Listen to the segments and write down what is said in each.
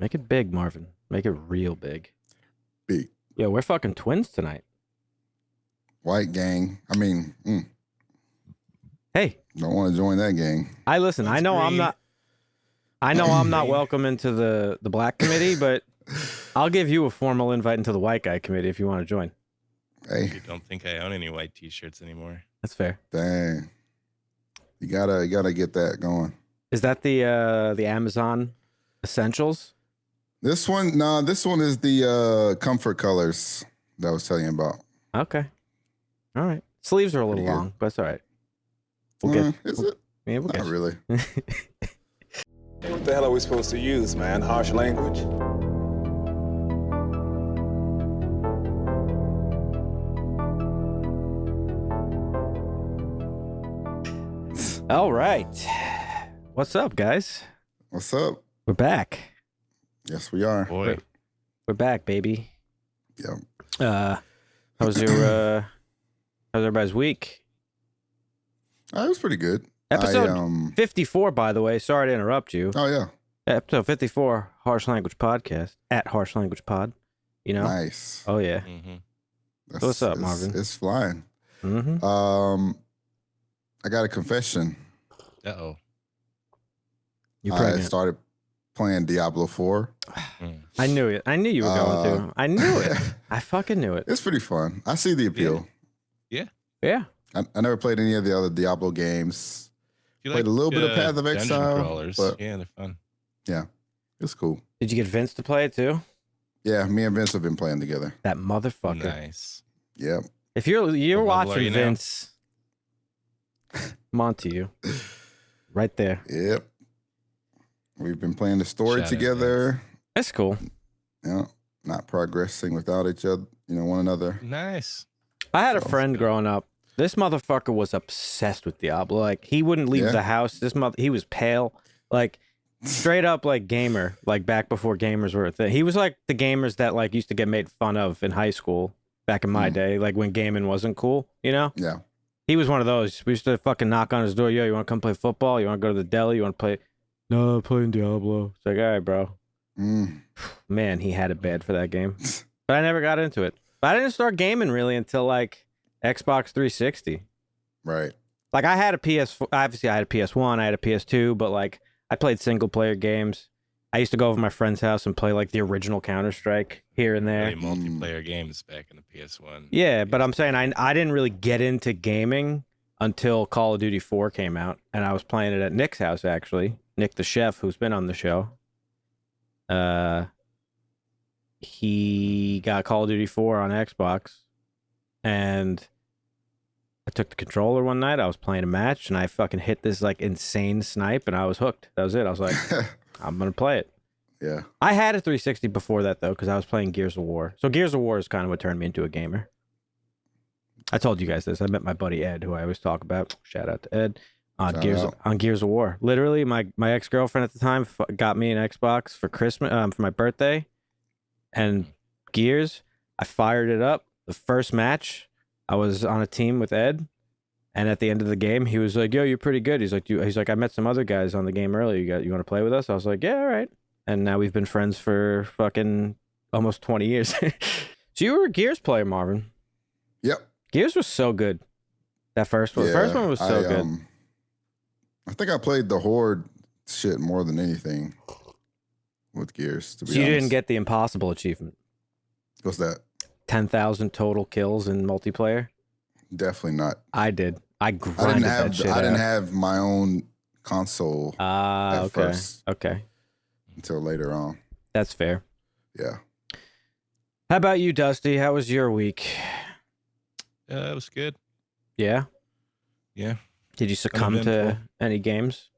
Make it big, Marvin. Make it real big. Big. Yeah, we're fucking twins tonight. White gang. I mean, Hey. don't want to join that gang. I know I'm not welcome into the black committee, but I'll give you a formal invite into the white guy committee if you want to join. Hey. I don't think I own any white t-shirts anymore. That's fair. Dang. You gotta get that going. Is that the Amazon Essentials? This one is the comfort colors that I was telling you about. Okay. All right. Sleeves are a little long, but it's all right. Is it? Yeah, we'll Not really. What the hell are we supposed to use, man? Harsh language? All right. What's up, guys? What's up? We're back. Yes, we are. Boy. We're back, baby. Yep. How's everybody's week? It was pretty good. Episode 54, by the way. Sorry to interrupt you. Oh yeah. Episode 54, Harsh Language Podcast at Harsh Language Pod. You know? Nice. Oh yeah. Mm-hmm. So what's up, Marvin? It's flying. Mm-hmm. I got a confession. Uh-oh. You I pregnant? started playing Diablo 4. I knew it. I knew you were going to. I knew it. I fucking knew it. It's pretty fun. I see the appeal. Yeah. Yeah. I never played any of the other Diablo games. You Played a little bit of Path of dungeon Exile, crawlers. but- Yeah, they're fun. Yeah, it's cool. Did you get Vince to play it too? Yeah, me and Vince have been playing together. That motherfucker. Nice. Yep. If you're What level watching are you now? Vince, I'm on to you. Right there. Yep. We've been playing the story Shout out, together. That's cool. Yeah, not progressing without each other, one another. Nice. I had a friend growing up. This motherfucker was obsessed with Diablo. Like, he wouldn't leave Yeah. the house. He was pale. Like, straight up like gamer. Like, back before gamers were a thing. He was like the gamers that like used to get made fun of in high school back in my day. Like, when gaming wasn't cool, Yeah. He was one of those. We used to fucking knock on his door. Yo, you want to come play football? You want to go to the deli? You want to play? No, I'm playing Diablo. It's like, all right, bro. Man, he had it bad for that game. But I never got into it. But I didn't start gaming really until like Xbox 360. Right. Like, I had a PS4. Obviously, I had a PS1. I had a PS2. But like, I played single player games. I used to go over to my friend's house and play like the original Counter-Strike here and there. Really multiplayer games back in the PS1. Yeah, but I'm saying I didn't really get into gaming until Call of Duty 4 came out, and I was playing it at Nick's house, actually. Nick the chef, who's been on the show. He got Call of Duty 4 on Xbox, and I took the controller one night. I was playing a match, and I fucking hit this like insane snipe, and I was hooked. That was it. I was like, I'm gonna play it. Yeah. I had a 360 before that though, because I was playing Gears of War. So Gears of War is kind of what turned me into a gamer. I told you guys this. I met my buddy Ed, who I always talk about. Shout out to Ed on Gears of War. Literally, my ex-girlfriend at the time got me an Xbox for Christmas, for my birthday, and Gears. I fired it up. The first match, I was on a team with Ed, and at the end of the game, he was like, "Yo, you're pretty good." He's like, "I met some other guys on the game earlier. You want to play with us?" I was like, "Yeah, all right." And now we've been friends for fucking almost 20 years. So you were a Gears player, Marvin. Yep. Gears was so good. That first one. Yeah, The first one was so good. I think I played the Horde shit more than anything with Gears, to be So you honest. didn't get the impossible achievement. What's that? 10,000 total kills in multiplayer. Definitely not. I did. I grinded that shit I didn't out. have my own console at Okay. first Okay. until later on. That's fair. Yeah. How about you, Dusty? How was your week? It was good. Yeah? Yeah. Did you succumb to Uneventful. any games?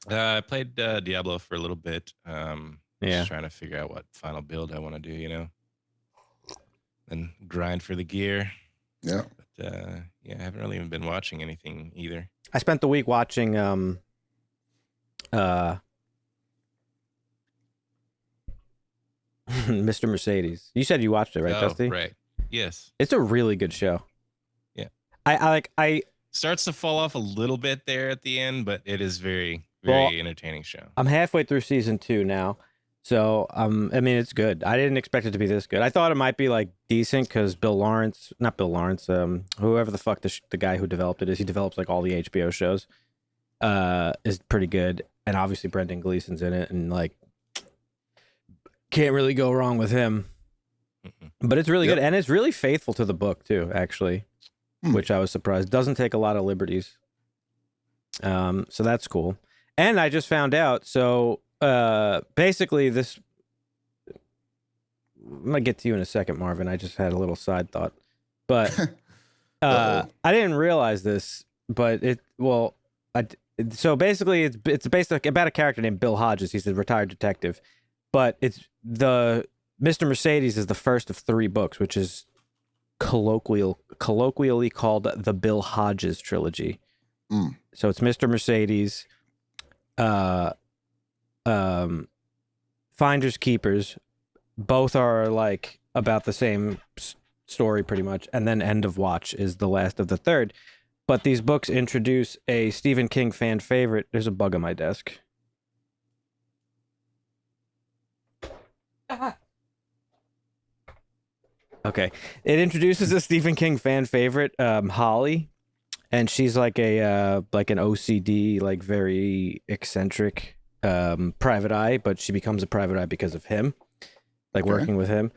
I played Diablo for a little bit. Yeah. Just trying to figure out what final build I want to do, and grind for the gear. Yeah. But yeah, I haven't really even been watching anything either. I spent the week watching Mr. Mercedes. You said you watched it, right, Oh, Dusty? right. Yes. It's a really good show. Yeah. I Starts to fall off a little bit there at the end, but it is very Very entertaining show. I'm halfway through season 2 now. So, I mean, it's good. I didn't expect it to be this good. I thought it might be like decent because not Bill Lawrence, whoever the fuck the guy who developed it is, he develops like all the HBO shows, is pretty good. And obviously Brendan Gleeson's in it, and like, can't really go wrong with him. But it's really good, and it's really faithful to the book too, actually, which I was surprised. Doesn't take a lot of liberties. So that's cool. And I just found out, so basically this, I'm gonna get to you in a second, Marvin. I just had a little side thought, but I didn't realize this, but so basically it's based about a character named Bill Hodges. He's a retired detective, but it's the Mr. Mercedes is the first of 3 books, which is colloquially called the Bill Hodges trilogy. So it's Mr. Mercedes, Finders Keepers. Both are like about the same story pretty much, and then End of Watch is the last of the 3rd. But these books introduce a Stephen King fan favorite. There's a bug on my desk. Okay, it introduces a Stephen King fan favorite, Holly, and she's like an OCD, like very eccentric private eye, but she becomes a private eye because of him, like working with him.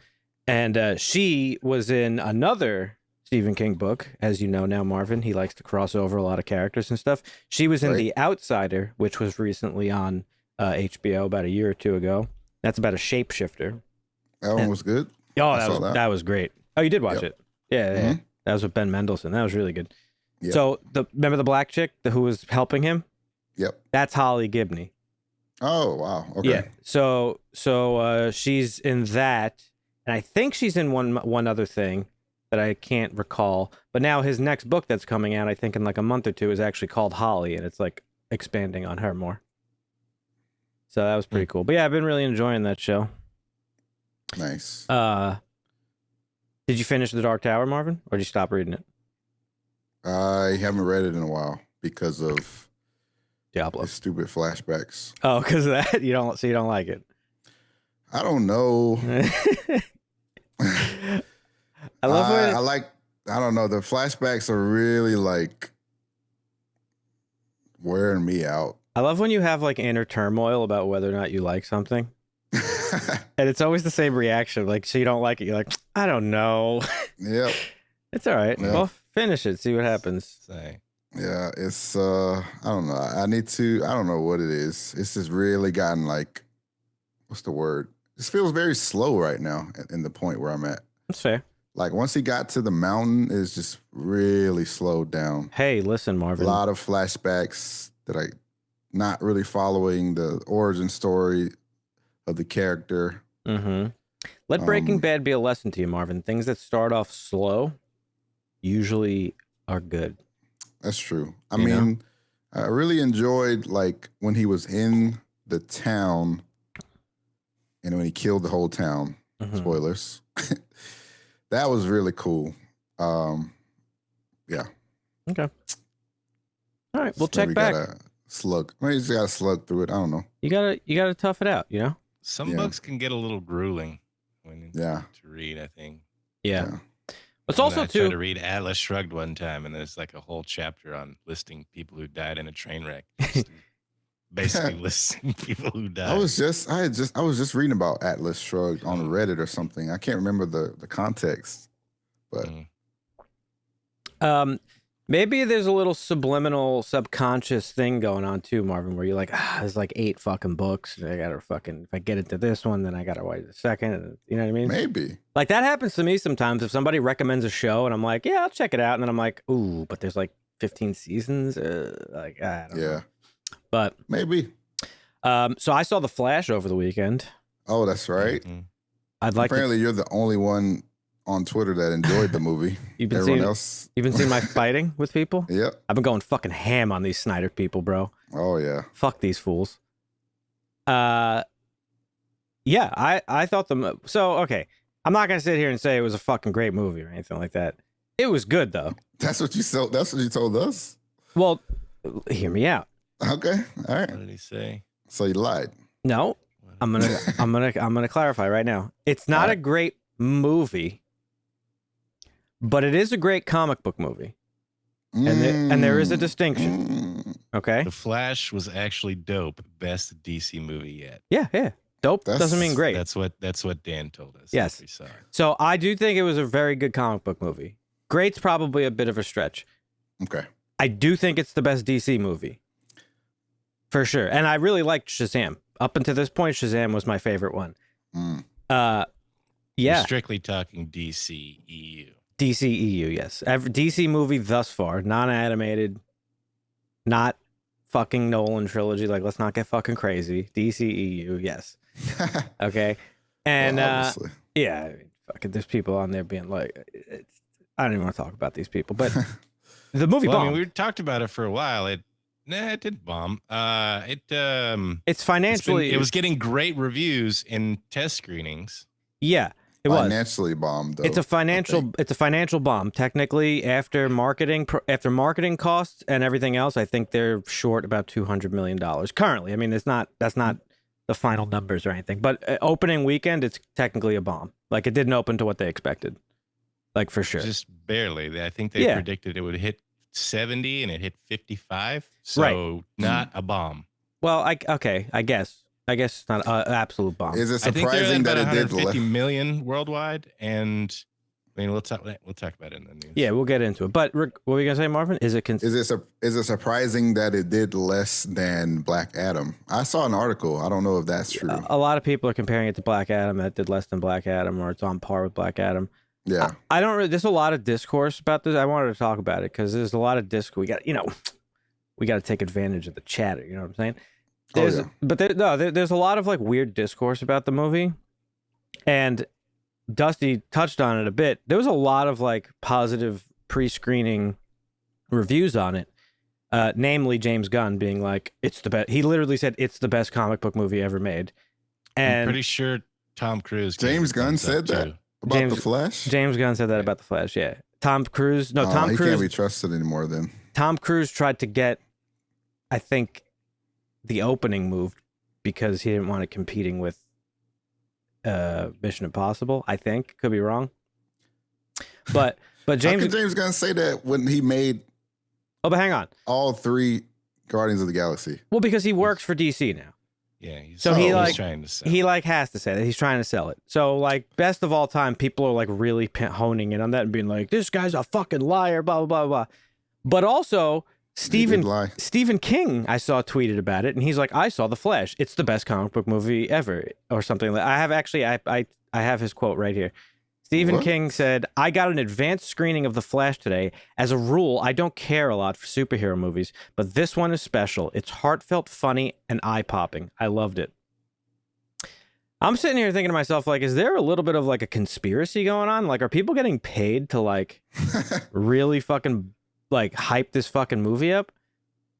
And she was in another Stephen King book, as you know now, Marvin. He likes to cross over a lot of characters and stuff. She was in The Outsider, which was recently on HBO about a year or 2 ago. That's about a shapeshifter. That one was good. Oh, that was great. Oh, you did watch it? Yeah, yeah. That was with Ben Mendelsohn. That was really good. Yep. So remember the black chick who was helping him? Yep. That's Holly Gibney. Oh, wow. Okay. Yeah. So she's in that, and I think she's in one other thing that I can't recall. But now his next book that's coming out, I think in like a month or 2, is actually called Holly, and it's like expanding on her more. So that was pretty cool. But yeah, I've been really enjoying that show. Nice. Did you finish The Dark Tower, Marvin, or did you stop reading it? I haven't read it in a while because of Diablo. Stupid flashbacks. Oh, because of that? You don't like it? I don't know. I love I don't know. The flashbacks are really like wearing me out. I love when you have like inner turmoil about whether or not you like something. And it's always the same reaction. Like, so you don't like it. You're like, I don't know. Yep. It's all right. Yep. Well, finish it. See what happens. Yeah, it's, I don't know. I don't know what it is. It's just really gotten like, what's the word? This feels very slow right now in the point where I'm at. That's fair. Like once he got to the mountain, it's just really slowed down. Hey, listen, Marvin. A lot of flashbacks that I not really following the origin story of the character. Mm-hmm. Let Breaking Bad be a lesson to you, Marvin. Things that start off slow usually are good. That's true. I mean, I really enjoyed like when he was in the town and when he killed the whole town. Mm-hmm. Spoilers. That was really cool. Yeah. Okay. All right. We'll check back. Maybe you just gotta slug through it. I don't know. You gotta tough it out, you know? Some books can get a little grueling to read, I think. Yeah. It's also I tried to read Atlas Shrugged one time, and there's like a whole chapter on listing people who died in a train wreck. Basically listing people who died. I was just reading about Atlas Shrugged on Reddit or something. I can't remember the context, but maybe there's a little subliminal, subconscious thing going on too, Marvin, where you're like, there's like 8 fucking books. And I gotta if I get into this one, then I gotta wait a second. And, you know what I mean? Maybe. Like that happens to me sometimes. If somebody recommends a show and I'm like, yeah, I'll check it out. And then I'm like, ooh, but there's like 15 seasons. Like, I don't know. But maybe. So I saw The Flash over the weekend. Oh, that's right. Mm-hmm. Apparently you're the only one on Twitter that enjoyed the movie. You've been seeing my fighting with people? Yep. I've been going fucking ham on these Snyder people, bro. Oh yeah. Fuck these fools. Yeah, I thought okay. I'm not gonna sit here and say it was a fucking great movie or anything like that. It was good though. That's what you told us? Well, hear me out. Okay. All right. What did he say? So you lied. No, I'm gonna clarify right now. It's not a great movie, but it is a great comic book movie, and there is a distinction. Okay. The Flash was actually dope. Best DC movie yet. Yeah. Dope doesn't mean great. That's what Dan told us. Yes. We saw it. So I do think it was a very good comic book movie. Great's probably a bit of a stretch. Okay. I do think it's the best DC movie. For sure. And I really liked Shazam. Up until this point, Shazam was my favorite one. Yeah. We're strictly talking DC EU. DC EU, yes. DC movie thus far, non-animated, not fucking Nolan trilogy. Like, let's not get fucking crazy. DC EU, yes. Okay. And yeah, fucking, there's people on there being like, I don't even want to talk about these people, but the movie bombed. I mean, we talked about it for a while. It did bomb. It's financially. It was getting great reviews in test screenings. Yeah, it was financially bombed. Though, it's a financial bomb. Technically, after marketing costs and everything else, I think they're short about $200 million currently. I mean, that's not the final numbers or anything, but opening weekend, it's technically a bomb. Like, it didn't open to what they expected. Like, for sure. Just barely. I think they predicted it would hit 70 and it hit 55. So not a bomb. Well, I guess it's not an absolute bomb. Is it surprising that it did 150 million worldwide? And I mean, we'll talk about it in the news. Yeah, we'll get into it. But Rick, what were you gonna say, Marvin? Is it surprising that it did less than Black Adam? I saw an article. I don't know if that's true. A lot of people are comparing it to Black Adam. That did less than Black Adam, or it's on par with Black Adam. Yeah, I don't really. There's a lot of discourse about this. I wanted to talk about it because there's a lot of we got to take advantage of the chatter. You know what I'm saying? But there's a lot of like weird discourse about the movie, and Dusty touched on it a bit. There was a lot of like positive pre-screening reviews on it, namely James Gunn being like, it's the best. He literally said it's the best comic book movie ever made. And I'm pretty sure Tom Cruise. James Gunn said that too. About The Flash? James Gunn said that about The Flash, yeah. Tom Cruise he can't be trusted anymore then. Tom Cruise tried to get, I think, the opening moved because he didn't want it competing with Mission Impossible, I think. Could be wrong. But James... How can James Gunn say that when he made... Oh, but hang on. All 3 Guardians of the Galaxy? Well, because he works for DC now. Yeah, he's trying to sell. He has to say that he's trying to sell it. So like, best of all time, people are like really honing in on that and being like, "This guy's a fucking liar," blah blah blah blah. But also, Stephen King, I saw tweeted about it, and he's like, "I saw The Flash. It's the best comic book movie ever," or something like. I have his quote right here. Stephen King said, "I got an advanced screening of The Flash today. As a rule, I don't care a lot for superhero movies, but this one is special. It's heartfelt, funny, and eye-popping. I loved it." I'm sitting here thinking to myself, like, is there a little bit of like a conspiracy going on? Like, are people getting paid to like really fucking like hype this fucking movie up?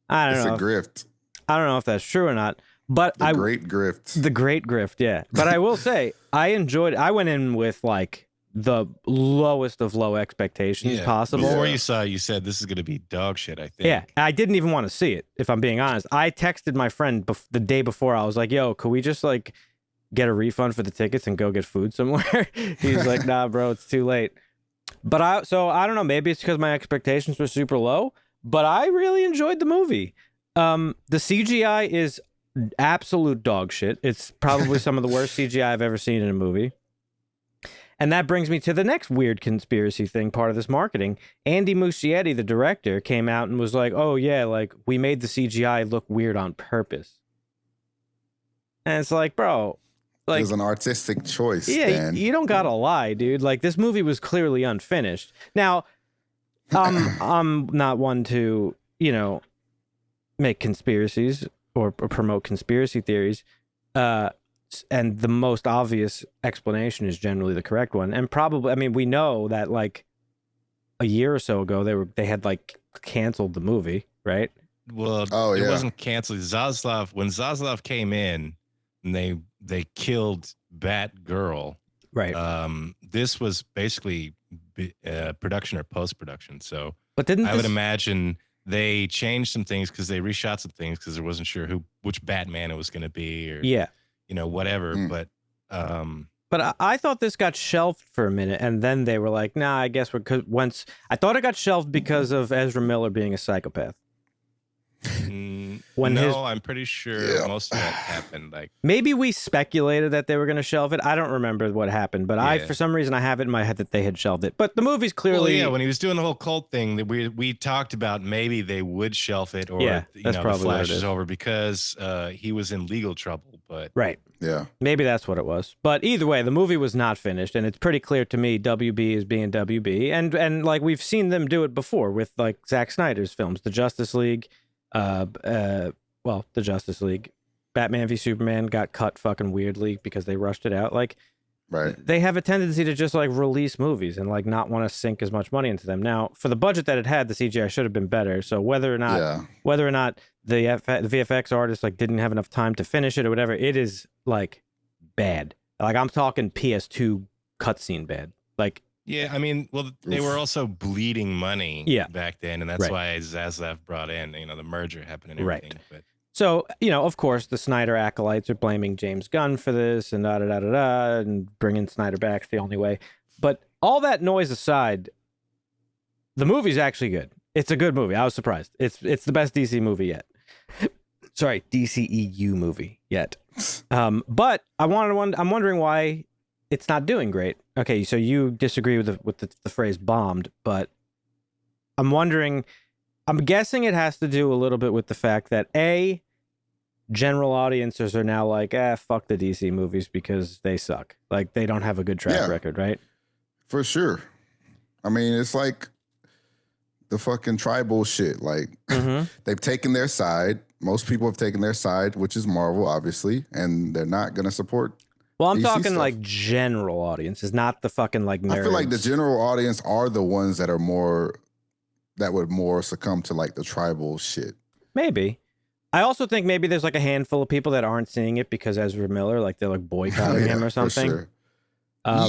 I don't know. It's a grift. I don't know if that's true or not. But the great grift, yeah. But I will say, I enjoyed it. I went in with like the lowest of low expectations possible. Before you said this is going to be dog shit, I think. Yeah, I didn't even want to see it, if I'm being honest. I texted my friend the day before. I was like, yo, could we just like get a refund for the tickets and go get food somewhere? He was like, nah, bro, it's too late. But I don't know, maybe it's because my expectations were super low, but I really enjoyed the movie. The CGI is absolute dog shit. It's probably some of the worst CGI I've ever seen in a movie. And that brings me to the next weird conspiracy thing, part of this marketing. Andy Muschietti, the director, came out and was like, oh yeah, like we made the CGI look weird on purpose. And it's like, bro, like, it was an artistic choice. Yeah, Dan. You don't gotta lie, dude. Like, this movie was clearly unfinished. Now, I'm not one to, make conspiracies or promote conspiracy theories. And the most obvious explanation is generally the correct one. And probably, I mean, we know that like a year or so ago, they had like canceled the movie, right? Well, it wasn't canceled. When Zaslav came in and they killed Batgirl. Right. This was basically production or post-production. So but I would imagine they changed some things because they reshot some things because they wasn't sure which Batman it was going to be, or whatever. But I thought this got shelved for a minute, and then they were like, "Nah, I guess once." I thought it got shelved because of Ezra Miller being a psychopath. I'm pretty sure most of that happened. Like, maybe we speculated that they were going to shelve it. I don't remember what happened, but for some reason, I have it in my head that they had shelved it. But the movie's clearly, when he was doing the whole cult thing, that we talked about maybe they would shelf it, or that's probably the Flash what it is over because he was in legal trouble. But maybe that's what it was. But either way, the movie was not finished, and it's pretty clear to me WB is being WB, and like we've seen them do it before with like Zack Snyder's films, the Justice League. The Justice League, Batman v Superman got cut fucking weirdly because they rushed it out. Like, they have a tendency to just like release movies and like not want to sink as much money into them. Now, for the budget that it had, the CGI should have been better. So whether or not the VFX artist like didn't have enough time to finish it or whatever, it is like bad. Like I'm talking PS2 cutscene bad. Like. Yeah, I mean, they were also bleeding money back then, and that's why Zaslav brought in, the merger happened and everything. Right. But so, of course, the Snyder acolytes are blaming James Gunn for this and da-da-da-da-da, and bringing Snyder back's the only way. But all that noise aside, the movie's actually good. It's a good movie. I was surprised. It's the best DC movie yet. Sorry, DCEU movie yet. But I'm wondering why it's not doing great. Okay, so you disagree with the phrase bombed, but I'm guessing it has to do a little bit with the fact that general audiences are now like, fuck the DC movies because they suck. Like they don't have a good track record, right? For sure. I mean, it's like the fucking tribal shit. Like they've taken their side. Most people have taken their side, which is Marvel, obviously, and they're not going to support. Well, I'm DC talking stuff. like general audiences, not the fucking like nerds. I feel like the general audience are the ones that would more succumb to like the tribal shit. Maybe. I also think maybe there's like a handful of people that aren't seeing it because Ezra Miller, like they're like boycotting him or something. For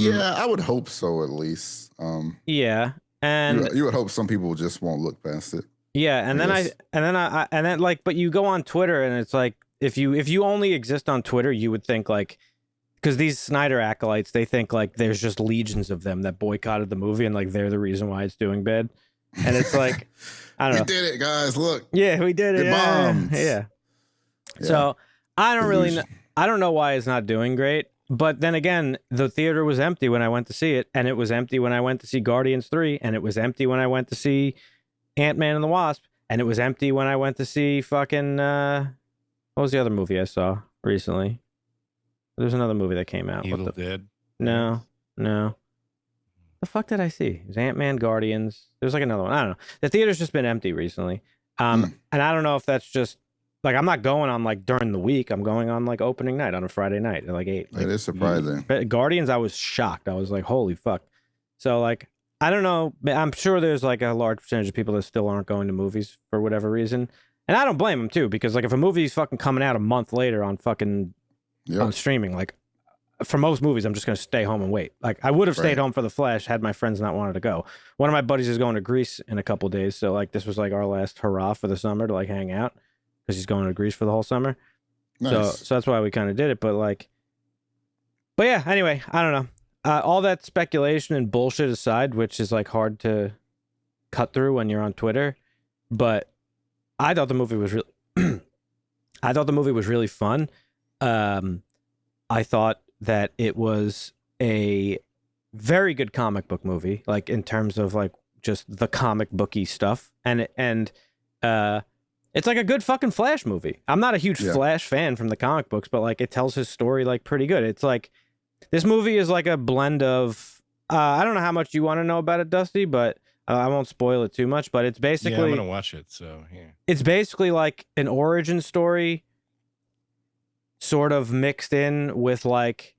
sure. I would hope so at least. And you would hope some people just won't look past it. Yeah, and then like, but you go on Twitter and it's like if you only exist on Twitter, you would think like. Because these Snyder acolytes, they think like there's just legions of them that boycotted the movie and like they're the reason why it's doing bad. And it's like, I don't know. We did it, guys. Look. Yeah, we did it. Bombed. Yeah. So I don't know why it's not doing great. But then again, the theater was empty when I went to see it. And it was empty when I went to see Guardians 3. And it was empty when I went to see Ant-Man and the Wasp. And it was empty when I went to see fucking, what was the other movie I saw recently? There's another movie that came out. Evil Dead? No. The fuck did I see? It was Ant-Man, Guardians. There's like another one. I don't know. The theater's just been empty recently. And I don't know if that's just like I'm not going on like during the week. I'm going on like opening night on a Friday night at like 8. Like, it is surprising. But Guardians, I was shocked. I was like, holy fuck. So like I don't know. I'm sure there's like a large percentage of people that still aren't going to movies for whatever reason. And I don't blame them too, because like if a movie's fucking coming out a month later on fucking on streaming, like for most movies, I'm just going to stay home and wait. Like I would have stayed home for The Flash had my friends not wanted to go. One of my buddies is going to Greece in a couple days. So like this was like our last hurrah for the summer to like hang out because he's going to Greece for the whole summer. Nice. So that's why we kind of did it. But yeah, anyway, I don't know. All that speculation and bullshit aside, which is like hard to cut through when you're on Twitter. But I thought the movie was really fun. I thought that it was a very good comic book movie, like in terms of like just the comic booky stuff, and it's like a good fucking Flash movie. I'm not a huge Flash fan from the comic books, but like it tells his story like pretty good. It's like this movie is like a blend of I don't know how much you want to know about it, Dusty, but I won't spoil it too much. But it's basically I'm gonna watch it. So yeah, it's basically like an origin story, sort of mixed in with like,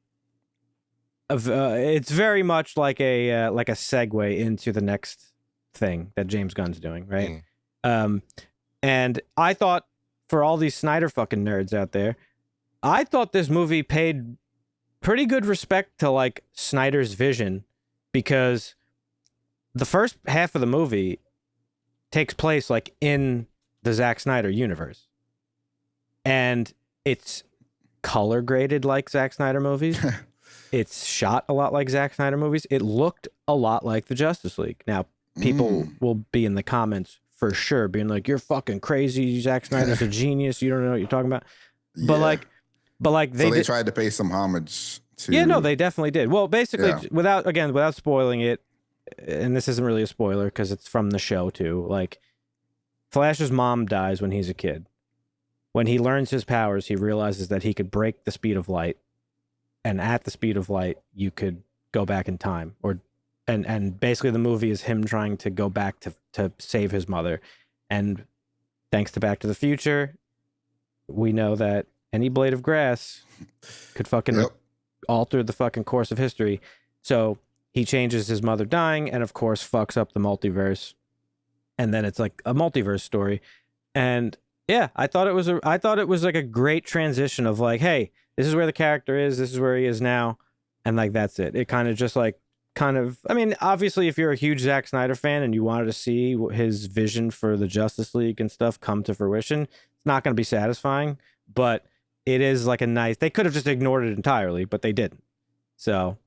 it's very much like a segue into the next thing that James Gunn's doing, right? And I thought for all these Snyder fucking nerds out there, I thought this movie paid pretty good respect to like Snyder's vision, because the first half of the movie takes place like in the Zack Snyder universe, and it's color graded like Zack Snyder movies. It's shot a lot like Zack Snyder movies. It looked a lot like the Justice League. Now, people will be in the comments for sure being like, "You're fucking crazy. Zack Snyder's a genius. You don't know what you're talking about." But like they tried to pay some homage to. Yeah, no, they definitely did. Well, basically, without spoiling it, and this isn't really a spoiler because it's from the show too. Like, Flash's mom dies when he's a kid. When he learns his powers, he realizes that he could break the speed of light, and at the speed of light, you could go back in time. And basically, the movie is him trying to go back to save his mother. And thanks to Back to the Future, we know that any blade of grass could fucking alter the fucking course of history. So he changes his mother dying, and of course fucks up the multiverse. And then it's like a multiverse story. And yeah, I thought it was like a great transition of like, hey, this is where the character is, this is where he is now, and like that's it. It kind of just like I mean, obviously if you're a huge Zack Snyder fan and you wanted to see his vision for the Justice League and stuff come to fruition, it's not going to be satisfying, but it is like a nice, they could have just ignored it entirely, but they didn't. So,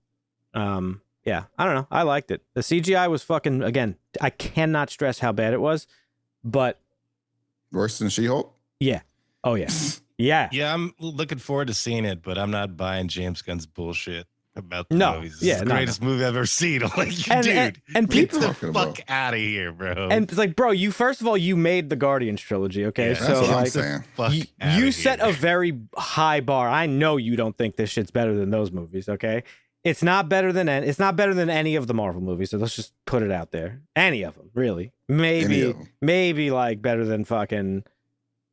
yeah, I don't know. I liked it. The CGI was fucking, again, I cannot stress how bad it was, but worse than She-Hulk? Yeah. Oh, yeah. Yeah. Yeah, I'm looking forward to seeing it, but I'm not buying James Gunn's bullshit about the movies. It's the greatest movie I've ever seen. I'm like, dude, and people get the fuck out of here, bro. And it's like, bro, you first of all, you made the Guardians trilogy, okay? Yeah, so that's what I'm saying. You set a very high bar. I know you don't think this shit's better than those movies, okay? It's not better than any of the Marvel movies. So let's just put it out there. Any of them, really. Maybe like better than fucking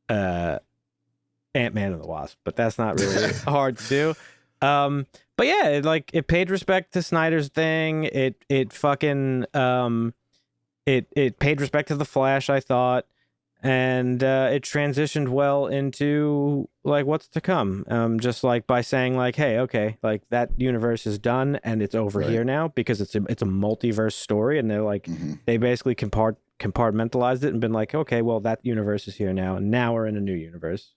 Ant-Man and the Wasp, but that's not really hard to do. But yeah, it paid respect to Snyder's thing. It fucking it paid respect to the Flash, I thought, and it transitioned well into like what's to come. Just like by saying like, hey, okay, like that universe is done and it's over here now because it's a multiverse story, and they're like they basically compartmentalized it and been like, okay, well that universe is here now, and now we're in a new universe.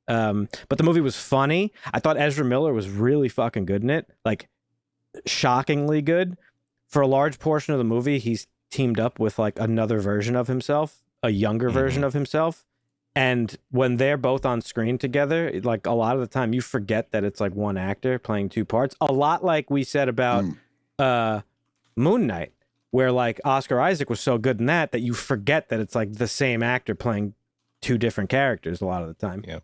But the movie was funny. I thought Ezra Miller was really fucking good in it, like shockingly good. For a large portion of the movie, he's teamed up with like another version of himself, a younger version of himself. And when they're both on screen together, like a lot of the time you forget that it's like one actor playing two parts. A lot like we said about Moon Knight, where like Oscar Isaac was so good in that you forget that it's like the same actor playing two different characters a lot of the time. Yeah.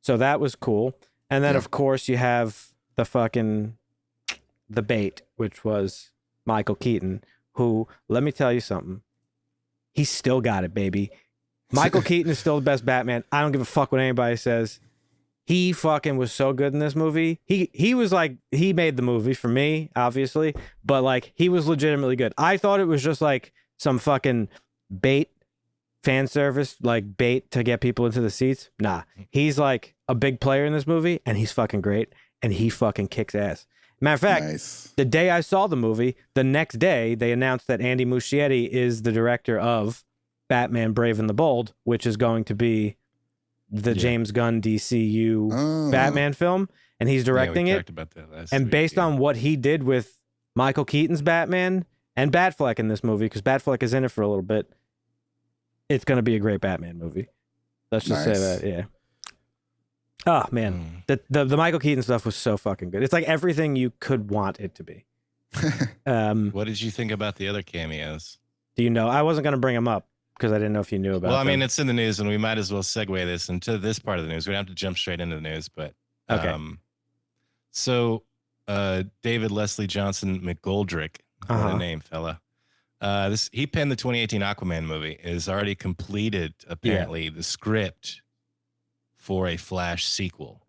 So that was cool. And then, of course, you have the bait, which was Michael Keaton, who, let me tell you something. He's still got it, baby. Michael Keaton is still the best Batman. I don't give a fuck what anybody says. He fucking was so good in this movie. He was like, he made the movie for me, obviously, but like, he was legitimately good. I thought it was just like some fucking bait, fan service, like bait to get people into the seats. Nah, he's like a big player in this movie, and he's fucking great, and he fucking kicks ass. Matter of fact, the day I saw the movie, the next day they announced that Andy Muschietti is the director of Batman Brave and the Bold, which is going to be the James Gunn DCU Batman film, and he's directing it. About that last and week, based on what he did with Michael Keaton's Batman and Batfleck in this movie, because Batfleck is in it for a little bit, it's going to be a great Batman movie. Let's just say that, yeah. Oh, man. The Michael Keaton stuff was so fucking good. It's like everything you could want it to be. What did you think about the other cameos? Do you know? I wasn't going to bring them up because I didn't know if you knew about Well, I mean, them. it's in the news, and we might as well segue this into this part of the news. We don't have to jump straight into the news, but... Okay. So, David Leslie Johnson McGoldrick, what a name, fella. He penned the 2018 Aquaman movie. Is already completed, apparently, the script for a Flash sequel.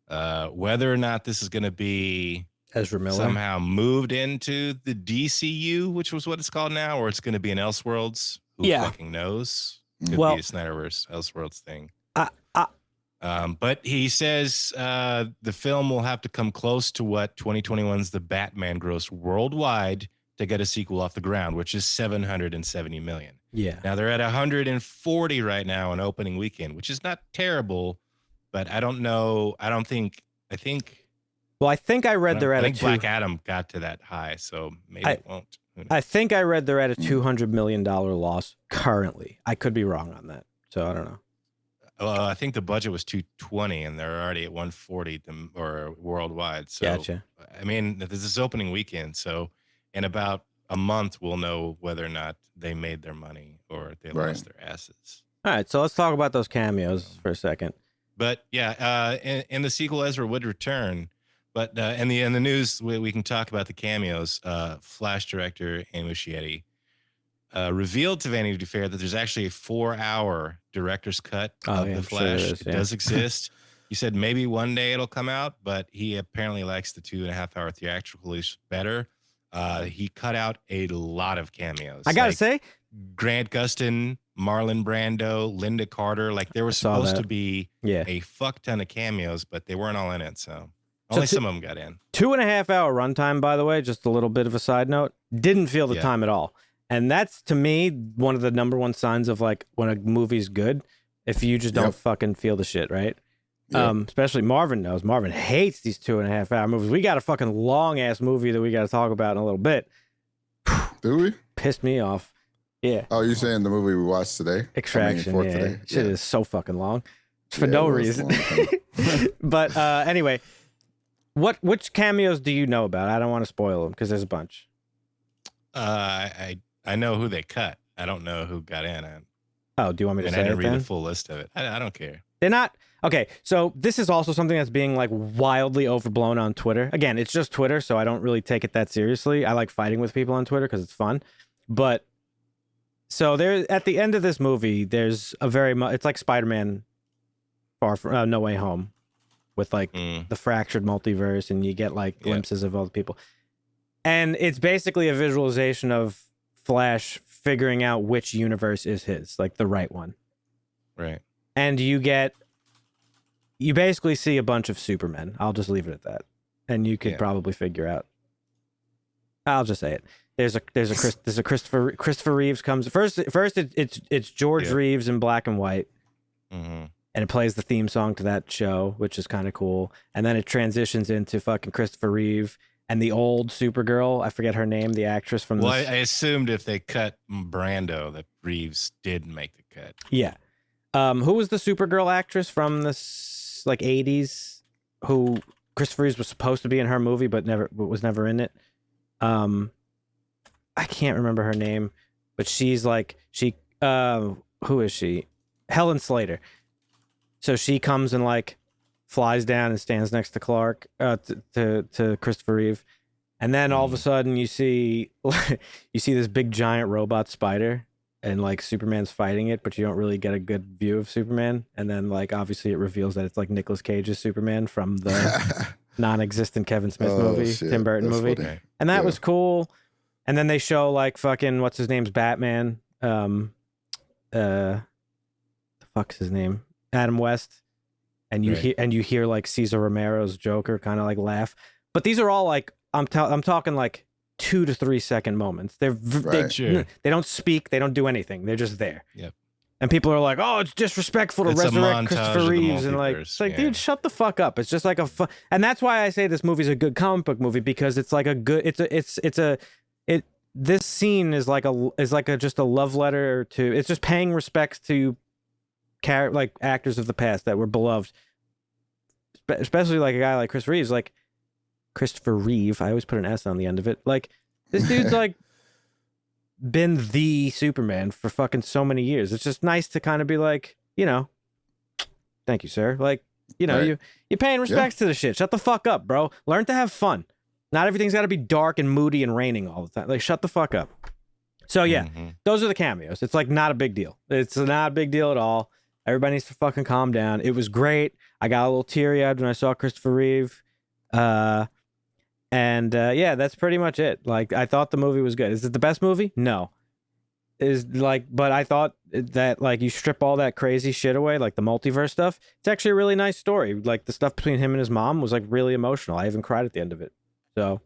Whether or not this is going to be Ezra Miller somehow moved into the DCU, which was what it's called now, or it's going to be an Elseworlds, who fucking knows? Could be a Snyderverse Elseworlds thing. But he says the film will have to come close to what 2021's The Batman grossed worldwide to get a sequel off the ground, which is $770 million. Yeah. Now they're at 140 right now on opening weekend, which is not terrible, but I don't know. I think. Well, I think I read they're at I think Black Adam got to that high, so maybe it won't. I think I read they're at a $200 million loss currently. I could be wrong on that, so I don't know. I think the budget was 220, and they're already at 140 or worldwide. So, gotcha. I mean, this is opening weekend, so in about a month, we'll know whether or not they made their money or they lost their asses. All right, so let's talk about those cameos for a second. But yeah, in the sequel, Ezra would return. But in the news, we can talk about the cameos. Flash director Amy Muschietti revealed to Vanity Fair that there's actually a 4-hour director's cut of the Flash. Sure it does exist. He said maybe one day it'll come out, but he apparently likes the 2.5-hour theatrical release better. He cut out a lot of cameos. I gotta say, Grant Gustin, Marlon Brando, Linda Carter. Like there was supposed to be a fuck ton of cameos, but they weren't all in it. So only some of them got in. 2.5-hour runtime, by the way, just a little bit of a side note, didn't feel the time at all. And that's, to me, one of the number one signs of like when a movie's good, if you just don't fucking feel the shit, right? Especially Marvin knows. Marvin hates these 2.5-hour movies. We got a fucking long-ass movie that we got to talk about in a little bit. Do we? Pissed me off. Yeah. Oh, you're saying the movie we watched today? Extraction, today? Shit is so fucking long. For no reason. But anyway, which cameos do you know about? I don't want to spoil them because there's a bunch. I know who they cut. I don't know who got in. Do you want me to say I didn't read the full list of it. I don't care. They're not. Okay, so this is also something that's being like wildly overblown on Twitter. Again, it's just Twitter, so I don't really take it that seriously. I like fighting with people on Twitter because it's fun. But so there, at the end of this movie, there's a it's like Spider-Man Far From No Way Home, with like the fractured multiverse, and you get like glimpses of all the people. And it's basically a visualization of Flash figuring out which universe is his, like the right one. Right. And you basically see a bunch of Supermen. I'll just leave it at that. And you could probably figure out. I'll just say it. There's a Christopher Reeves comes first. It's George Reeves in black and white. Mm-hmm. And it plays the theme song to that show, which is kind of cool. And then it transitions into fucking Christopher Reeve and the old Supergirl. I forget her name, the actress from. Well, I assumed if they cut Brando, that Reeves did make the cut. Yeah. Who was the Supergirl actress from this like 80s? Who Christopher Reeves was supposed to be in her movie, but was never in it. I can't remember her name, but she's like who is she? Helen Slater. So she comes and like flies down and stands next to Clark, to Christopher Reeve, and then all of a sudden you see this big giant robot spider, and like Superman's fighting it, but you don't really get a good view of Superman, and then like obviously it reveals that it's like Nicolas Cage's Superman from the non-existent Kevin Smith movie, Tim Burton movie, funny. And that was cool. And then they show like fucking what's his name's Batman, the fuck's his name, Adam West. And you hear like Cesar Romero's Joker kind of like laugh, but these are all like I'm talking like 2 to 3 second moments. They don't speak, they don't do anything. They're just there. Yep. And people are like, "Oh, it's disrespectful to resurrect Christopher Reeves," and like, it's like, dude, shut the fuck up. It's just like a fun, and that's why I say this movie's a good comic book movie, because it's like a good. This scene is like just a love letter to. It's just paying respects to like actors of the past that were beloved, especially like a guy like Chris Reeves, like Christopher Reeve. I always put an S on the end of it. Like this dude's like been the Superman for fucking so many years. It's just nice to kind of be like, thank you, sir. Like, you're paying respects to the shit. Shut the fuck up, bro. Learn to have fun. Not everything's got to be dark and moody and raining all the time. Like, shut the fuck up. So yeah, those are the cameos. It's like not a big deal. It's not a big deal at all. Everybody needs to fucking calm down. It was great. I got a little teary-eyed when I saw Christopher Reeve. That's pretty much it. Like, I thought the movie was good. Is it the best movie? No. But I thought that, like, you strip all that crazy shit away, like the multiverse stuff. It's actually a really nice story. Like, the stuff between him and his mom was, like, really emotional. I even cried at the end of it. So,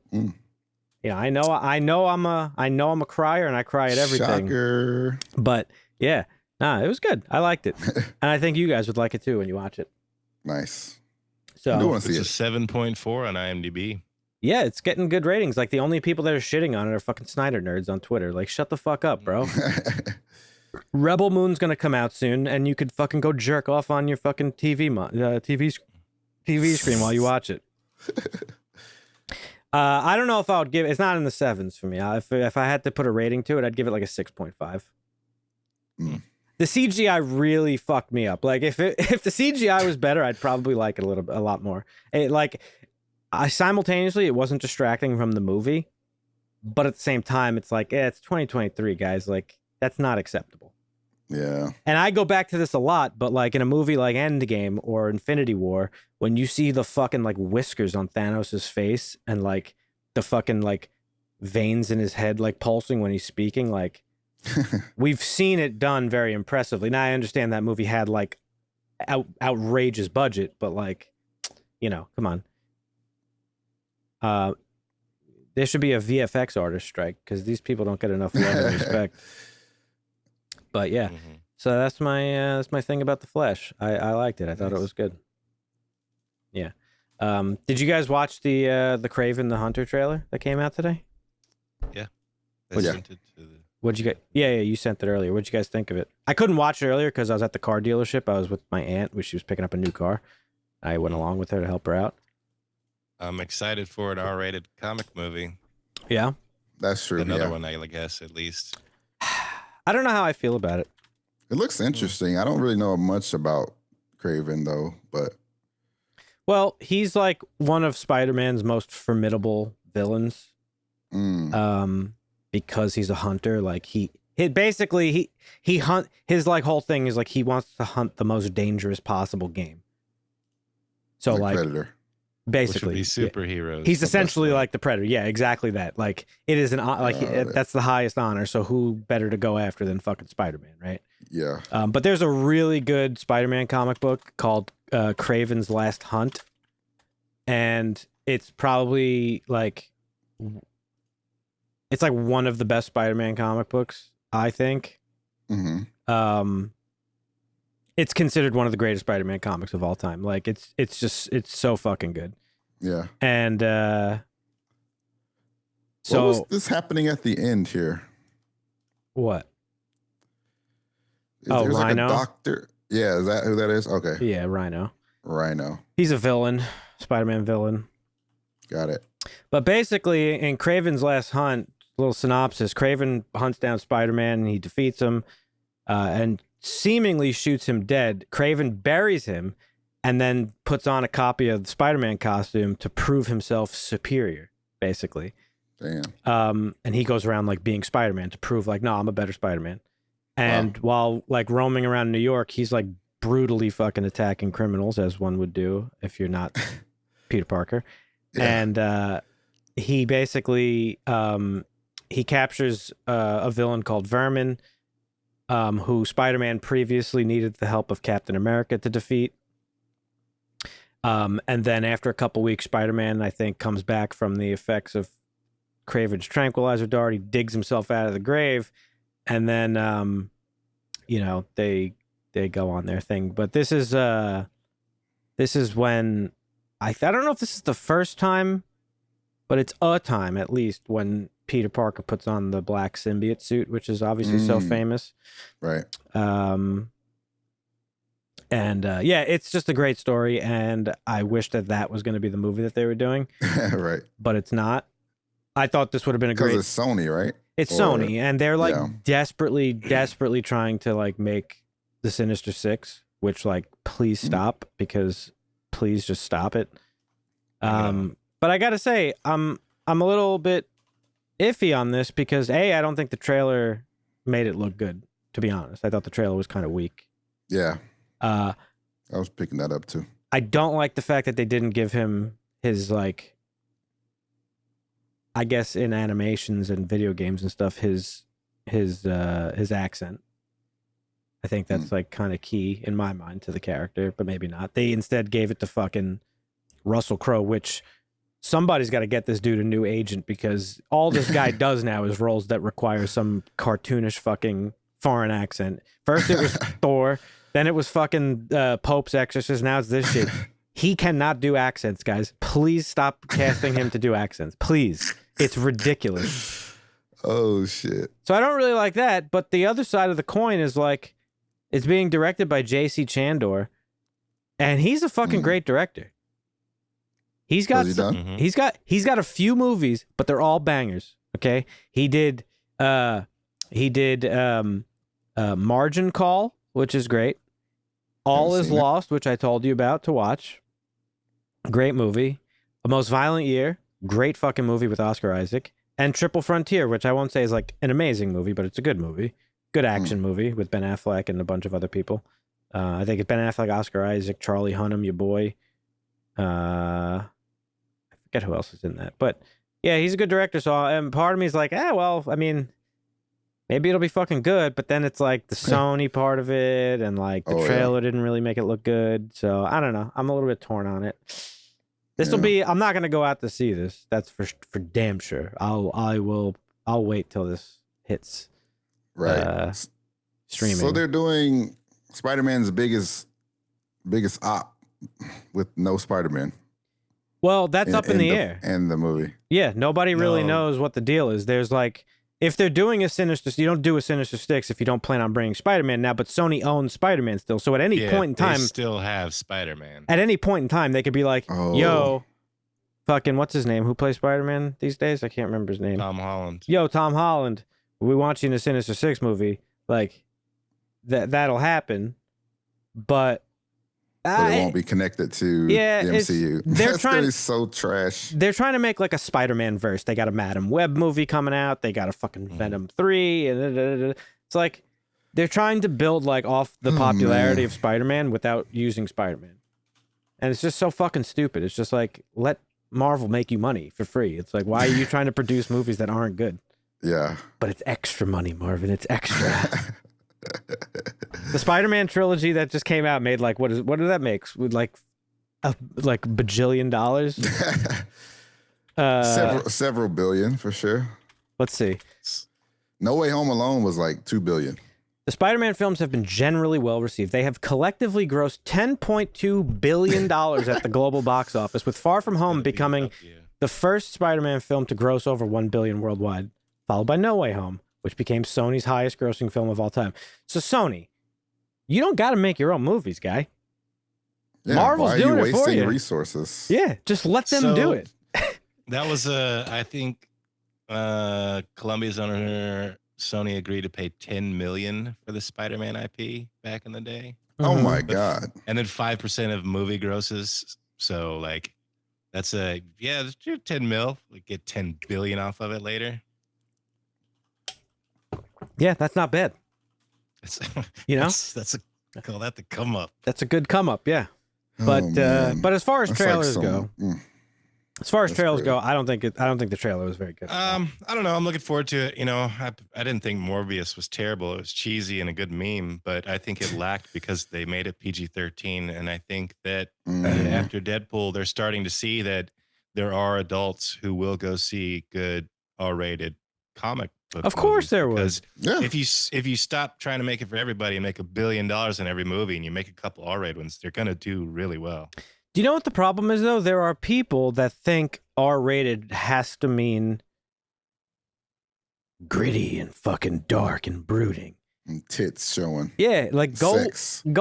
I know I'm a crier and I cry at everything. Shocker. But yeah, it was good. I liked it, and I think you guys would like it too when you watch it. Nice. So I do want to see It's a 7.4 on IMDb. yeah, it's getting good ratings. Like the only people that are shitting on it are fucking Snyder nerds on Twitter. Like, shut the fuck up, bro. Rebel Moon's gonna come out soon, and you could fucking go jerk off on your fucking TV screen while you watch it. I don't know if I would give. It's not in the 7s for me. If I had to put a rating to it, I'd give it like a 6.5. The CGI really fucked me up. Like if the CGI was better, I'd probably like it a lot more. Simultaneously, it wasn't distracting from the movie, but at the same time, it's like, it's 2023, guys. Like, that's not acceptable. Yeah. And I go back to this a lot, but like in a movie like Endgame or Infinity War, when you see the fucking like whiskers on Thanos' face and like the fucking like veins in his head like pulsing when he's speaking, like we've seen it done very impressively. Now I understand that movie had like outrageous budget, but like, come on. There should be a VFX artist strike because these people don't get enough love and respect. But yeah, so that's my thing about The Flash. I liked it. I thought it was good. Yeah. Did you guys watch the Kraven the Hunter trailer that came out today? Yeah. Sent it to the... What'd you get? Yeah, you sent it earlier. What'd you guys think of it? I couldn't watch it earlier because I was at the car dealership. I was with my aunt, which she was picking up a new car. I went along with her to help her out. I'm excited for an R-rated comic movie. Yeah. That's true. Another one, I guess, at least. I don't know how I feel about it. It looks interesting. I don't really know much about Kraven though, but well, he's like one of Spider-Man's most formidable villains. Because he's a hunter. Like he basically hunt. His like whole thing is like he wants to hunt the most dangerous possible game. So like Predator. Basically, which would be superheroes. He's essentially like the Predator. Yeah, exactly that. Like it is that's the highest honor. So who better to go after than fucking Spider-Man, right? Yeah. But there's a really good Spider-Man comic book called Kraven's Last Hunt, and it's probably like one of the best Spider-Man comic books, I think. It's considered one of the greatest Spider-Man comics of all time. Like it's so fucking good. Yeah. And so what was this happening at the end here? What? There's Rhino? like a doctor. Yeah, is that who that is? Okay. Yeah, Rhino. He's a villain, Spider-Man villain. Got it. But basically, in Kraven's Last Hunt, little synopsis: Kraven hunts down Spider-Man and he defeats him, and seemingly shoots him dead. Kraven buries him and then puts on a copy of the Spider-Man costume to prove himself superior, basically. Damn. And he goes around like being Spider-Man to prove like, no, I'm a better Spider-Man. And while like roaming around New York, he's like brutally fucking attacking criminals, as one would do if you're not Peter Parker. Yeah. And he basically he captures a villain called Vermin, who Spider-Man previously needed the help of Captain America to defeat. And then after a couple weeks, Spider-Man, I think, comes back from the effects of Kraven's tranquilizer dart. He digs himself out of the grave, and then, they go on their thing. But this is when I don't know if this is the first time, but it's a time at least when Peter Parker puts on the black symbiote suit, which is obviously so famous. Right. It's just a great story, and I wish that was going to be the movie that they were doing. Right. But it's not. I thought this would have been a great... Because it's Sony, right? It's Sony, and they're like desperately trying to like make the Sinister Six, which like please stop, because please just stop it. But I gotta say, I'm a little bit iffy on this because I don't think the trailer made it look good, to be honest. I thought the trailer was kind of weak. Yeah. I was picking that up too. I don't like the fact that they didn't give him his like, I guess in animations and video games and stuff, his accent. I think that's like kind of key in my mind to the character, but maybe not. They instead gave it to fucking Russell Crowe, which somebody's got to get this dude a new agent because all this guy does now is roles that require some cartoonish fucking foreign accent. First it was Thor, then it was fucking Pope's Exorcist, now it's this shit. He cannot do accents, guys. Please stop casting him to do accents. Please. It's ridiculous. Oh, shit. So I don't really like that, but the other side of the coin is like, it's being directed by J.C. Chandor, and he's a fucking great director. He's got he's got a few movies, but they're all bangers. Okay, he did Margin Call, which is great. All Is Lost, which I told you about to watch. Great movie. A Most Violent Year, great fucking movie with Oscar Isaac, and Triple Frontier, which I won't say is like an amazing movie, but it's a good movie, good action movie with Ben Affleck and a bunch of other people. I think it's Ben Affleck, Oscar Isaac, Charlie Hunnam, your boy. I forget who else is in that, but yeah, he's a good director. So, and part of me is like, well, I mean, maybe it'll be fucking good, but then it's like the Sony part of it, and like the trailer didn't really make it look good. So I don't know. I'm a little bit torn on it. This will be. I'm not gonna go out to see this. That's for damn sure. I'll wait till this hits. Right. Streaming. So they're doing Spider-Man's biggest op with no Spider-Man. Well, that's up in the air. And the movie. Yeah, nobody really knows what the deal is. There's like, if they're doing a Sinister, you don't do a Sinister Six if you don't plan on bringing Spider-Man now, but Sony owns Spider-Man still. So at any point in time, they still have Spider-Man. At any point in time, they could be like, yo, fucking, what's his name? Who plays Spider-Man these days? I can't remember his name. Tom Holland. Yo, Tom Holland, we want you in a Sinister Six movie. Like, that'll happen, but it won't be connected to the MCU. They're trying. So trash. They're trying to make like a Spider-Man verse. They got a Madam Web movie coming out. They got a fucking Venom 3. It's like they're trying to build like off the popularity of Spider-Man without using Spider-Man, and it's just so fucking stupid. It's just like, let Marvel make you money for free. It's like, why are you trying to produce movies that aren't good? Yeah, but it's extra money, Marvin. It's extra. The Spider-Man trilogy that just came out made like what did that make? With like bajillion dollars? several billion for sure. Let's see. No Way Home alone was like $2 billion. The Spider-Man films have been generally well received. They have collectively grossed $10.2 billion at the global box office, with Far From Home becoming the first Spider-Man film to gross over $1 billion worldwide, followed by No Way Home, which became Sony's highest grossing film of all time. So Sony, you don't got to make your own movies, guy. Yeah, Marvel's doing it for you. Why are you wasting resources? Yeah, just let them do it. That was I think Columbia's owner Sony agreed to pay $10 million for the Spider-Man IP back in the day. Oh my God. And then 5% of movie grosses. So like that's $10 mil. Like get $10 billion off of it later. Yeah, that's not bad. You know, call that the come up. That's a good come up, yeah. But as far as trailers go, I don't think the trailer was very good. I don't know. I'm looking forward to it. You know, I didn't think Morbius was terrible. It was cheesy and a good meme, but I think it lacked because they made it PG-13, and I think that after Deadpool, they're starting to see that there are adults who will go see good R-rated comic book. Of course there was. If you stop trying to make it for everybody and make $1 billion in every movie and you make a couple R-rated ones, they're going to do really well. Do you know what the problem is, though? There are people that think R-rated has to mean gritty and fucking dark and brooding. And tits showing. Yeah, like go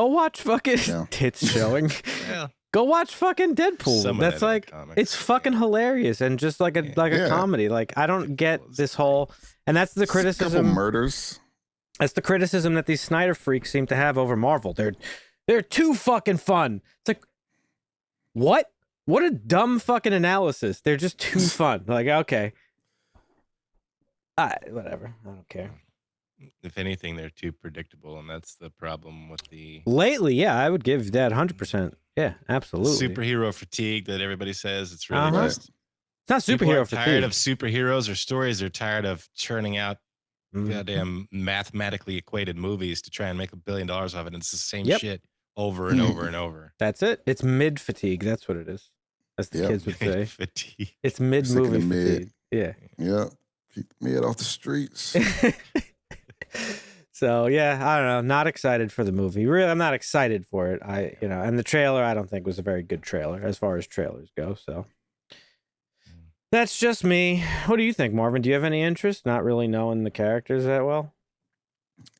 watch fucking tits showing. Yeah. Go watch fucking Deadpool. That's like, it's fucking hilarious and just like a comedy. Like, I don't get this whole, and that's the criticism. A couple murders. That's the criticism that these Snyder freaks seem to have over Marvel. They're too fucking fun. It's like, what? What a dumb fucking analysis. They're just too fun. Like, okay. Whatever. I don't care. If anything, they're too predictable, and that's the problem with the... Lately, yeah, I would give that 100%. Yeah, absolutely. Superhero fatigue that everybody says. It's really just... It's not superhero fatigue. Tired of superheroes or stories. They're tired of churning out goddamn mathematically equated movies to try and make $1 billion off it. And it's the same shit over and over and over. That's it. It's mid fatigue. That's what it is. as the kids would say. Fatigue. It's mid-movie fatigue. Yeah. Yep. Keep the mid off the streets. So yeah, I don't know. Not excited for the movie. Really, I'm not excited for it. And the trailer I don't think was a very good trailer as far as trailers go. So that's just me. What do you think, Marvin? Do you have any interest? Not really knowing the characters that well.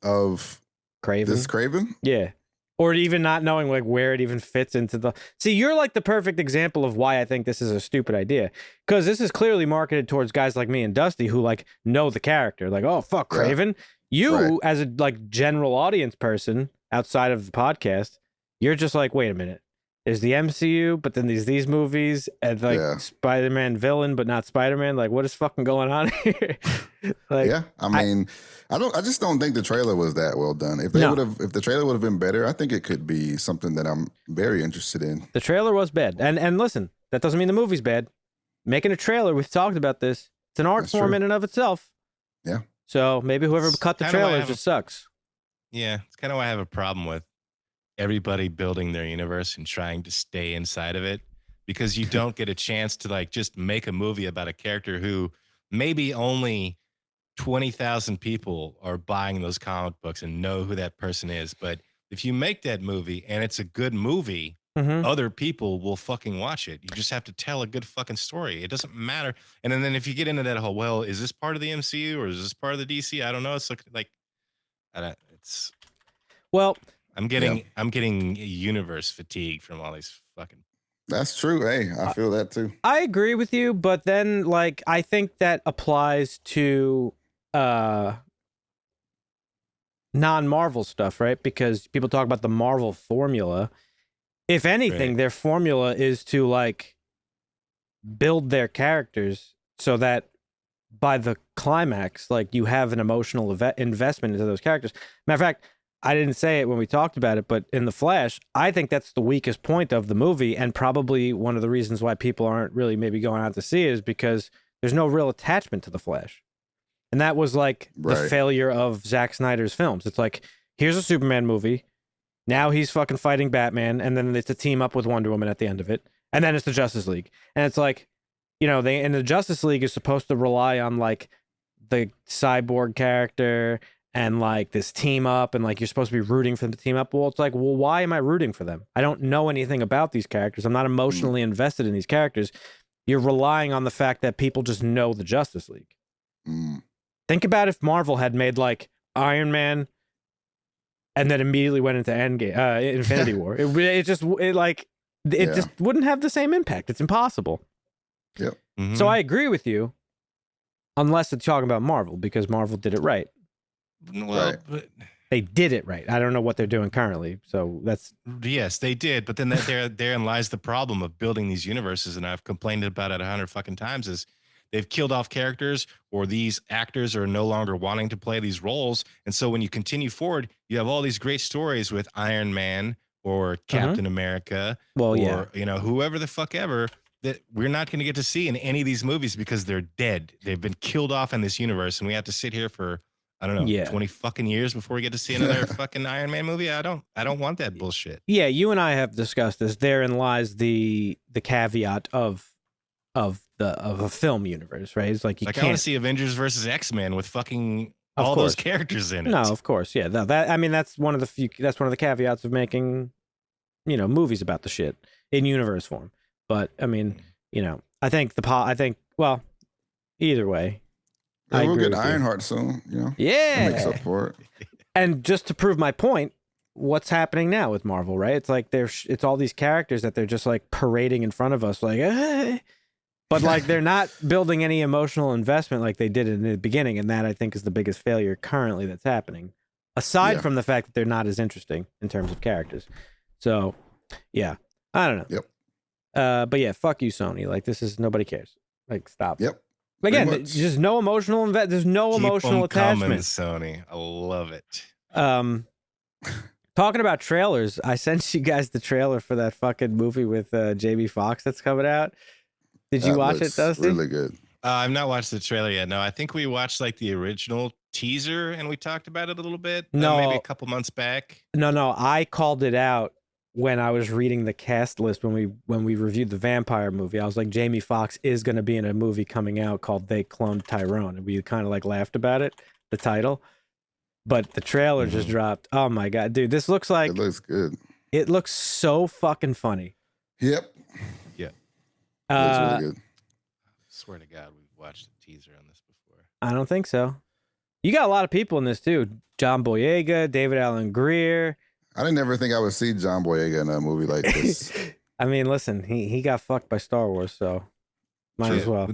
Of Kraven. this Kraven? Yeah. Or even not knowing like where it even fits into the. See, you're like the perfect example of why I think this is a stupid idea. Because this is clearly marketed towards guys like me and Dusty who like know the character. Like, oh fuck, Kraven. Yeah. You, as a like general audience person outside of the podcast, you're just like, wait a minute. There's the MCU, but then there's these movies and like Spider-Man villain, but not Spider-Man. Like, what is fucking going on here? Like, yeah, I mean, I just don't think the trailer was that well done. If the trailer would have been better, I think it could be something that I'm very interested in. The trailer was bad, and listen, that doesn't mean the movie's bad. Making a trailer, we've talked about this. It's an art form in and of itself. Yeah. So maybe whoever cut the trailer just sucks. Yeah, it's kind of why I have a problem with everybody building their universe and trying to stay inside of it, because you don't get a chance to like just make a movie about a character who maybe only 20,000 people are buying those comic books and know who that person is. But if you make that movie and it's a good movie, other people will fucking watch it. You just have to tell a good fucking story. It doesn't matter. And then if you get into that whole, well, is this part of the MCU or is this part of the DC? I don't know. It's like, it's. Well, I'm getting universe fatigue from all these fucking. That's true. Hey, I feel that too. I agree with you, but then like I think that applies to non-Marvel stuff, right? Because people talk about the Marvel formula. If anything, their formula is to like build their characters so that by the climax, like you have an emotional investment into those characters. Matter of fact, I didn't say it when we talked about it, but in The Flash, I think that's the weakest point of the movie, and probably one of the reasons why people aren't really maybe going out to see it is because there's no real attachment to The Flash. And that was like the failure of Zack Snyder's films. It's like, here's a Superman movie. Now he's fucking fighting Batman, and then it's a team up with Wonder Woman at the end of it. And then it's the Justice League. And it's like, you know, the Justice League is supposed to rely on like the cyborg character and like this team up, and like you're supposed to be rooting for them to team up. Well, it's like, well, why am I rooting for them? I don't know anything about these characters. I'm not emotionally invested in these characters. You're relying on the fact that people just know the Justice League. Think about if Marvel had made like Iron Man and then immediately went into Infinity War. It just wouldn't have the same impact. It's impossible. Yep. So I agree with you, unless it's talking about Marvel, because Marvel did it right. Well, but they did it right. I don't know what they're doing currently. So that's yes, they did. But then therein lies the problem of building these universes, and I've complained about it 100 fucking times. Is they've killed off characters, or these actors are no longer wanting to play these roles, and so when you continue forward, you have all these great stories with Iron Man or Captain America, or you know, whoever the fuck ever, that we're not going to get to see in any of these movies because they're dead. They've been killed off in this universe, and we have to sit here for, I don't know, 20 fucking years before we get to see another fucking Iron Man movie. I don't want that bullshit. Yeah, you and I have discussed this. Therein lies the caveat of a film universe, right? It's like you can't. I want to see Avengers versus X-Men with fucking all those characters in it. No, of course, yeah. That I mean, that's one of the caveats of making, you know, movies about the shit in universe form. But I mean, you know, I think well, either way. Yeah, we'll get Ironheart soon, you know? Yeah. Makes up for it. And just to prove my point, what's happening now with Marvel, right? It's like it's all these characters that they're just like parading in front of us, like, but like they're not building any emotional investment like they did in the beginning. And that I think is the biggest failure currently that's happening, aside from the fact that they're not as interesting in terms of characters. So, yeah, I don't know. Yep. But yeah, fuck you, Sony. Like, this is, nobody cares. Like, stop. Yep. Again, just no emotional there's no emotional attachment. Sony, I love it. Talking about trailers, I sent you guys the trailer for that fucking movie with Jamie Foxx that's coming out. Did you watch it, Dusty? Really good. I've not watched the trailer yet. No, I think we watched like the original teaser and we talked about it a little bit. No, maybe a couple months back. No, I called it out when I was reading the cast list when we reviewed the vampire movie. I was like, Jamie Foxx is going to be in a movie coming out called They Cloned Tyrone, and we kind of like laughed about it, the title. But the trailer just dropped. Oh my god, dude, this looks like it looks good. It looks so fucking funny. Yep. Yeah. It looks really good. I swear to God, we've watched a teaser on this before. I don't think so. You got a lot of people in this too. John Boyega, David Alan Grier. I didn't ever think I would see John Boyega in a movie like this. I mean, listen, he got fucked by Star Wars, so might as well.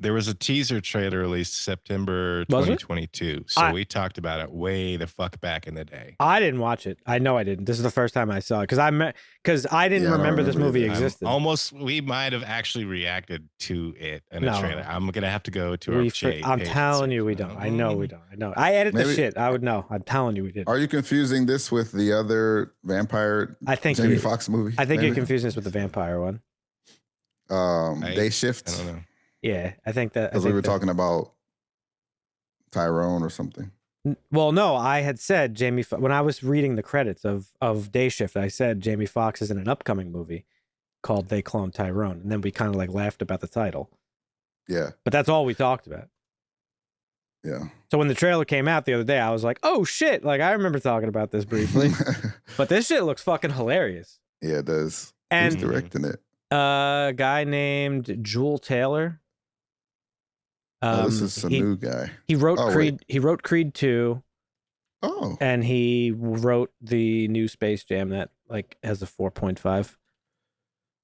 There was a teaser trailer released September 2022. So we talked about it way the fuck back in the day. I didn't watch it. I know I didn't. This is the first time I saw it because I didn't remember this movie existed. We might have actually reacted to it in a trailer. I'm gonna have to go to our I'm telling you we don't. I know we don't. I know. I edit the shit. I would know. I'm telling you we did. Are you confusing this with the other vampire Jamie Foxx movie? I think you're confusing this with the vampire one. Day Shift. I don't know. Yeah, I think that because we were talking about Tyrone or something. Well, no, I had said when I was reading the credits of Day Shift, I said Jamie Foxx is in an upcoming movie called They Cloned Tyrone, and then we kind of like laughed about the title. Yeah, but that's all we talked about. Yeah. So when the trailer came out the other day, I was like, "Oh shit!" Like I remember talking about this briefly, but this shit looks fucking hilarious. Yeah, it does. And who's directing it? A guy named Jewel Taylor. This is a new guy. He wrote Creed. Wait. He wrote Creed 2. Oh. And he wrote the new Space Jam that like has a 4.5.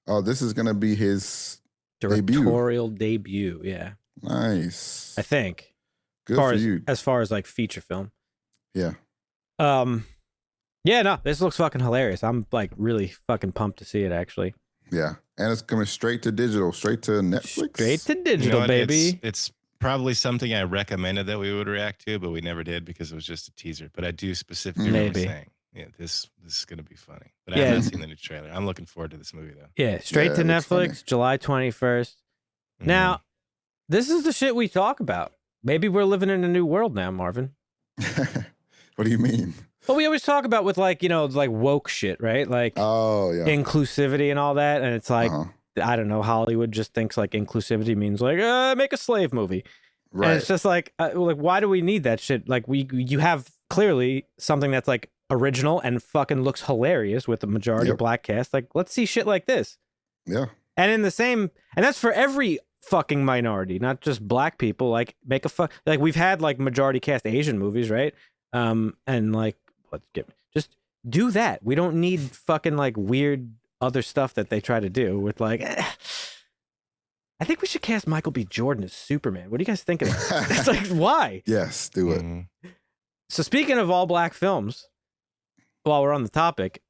Oh, this is gonna be his directorial debut. Yeah. Nice. I think. Good for you. As far as like feature film. Yeah. Yeah. No, this looks fucking hilarious. I'm like really fucking pumped to see it actually. Yeah, and it's coming straight to digital, straight to Netflix. Straight to digital, baby. It's probably something I recommended that we would react to, but we never did because it was just a teaser. But I do specifically remember saying, yeah, this is going to be funny. But I haven't seen the new trailer. I'm looking forward to this movie, though. Yeah, straight to Netflix, July 21st. Mm-hmm. Now, this is the shit we talk about. Maybe we're living in a new world now, Marvin. What do you mean? Well, we always talk about with like, like woke shit, right? Like inclusivity and all that. And it's like, I don't know, Hollywood just thinks like inclusivity means like, make a slave movie. Right. And it's just like why do we need that shit? Like you have clearly something that's like original and fucking looks hilarious with the majority black cast. Like, let's see shit like this. Yeah. And and that's for every fucking minority, not just black people. Like like we've had like majority cast Asian movies, right? And like, just do that. We don't need fucking like weird other stuff that they try to do with like, I think we should cast Michael B. Jordan as Superman. What do you guys think of that? It's like, why? Yes, do it. So speaking of all black films, while we're on the topic,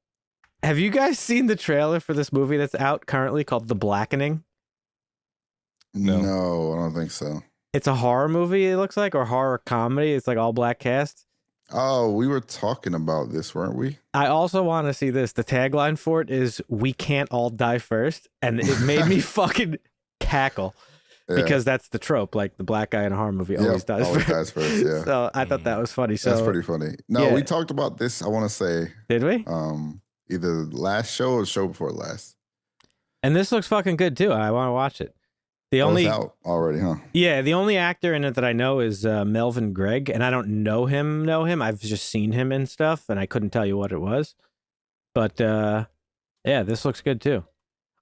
have you guys seen the trailer for this movie that's out currently called The Blackening? No, I don't think so. It's a horror movie, it looks like, or horror comedy. It's like all black cast. Oh, we were talking about this, weren't we? I also want to see this. The tagline for it is "We can't all die first," and it made me fucking cackle because that's the trope. Like the black guy in a horror movie always dies first. Yeah. So I thought that was funny. So that's pretty funny. No, we talked about this. I want to say, did we? Either last show or the show before last. And this looks fucking good too. I want to watch it. It's out already, huh? Yeah, the only actor in it that I know is Melvin Gregg, and I don't know him. I've just seen him in stuff, and I couldn't tell you what it was. But yeah, this looks good too.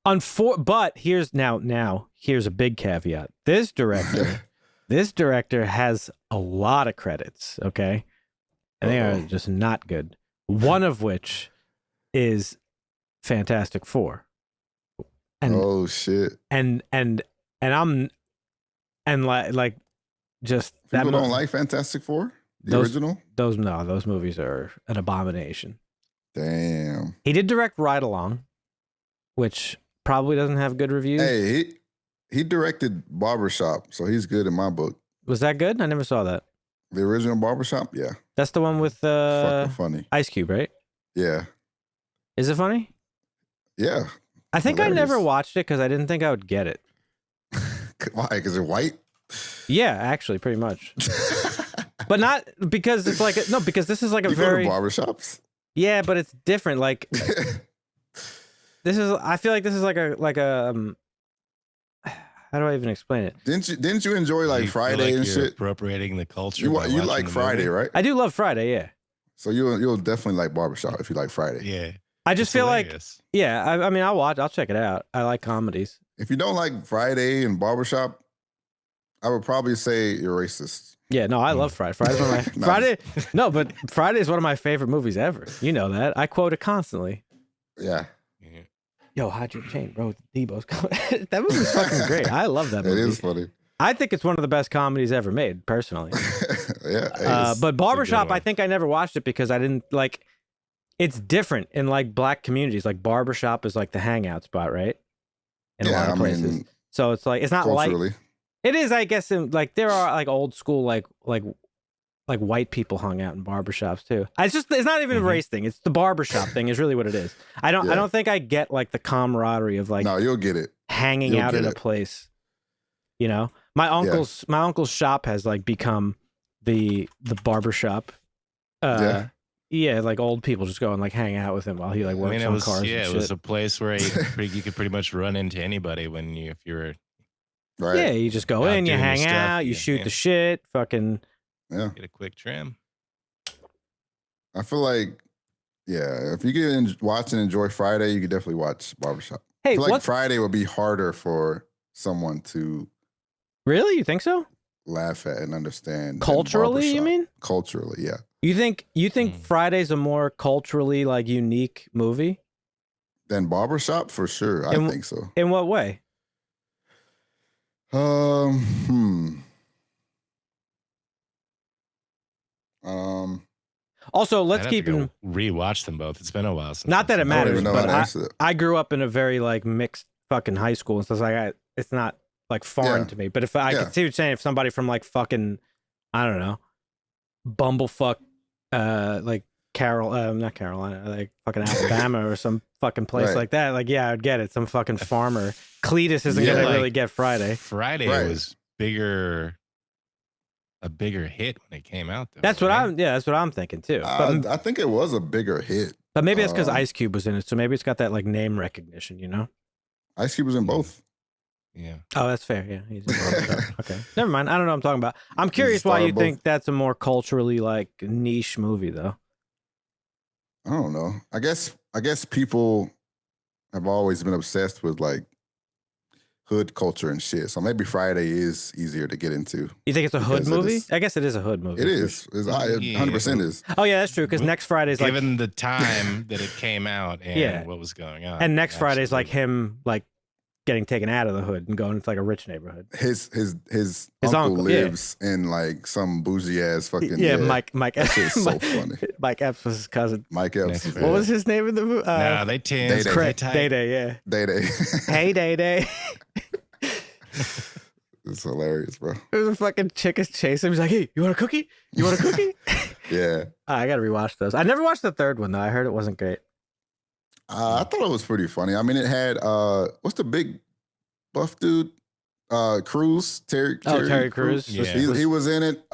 But here's a big caveat. This director has a lot of credits, okay, and they are just not good. One of which is Fantastic Four. And, oh shit! And like just people don't like Fantastic Four, the original. Those movies are an abomination. Damn. He did direct Ride Along, which probably doesn't have good reviews. Hey, he directed Barbershop, so he's good in my book. Was that good? I never saw that. The original Barbershop, yeah. That's the one with fucking funny Ice Cube, right? Yeah. Is it funny? Yeah. I think I never watched it because I didn't think I would get it. Why? Because it's white? Yeah, actually, pretty much. But not because it's like because this is like a you very go to barbershops. Yeah, but it's different. Like I feel like this is like a how do I even explain it? Didn't you enjoy like Friday like and you're shit? Appropriating the culture. You like Friday, right? I do love Friday, yeah. So you'll definitely like Barbershop if you like Friday. Yeah. I just feel hilarious. like, yeah, I mean, I'll check it out. I like comedies. If you don't like Friday and Barbershop, I would probably say you're racist. Yeah, no, I love Friday. Friday's one of my but Friday is one of my favorite movies ever. You know that. I quote it constantly. Yeah. Yo, hide your chain, bro. Debo's coming. That movie's fucking great. I love that movie. It is funny. I think it's one of the best comedies ever made, personally. Yeah. But Barbershop, I think I never watched it because I didn't like. It's different in like black communities. Like Barbershop is like the hangout spot, right? In a lot of places. So it's like it's not culturally. like it is, I guess. In, like there are like old school like white people hung out in barbershops too. It's not even a race thing. It's the barbershop thing is really what it is. I don't think I get like the camaraderie of like no, you'll get it. Hanging out at a place. You know? My uncle's shop has like become the barbershop. Yeah, like old people just go and like hang out with him while he like works on cars. Yeah, it was a place where you could pretty much run into anybody if you were right. Yeah, you just go in, you hang out, you shoot the shit, fucking get a quick trim. I feel like, if you can watch and enjoy Friday, you could definitely watch Barbershop. Hey, I feel like Friday would be harder for someone to really? You think so? Laugh at and understand culturally. You mean culturally? Yeah. You think Friday's a more culturally like unique movie than Barbershop? For sure, I think so. In what way? Also, let's keep in rewatch them both. It's been a while since. Not that it matters, but I grew up in a very like mixed fucking high school and stuff like it's not like foreign to me. But if I could see what you're saying, if somebody from like fucking, I don't know, bumblefuck, like not Carolina, like fucking Alabama or some fucking place like that, like I'd get it. Some fucking farmer. Cletus isn't gonna really get Friday. Friday was a bigger hit when it came out though. That's what I'm thinking too. But, I think it was a bigger hit. But maybe that's because Ice Cube was in it, so maybe it's got that like name recognition, you know? Ice Cube was in both. Yeah. Oh, that's fair. Yeah. He's okay. Never mind. I don't know what I'm talking about. I'm curious why you think that's a more culturally like niche movie though. I don't know. I guess people have always been obsessed with like hood culture and shit. So maybe Friday is easier to get into. You think it's a hood movie? I guess it is a hood movie. It is. It 100% is. Oh yeah, that's true. Because next Friday's like given the time that it came out and what was going on. And next Friday's like him like getting taken out of the hood and going to like a rich neighborhood. His uncle lives in like some bougie ass fucking Mike Epps. That's so funny. Mike Epps was his cousin. Mike Epps. What was his name in the movie? No, they teens. Day-Day, yeah. Day-Day. Hey, Day-Day. It's hilarious, bro. There's a fucking chick is chasing him. He's like, hey, you want a cookie? You want a cookie? Yeah. I got to rewatch those. I never watched the third one, though. I heard it wasn't great. I thought it was pretty funny. I mean, it had, what's the big buff dude? Crews. Terry Crews. Yeah. He was in it.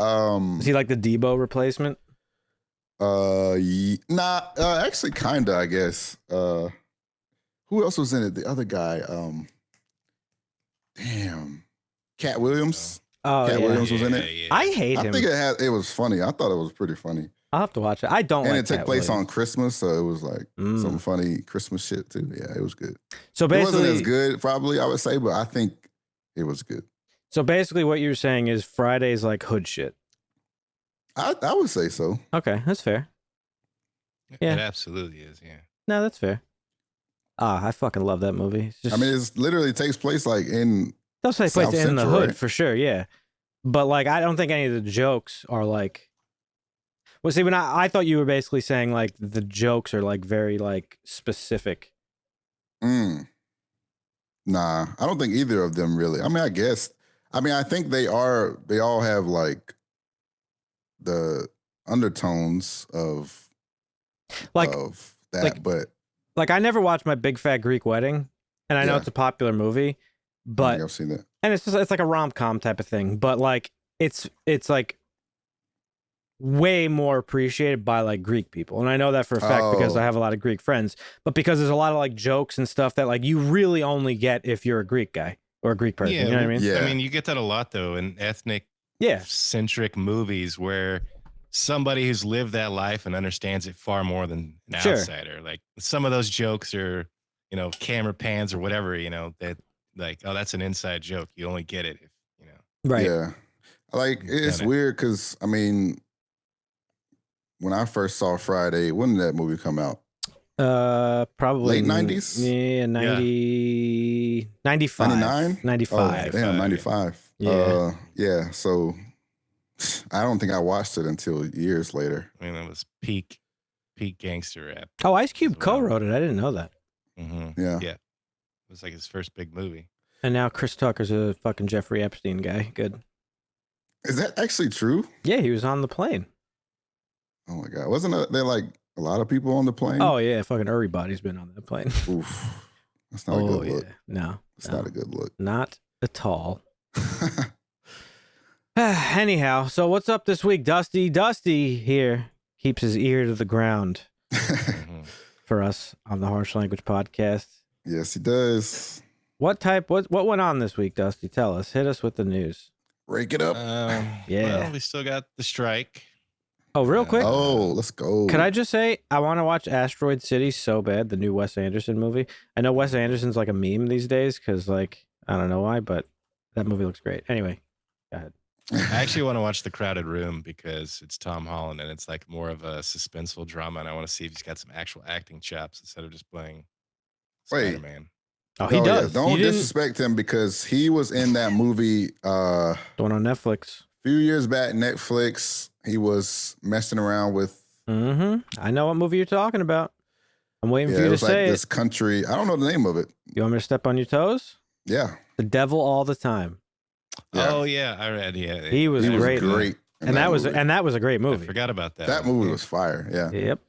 Is he like the Debo replacement? Actually, kinda, I guess. Who else was in it? The other guy. Damn. Cat Williams. Cat Williams was in it. Yeah. I hate him. I think it was funny. I thought it was pretty funny. I'll have to watch it. I don't and like it took Cat place Williams. on Christmas, so it was like some funny Christmas shit too. Yeah, it was good. So basically, it wasn't as good, probably, I would say, but I think it was good. So basically, what you're saying is Friday's like hood shit. I would say so. Okay, that's fair. Yeah, it absolutely is. Yeah. No, that's fair. I fucking love that movie. I mean, it literally takes place like in. Does take place in the hood, right? For sure, yeah. But like, I don't think any of the jokes are like. Well, see, when I thought you were basically saying like the jokes are like very like specific. Nah, I don't think either of them really. I mean, I think they all have like the undertones of that, but like I never watched My Big Fat Greek Wedding, and I know it's a popular movie, but I think I've seen that. And it's like a rom-com type of thing, but like it's like way more appreciated by like Greek people. And I know that for a fact because I have a lot of Greek friends, but because there's a lot of like jokes and stuff that like you really only get if you're a Greek guy or a Greek person. Yeah, you know what I mean? Yeah. I mean, you get that a lot though in ethnic centric movies where somebody who's lived that life and understands it far more than an outsider. Like some of those jokes are, you know, camera pans or whatever, you know, that like, oh, that's an inside joke. You only get it if, you know. Right. Yeah. Like it's weird because I mean, when I first saw Friday, when did that movie come out? Probably late 90s. Yeah, 90, 95. 99? 95. Oh, damn, 95. Yeah. Yeah. So I don't think I watched it until years later. I mean, it was peak gangster rap. Oh, Ice Cube co-wrote it. I didn't know that. Mm-hmm. Yeah. Yeah. It was like his first big movie. And now Chris Tucker's a fucking Jeffrey Epstein guy. Good. Is that actually true? Yeah, he was on the plane. Oh my God. Wasn't there like a lot of people on the plane? Oh yeah, fucking everybody's been on that plane. Oof. That's not a good look. No. It's not a good look. Not at all. Anyhow, so what's up this week? Dusty here keeps his ear to the ground for us on the Harsh Language Podcast. Yes, he does. What went on this week, Dusty? Tell us. Hit us with the news. Rake it up. Well, we still got the strike. Oh, real quick. Oh, let's go. Could I just say, I want to watch Asteroid City so bad, the new Wes Anderson movie. I know Wes Anderson's like a meme these days because, like, I don't know why, but that movie looks great. Anyway, go ahead. I actually want to watch The Crowded Room because it's Tom Holland and it's like more of a suspenseful drama, and I want to see if he's got some actual acting chops instead of just playing Spider-Man. Oh, he does. Yeah. Don't disrespect him because he was in that movie. The one on Netflix. A few years back, Netflix. He was messing around with. I know what movie you're talking about. I'm waiting for you it to was say like this country. I don't know the name of it. You want me to step on your toes? Yeah. The Devil All the Time. Yeah. Oh yeah, I read. Yeah, he was great. And that was a great movie. I forgot about that. That movie was fire. Yeah. Yep.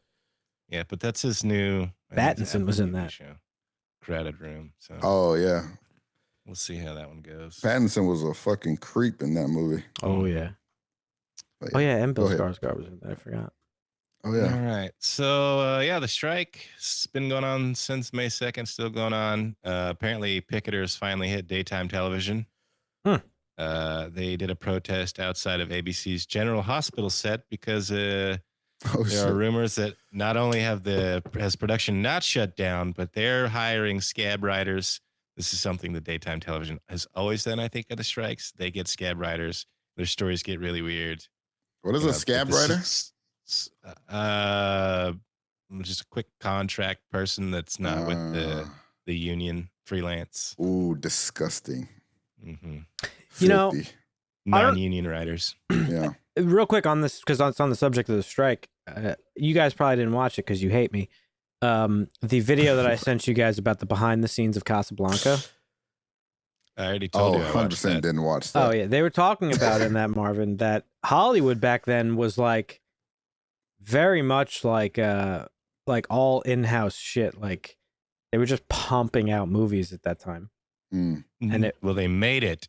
Yeah, but that's his new. Pattinson was in that show, Crowded Room. So. Oh yeah. We'll see how that one goes. Pattinson was a fucking creep in that movie. Oh yeah. But, oh yeah, and Bill Skarsgård was in that. I forgot. Oh yeah. All right. So the strike has been going on since May 2nd, still going on. Apparently picketers finally hit daytime television. They did a protest outside of ABC's General Hospital set because there are rumors that not only has production not shut down, but they're hiring scab writers. This is something that daytime television has always done, I think, at the strikes. They get scab writers. Their stories get really weird. What is a scab writer? Just a quick contract person that's not with the union, freelance. Ooh, disgusting. Mm-hmm. You know, non-union writers. Yeah. Real quick on this, because it's on the subject of the strike. You guys probably didn't watch it because you hate me. The video that I sent you guys about the behind the scenes of Casablanca. I already told you. 100% didn't watch that. Oh yeah, they were talking about in that, Marvin, that Hollywood back then was like very much like all in-house shit. Like they were just pumping out movies at that time. Mm. And they made it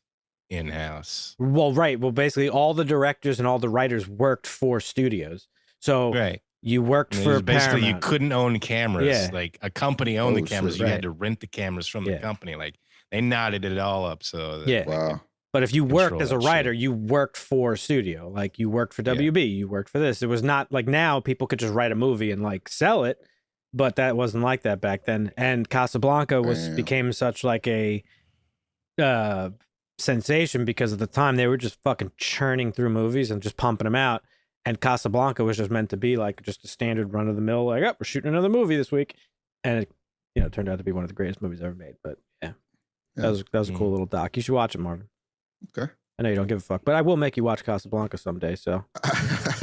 in-house. Well, right. Well, basically all the directors and all the writers worked for studios. So you worked for basically Paramount. you couldn't own cameras. Yeah. Like a company owned the cameras. Shit. You had to rent the cameras from the company. Like they knotted it all up. So wow. But if you worked as a writer, you worked for studio. Like you worked for WB, you worked for this. It was not like now people could just write a movie and like sell it, but that wasn't like that back then. And Casablanca became such like a sensation because at the time they were just fucking churning through movies and just pumping them out. And Casablanca was just meant to be like just a standard run of the mill, like, oh, we're shooting another movie this week. And it turned out to be one of the greatest movies ever made. But that was a cool little doc. You should watch it, Marvin. Okay. I know you don't give a fuck, but I will make you watch Casablanca someday, so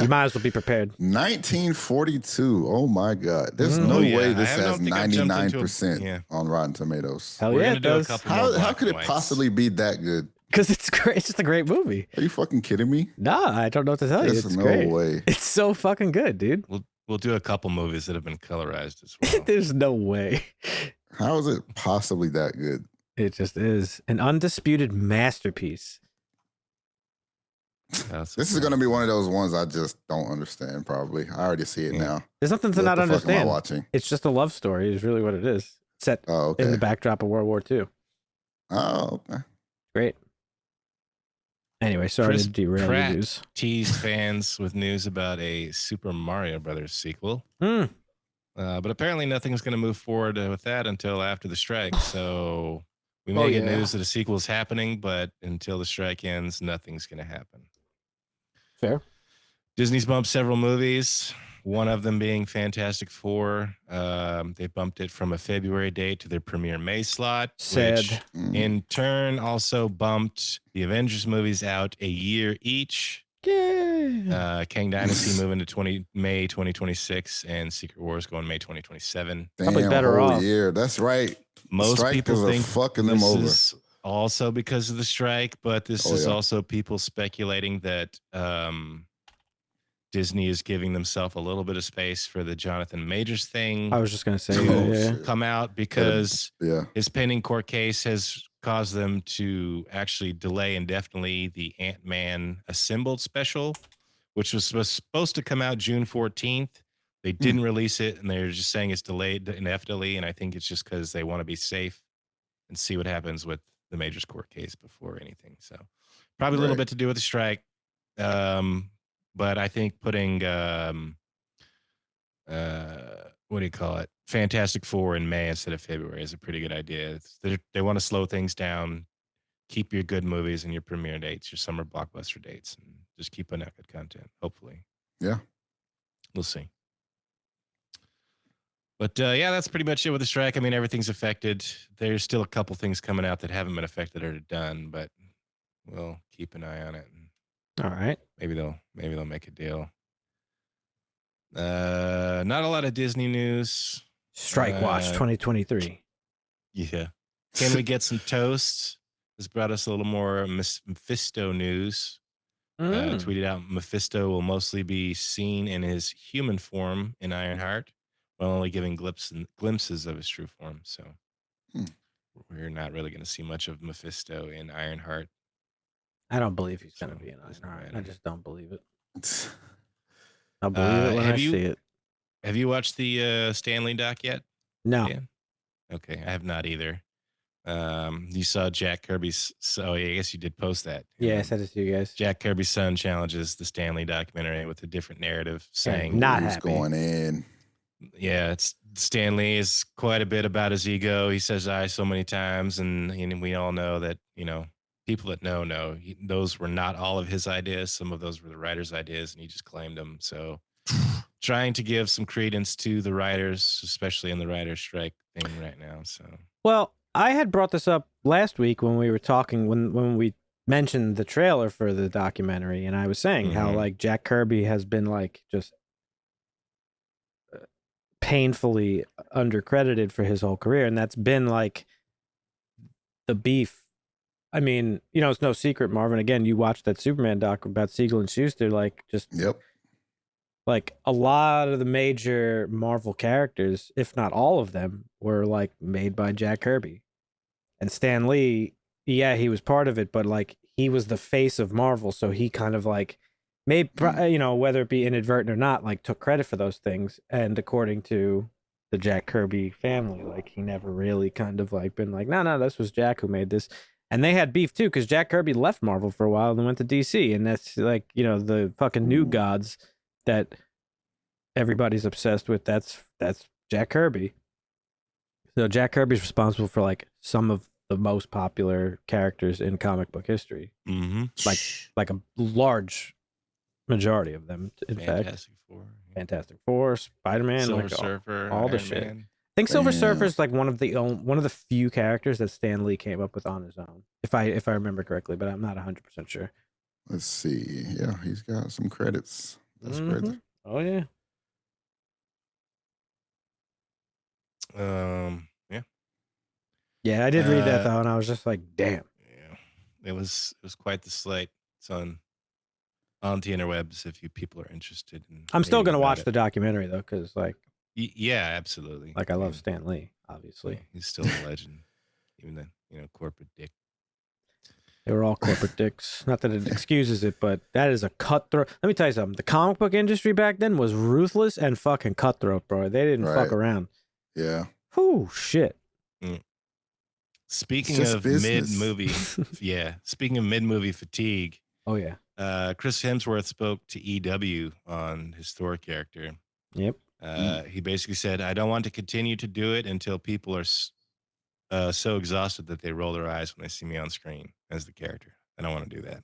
you might as well be prepared. 1942. Oh my God. There's no way this has 99% on Rotten Tomatoes. Hell yeah, it does. How could it possibly be that good? Because it's great. It's just a great movie. Are you fucking kidding me? Nah, I don't know what to tell you. It's no great. way. It's so fucking good, dude. We'll do a couple movies that have been colorized as well. There's no way. How is it possibly that good? It just is an undisputed masterpiece. This is going to be one of those ones I just don't understand, probably. I already see it now. There's nothing to What not the fuck am I understand. watching? It's just a love story is really what it is. Set in the backdrop of World War II. Oh, okay. Great. Anyway, sorry to derail the news. Teased fans with news about a Super Mario Brothers sequel. But apparently nothing's going to move forward with that until after the strike. So we may get news that a sequel is happening, but until the strike ends, nothing's going to happen. Fair. Disney's bumped several movies, one of them being Fantastic Four. They bumped it from a February date to their premiere May slot, which in turn also bumped the Avengers movies out a year each. Yeah. Kang Dynasty moving to May 2026 and Secret Wars going May 2027. Probably better off. Year. That's right. Most people think fucking them over. Is also because of the strike, but this is also people speculating that Disney is giving themselves a little bit of space for the Jonathan Majors thing. I was just going to say come out because his pending court case has caused them to actually delay indefinitely the Ant-Man Assembled special, which was supposed to come out June 14th. They didn't release it, and they're just saying it's delayed indefinitely, and I think it's just because they want to be safe and see what happens with the Majors court case before anything. So probably a little bit to do with the strike. But I think putting what do you call it? Fantastic Four in May instead of February is a pretty good idea. They want to slow things down, keep your good movies and your premiere dates, your summer blockbuster dates, and just keep putting out good content, hopefully. Yeah. We'll see. But that's pretty much it with the strike. I mean, everything's affected. There's still a couple things coming out that haven't been affected or done, but we'll keep an eye on it. All right. Maybe they'll make a deal. Not a lot of Disney news. Strike Watch 2023. Yeah. Can we get some toast? This brought us a little more Mephisto news. Tweeted out Mephisto will mostly be seen in his human form in Ironheart, while only giving glimpses of his true form. So we're not really going to see much of Mephisto in Ironheart. I don't believe he's going to be in Ironheart. I just don't believe it. I'll believe it when I see it. Have you watched the Stan Lee doc yet? No. Yeah. Okay, I have not either. You saw Jack Kirby's. So I guess you did post that. Yeah, I said it to you guys. Jack Kirby's son challenges the Stan Lee documentary with a different narrative, saying not he's happy. Going in. Yeah, it's Stan Lee is quite a bit about his ego. He says "I" so many times, and we all know that people that know those were not all of his ideas. Some of those were the writer's ideas, and he just claimed them. So, trying to give some credence to the writers, especially in the writer's strike thing right now. So, well, I had brought this up last week when we were talking when we mentioned the trailer for the documentary, and I was saying how like Jack Kirby has been like just painfully undercredited for his whole career, and that's been like the beef. I mean, it's no secret, Marvin. Again, you watched that Superman doc about Siegel and Schuster, like just like a lot of the major Marvel characters, if not all of them, were like made by Jack Kirby. And Stan Lee, yeah, he was part of it, but like he was the face of Marvel, so he kind of like made, whether it be inadvertent or not, like took credit for those things. And according to the Jack Kirby family, like he never really kind of like been like, no, this was Jack who made this. And they had beef too, because Jack Kirby left Marvel for a while and went to DC, and that's like the fucking new gods that everybody's obsessed with. That's Jack Kirby. So Jack Kirby's responsible for like some of the most popular characters in comic book history, like a large majority of them. In fact, Fantastic Four, Spider-Man, Silver Surfer, all the Iron shit. Man. I think Silver Surfer is like one of the few characters that Stan Lee came up with on his own, if I remember correctly, but I'm not 100% sure. Let's see. Yeah, he's got some credits. That's crazy. Oh yeah. Yeah, I did read that though, and I was just like, damn. Yeah, it was quite the slate. It's on the interwebs if you people are interested. I'm still gonna watch the documentary though, because like. Yeah, absolutely. Like I love Stan Lee, obviously. He's still a legend, even the corporate dick. They were all corporate dicks. Not that it excuses it, but that is a cutthroat. Let me tell you something. The comic book industry back then was ruthless and fucking cutthroat, bro. They didn't fuck around. Yeah. Whew, shit. Speaking of mid-movie, speaking of mid-movie fatigue. Oh, yeah. Chris Hemsworth spoke to EW on his Thor character. Yep. He basically said, I don't want to continue to do it until people are so exhausted that they roll their eyes when they see me on screen as the character. I don't want to do that.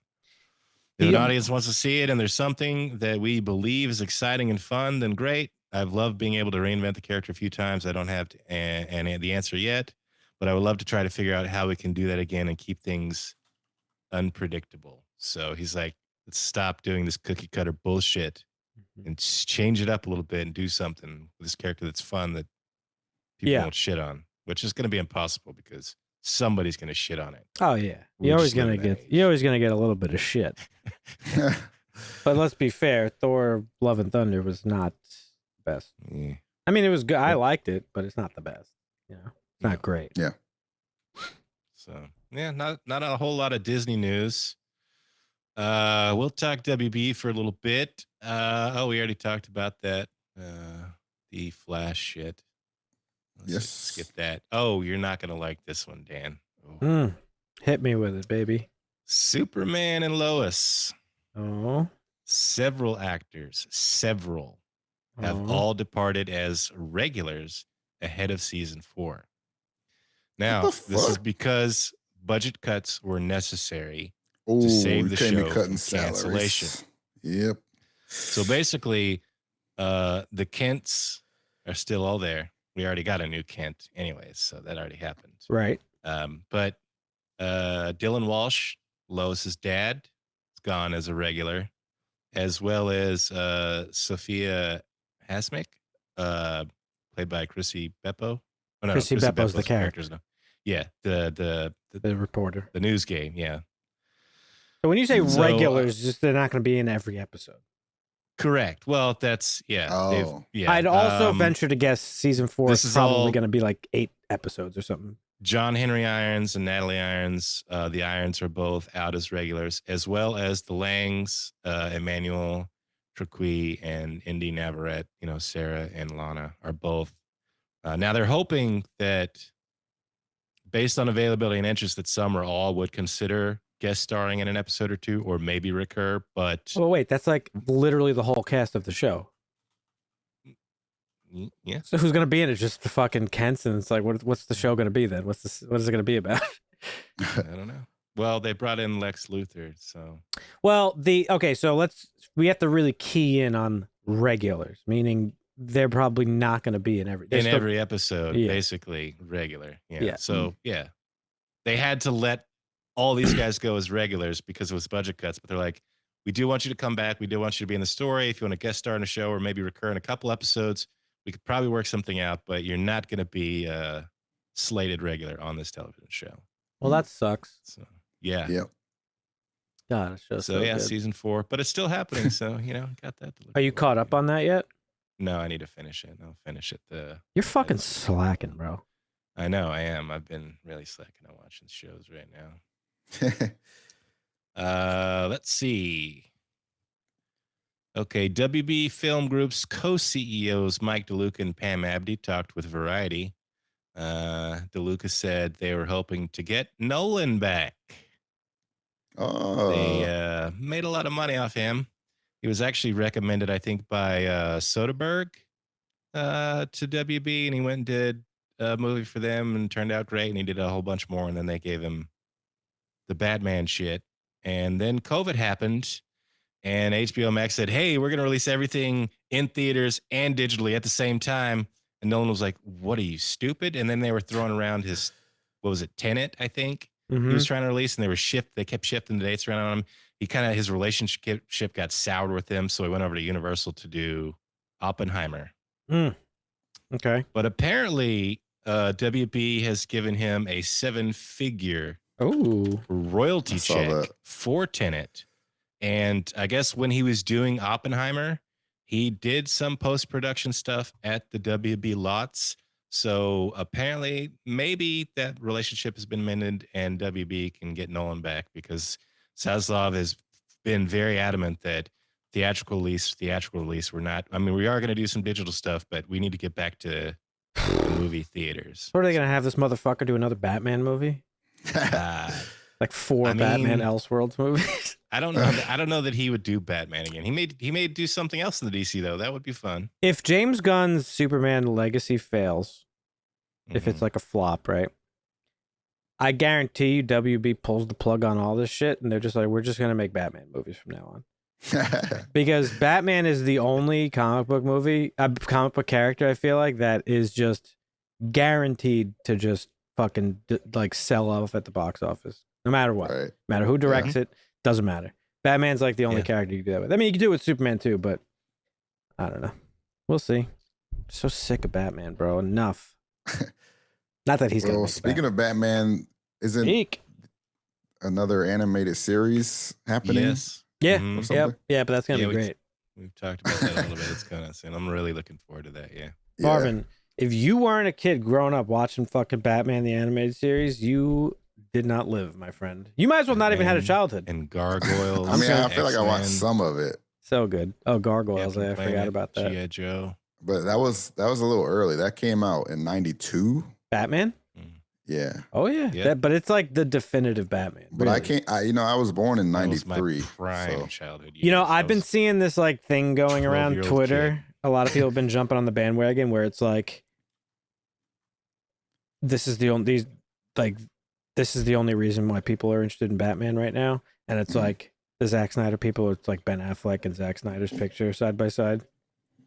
If an audience wants to see it and there's something that we believe is exciting and fun, then great. I've loved being able to reinvent the character a few times. I don't have the answer yet, but I would love to try to figure out how we can do that again and keep things unpredictable. So he's like, let's stop doing this cookie cutter bullshit and change it up a little bit and do something with this character that's fun that people won't shit on, which is going to be impossible because somebody's going to shit on it. Oh yeah. You're always going to get a little bit of shit. But let's be fair, Thor Love and Thunder was not the best. Yeah. I mean, it was good. I liked it, but it's not the best. You know, it's not great. Yeah. So yeah, not a whole lot of Disney news. We'll talk WB for a little bit. We already talked about that. The Flash shit. Let's skip that. Oh, you're not gonna like this one, Dan. Oh. Hit me with it, baby. Superman and Lois. Oh. Several actors, have all departed as regulars ahead of season 4. Now, this is because budget cuts were necessary to save the show from cancellation. Yep. So basically, the Kents are still all there. We already got a new Kent anyways, so that already happened. Right. But Dylan Walsh, Lois's dad, is gone as a regular, as well as Sophia Hasmick, played by Chrissy Beppo. Oh, no, Chrissy Beppo's the character. No. Yeah, the reporter. The news game, yeah. So when you say regulars, just they're not going to be in every episode. Correct. Well, that's I'd also venture to guess season 4 is probably going to be like 8 episodes or something. John Henry Irons and Natalie Irons, the Irons are both out as regulars, as well as the Langs, Emmanuel Triqui and Indy Navarrete. Sarah and Lana are both. Now they're hoping that, based on availability and interest, that some or all would consider guest starring in an episode or two, or maybe recur. But wait, that's like literally the whole cast of the show. Yeah. So who's gonna be in it? Just the fucking Kents, and it's like, what's the show gonna be then? What is it gonna be about? I don't know. Well, they brought in Lex Luthor, so. Well, so we have to really key in on regulars, meaning they're probably not going to be in every episode, basically regular. Yeah. So they had to let all these guys go as regulars because it was budget cuts, but they're like, we do want you to come back. We do want you to be in the story. If you want to guest star in a show or maybe recur in a couple episodes, we could probably work something out, but you're not going to be slated regular on this television show. Well, that sucks. So, yeah. Yep. God, it's just so good. Season 4, but it's still happening. So, got that. Are you caught up on that yet? No, I need to finish it. I'll finish it. You're fucking slacking, bro. I know I am. I've been really slacking on watching shows right now. Let's see. Okay, WB Film Group's co-CEOs Mike DeLuca and Pam Abdi talked with Variety. DeLuca said they were hoping to get Nolan back. Oh. They made a lot of money off him. He was actually recommended, I think, by Soderbergh to WB, and he went and did a movie for them and turned out great, and he did a whole bunch more, and then they gave him the Batman shit. And then COVID happened, and HBO Max said, hey, we're going to release everything in theaters and digitally at the same time. And Nolan was like, what are you, stupid? And then they were throwing around his, Tenet, I think. Mm-hmm. He was trying to release, and they kept shifting the dates around on him. His relationship got soured with him, so he went over to Universal to do Oppenheimer. Okay. But apparently, WB has given him a 7-figure royalty check for Tenet. And I guess when he was doing Oppenheimer, he did some post-production stuff at the WB lots, So apparently, maybe that relationship has been mended, and WB can get Nolan back because Zaslav has been very adamant that theatrical release. We're not. I mean, we are going to do some digital stuff, but we need to get back to the movie theaters. What are they going to have this motherfucker do another Batman movie? Like 4 Batman Elseworlds movies. I don't know. I don't know that he would do Batman again. He may do something else in the DC though. That would be fun. If James Gunn's Superman Legacy fails, if it's like a flop, right? I guarantee you WB pulls the plug on all this shit, and they're just like, we're just gonna make Batman movies from now on. Because Batman is the only comic book character I feel like that is just guaranteed to just fucking like sell off at the box office, no matter what. Right. No matter who directs it, doesn't matter. Batman's like the only character you can do that with. I mean, you can do it with Superman too, but I don't know. We'll see. So sick of Batman, bro. Enough. Not that he's gonna make speaking of Batman, isn't another animated series happening? Yes. Yeah. Yeah, but that's gonna be great. We've talked about that a little bit. It's kind of soon. I'm really looking forward to that. Yeah. Marvin, if you weren't a kid growing up watching fucking Batman the animated series, you did not live, my friend. You might as well not even had a childhood. And Gargoyles. I mean, I feel like I watched some of it. So good. Oh, Gargoyles. I forgot about that. G.I. Joe. But that was a little early. That came out in 92. Batman? Yeah. Oh yeah. But it's like the definitive Batman. But really. I was born in 93. Prime childhood. You know, I've been seeing this like thing going around Twitter. A lot of people have been jumping on the bandwagon where it's like, this is the only reason why people are interested in Batman right now. And it's like the Zack Snyder people, it's like Ben Affleck and Zack Snyder's picture side by side.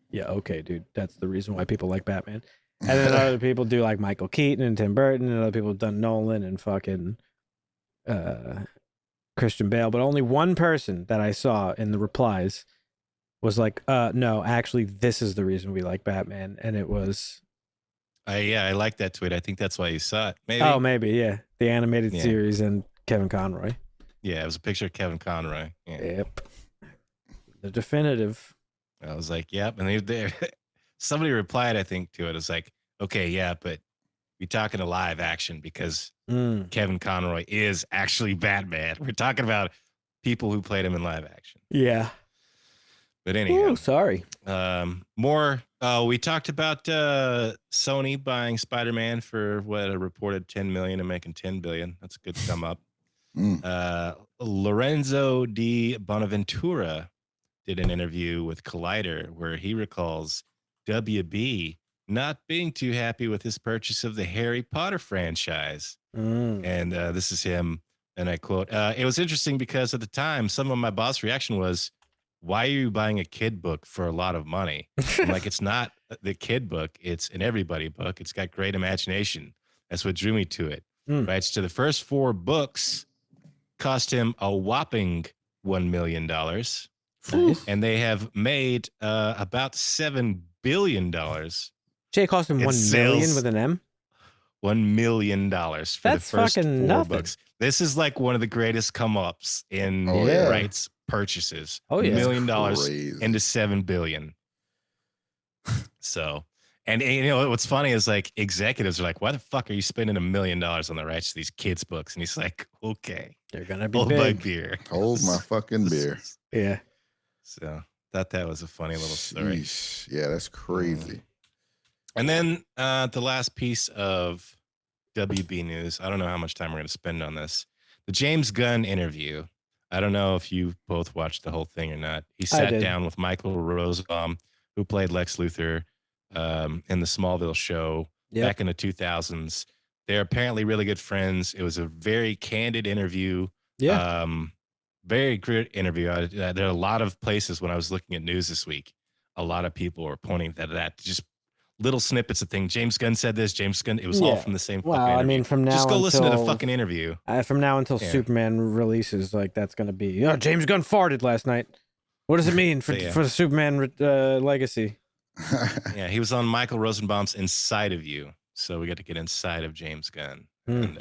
Yeah, okay, dude. That's the reason why people like Batman. And then other people do like Michael Keaton and Tim Burton, and other people have done Nolan and fucking Christian Bale. But only one person that I saw in the replies was like, no, actually, this is the reason we like Batman. And it was... I like that tweet. I think that's why you saw it. Maybe. Oh, maybe, yeah. The animated series and Kevin Conroy. Yeah, it was a picture of Kevin Conroy. Yeah. Yep. The definitive. I was like, yep. And somebody replied, I think, to it. It's like, okay, yeah, but we're talking to live action because Kevin Conroy is actually Batman. We're talking about people who played him in live action. Yeah. But anyhow. Ooh, sorry. More. We talked about Sony buying Spider-Man for what a reported $10 million and making $10 billion. That's a good sum up. Lorenzo Di Bonaventura did an interview with Collider where he recalls WB not being too happy with his purchase of the Harry Potter franchise. And this is him, and I quote, it was interesting because at the time, some of my boss reaction was, why are you buying a kid book for a lot of money? I'm like, it's not the kid book. It's an everybody book. It's got great imagination. That's what drew me to it. Right. So the first 4 books cost him a whopping $1 million. Nice. And they have made about $7 billion. Jay cost him $1 million with an M? $1 million for the first 4 nothing. books. This is like one of the greatest come ups in rights purchases. $1 million into $7 billion. So, and you know what's funny is like executives are like, why the fuck are you spending $1 million on the rights to these kids' books? And he's like, okay, they're gonna be hold big. my beer. Hold my fucking beer. Yeah. So thought that was a funny little story. Sheesh. Yeah, that's crazy. And then the last piece of WB news. I don't know how much time we're going to spend on this. The James Gunn interview. I don't know if you both watched the whole thing or not. He sat down with Michael Rosenbaum, who played Lex Luthor in the Smallville show back in the 2000s. They're apparently really good friends. It was a very candid interview. Yeah. Very great interview. There are a lot of places when I was looking at news this week, a lot of people were pointing that just little snippets of things. James Gunn said this. James Gunn. It was all from the same. Well, I mean, from now just go until, listen to the fucking interview. From now until Superman releases, like that's gonna be. Oh, James Gunn farted last night. What does it mean for the Superman legacy? Yeah, he was on Michael Rosenbaum's Inside of You, so we got to get inside of James Gunn. And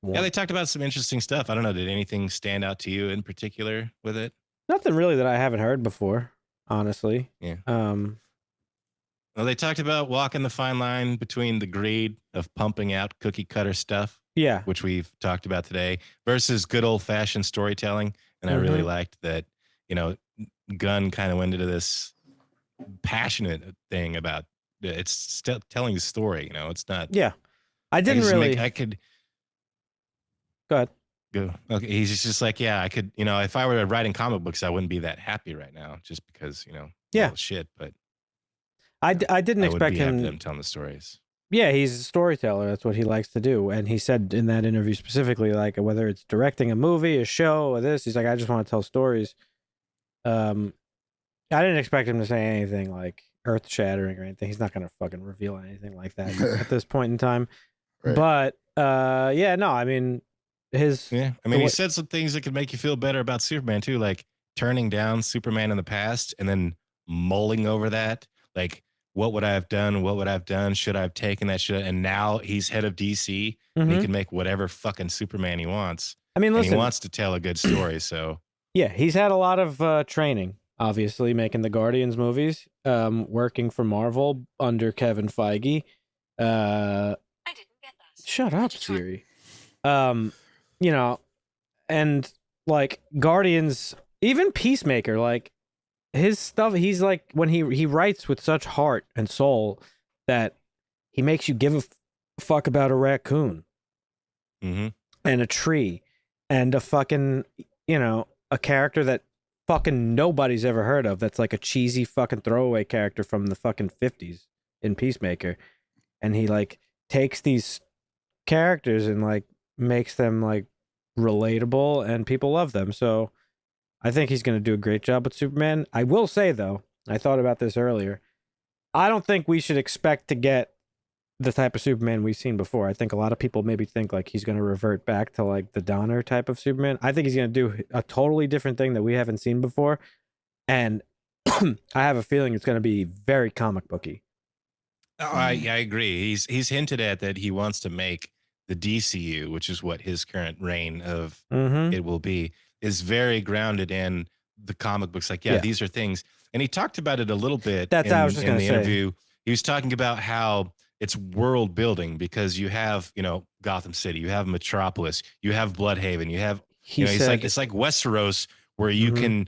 they talked about some interesting stuff. I don't know. Did anything stand out to you in particular with it? Nothing really that I haven't heard before, honestly. Yeah. Well, they talked about walking the fine line between the greed of pumping out cookie cutter stuff, Yeah. which we've talked about today, versus good old fashioned storytelling. And I really liked that, Gunn kind of went into this passionate thing about it's still telling the story. It's not. Yeah. I didn't really. I could. Go ahead. Go. Okay. He's just like, yeah, I could, if I were writing comic books, I wouldn't be that happy right now just because, yeah, shit. But I didn't expect him telling the stories. Yeah, he's a storyteller. That's what he likes to do. And he said in that interview specifically, like, whether it's directing a movie, a show, or this, he's like, I just want to tell stories. I didn't expect him to say anything like earth shattering or anything. He's not going to fucking reveal anything like that at this point in time. Right. But yeah, no, I mean, he said some things that could make you feel better about Superman too, like turning down Superman in the past and then mulling over that, like, what would I have done? What would I have done? Should I have taken that shit? And now he's head of DC and he can make whatever fucking Superman he wants. I mean, listen, and he wants to tell a good story. So yeah, he's had a lot of training, obviously, making the Guardians movies, working for Marvel under Kevin Feige. I didn't get that. Shut up, Siri. And like Guardians, even Peacemaker, like his stuff, he's like, when he writes with such heart and soul that he makes you give a fuck about a raccoon and a tree and a fucking, a character that fucking nobody's ever heard of. That's like a cheesy fucking throwaway character from the fucking 50s in Peacemaker. And he like takes these characters and like makes them like relatable and people love them. So I think he's going to do a great job with Superman. I will say, though, I thought about this earlier. I don't think we should expect to get the type of Superman we've seen before. I think a lot of people maybe think like he's going to revert back to like the Donner type of Superman. I think he's going to do a totally different thing that we haven't seen before. And I have a feeling it's going to be very comic booky. Oh, I agree. He's hinted at that he wants to make the DCU, which is what his current reign of it will be, is very grounded in the comic books. Like, these are things. And he talked about it a little bit in the interview. He was talking about how it's world building because you have, Gotham City, you have Metropolis, you have Bloodhaven, you have, it's like Westeros where you can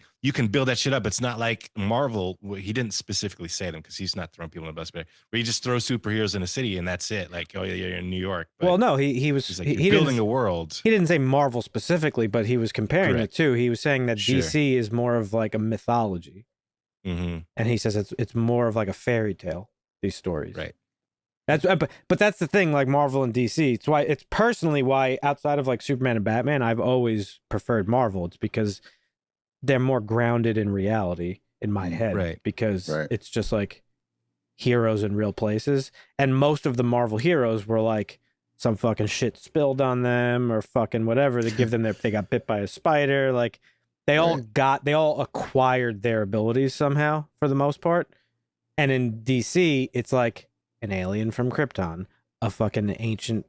build that shit up. It's not like Marvel. He didn't specifically say them because he's not throwing people in the bus, but where you just throw superheroes in a city and that's it. Like, oh yeah, you're in New York. But well, no, he was like, he building a world. He didn't say Marvel specifically, but he was comparing it too. He was saying that DC is more of like a mythology, and he says it's more of like a fairy tale. These stories, right? That's but that's the thing. Like Marvel and DC, it's personally why outside of like Superman and Batman, I've always preferred Marvel. It's because they're more grounded in reality in my head, right? Because it's just like heroes in real places. And most of the Marvel heroes were like some fucking shit spilled on them or fucking whatever. They give them they got bit by a spider. Like they all acquired their abilities somehow for the most part. And in DC, it's like an alien from Krypton, a fucking ancient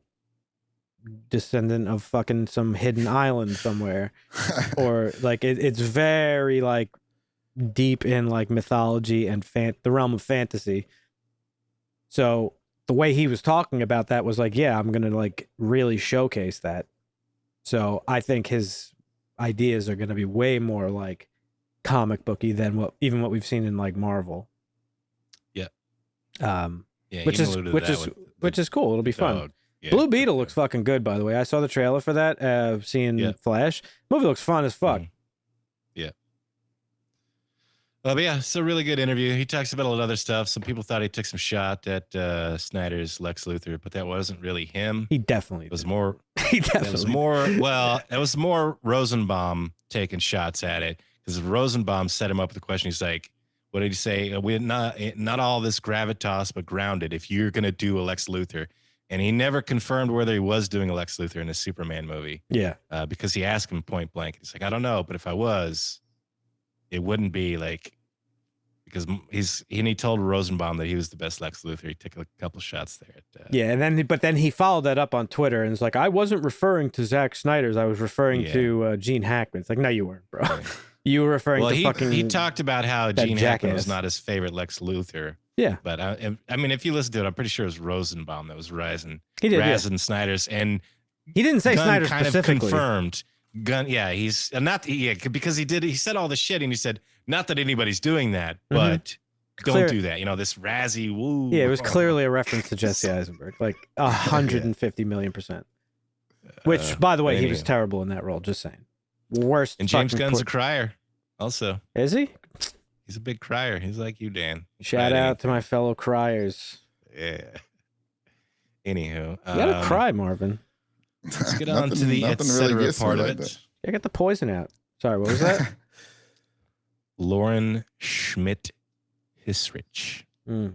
descendant of fucking some hidden island somewhere, or like it's very like deep in like mythology and the realm of fantasy. So the way he was talking about that was like, yeah, I'm gonna like really showcase that. So I think his ideas are gonna be way more like comic booky than what we've seen in like Marvel. Which is cool. It'll be fun. Yeah. Blue Beetle looks fucking good, by the way. I saw the trailer for that. Seeing Flash, movie looks fun as fuck. Yeah. But yeah, it's a really good interview. He talks about a lot of other stuff. Some people thought he took some shot at Snyder's Lex Luthor, but that wasn't really him. He definitely was more. It was more. Well, it was more Rosenbaum taking shots at it because Rosenbaum set him up with the question. He's like, what did he say? We're not all this gravitas, but grounded. If you're going to do a Lex Luthor. And he never confirmed whether he was doing a Lex Luthor in a Superman movie. Yeah. Because he asked him point blank. He's like, I don't know, but if I was, it wouldn't be like, because he told Rosenbaum that he was the best Lex Luthor. He took a couple shots there. But then he followed that up on Twitter and was like, I wasn't referring to Zack Snyder's. I was referring to Gene Hackman. It's like, no, you weren't, bro. Right. You were referring to fucking. He talked about how Gene Hackman was not his favorite Lex Luthor. Yeah. But I mean, if you listen to it, I'm pretty sure it was Rosenbaum that was razzing Snyder's, and he didn't say Gunn Snyder kind specifically. of confirmed. Gunn, he's not because he said all the shit, and he said not that anybody's doing that, but don't do that. You know, this razzy woo. Yeah, it was clearly a reference to Jesse Eisenberg, like 150 million%. Which, by the way, he was terrible in that role. Just saying, worst. And James Gunn's a crier, also. Is he? He's a big crier. He's like you, Dan. Shout out to my fellow criers. Yeah. Anywho, you gotta cry, Marvin. Let's get on to the etc. Really part of it. I got the poison out. Sorry, what was that? Lauren Schmidt Hissrich. Not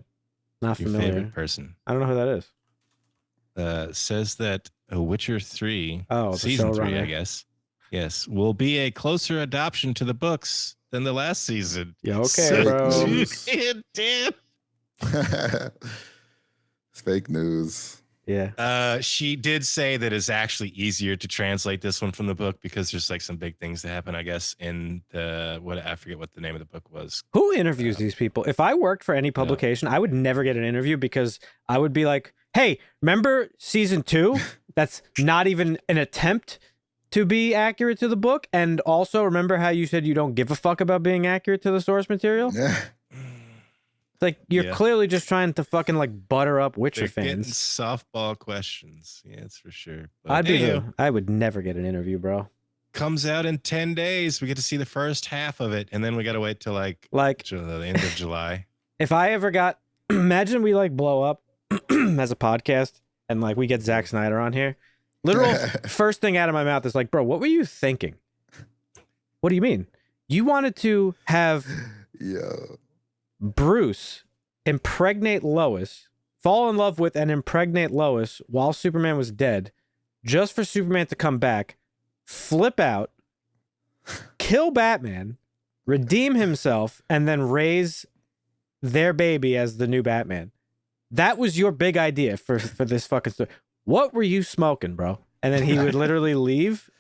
your familiar. Favorite person. I don't know who that is. Says that Witcher 3, season season 3, I guess. Yes, will be a closer adoption to the books than the last season. Yeah, okay, bro. Damn. It's fake news. Yeah. She did say that it's actually easier to translate this one from the book because there's like some big things that happen, I guess, in I forget what the name of the book was. Who interviews these people? If I worked for any publication, I would never get an interview because I would be like, hey, remember season 2? That's not even an attempt to be accurate to the book. And also remember how you said you don't give a fuck about being accurate to the source material? Yeah. Like, you're clearly just trying to fucking, like, butter up Witcher fans. Softball questions. Yeah, that's for sure. But I would never get an interview, bro. Comes out in 10 days. We get to see the first half of it, and then we got to wait till, like the end of July. If I ever got... Imagine we, like, blow up as a podcast, and, like, we get Zack Snyder on here. Literal first thing out of my mouth is like, bro, what were you thinking? What do you mean? You wanted to have... Bruce impregnate Lois, fall in love with and impregnate Lois while Superman was dead, just for Superman to come back, flip out, kill Batman, redeem himself, and then raise their baby as the new Batman. That was your big idea for this fucking story. What were you smoking, bro? And then he would literally leave.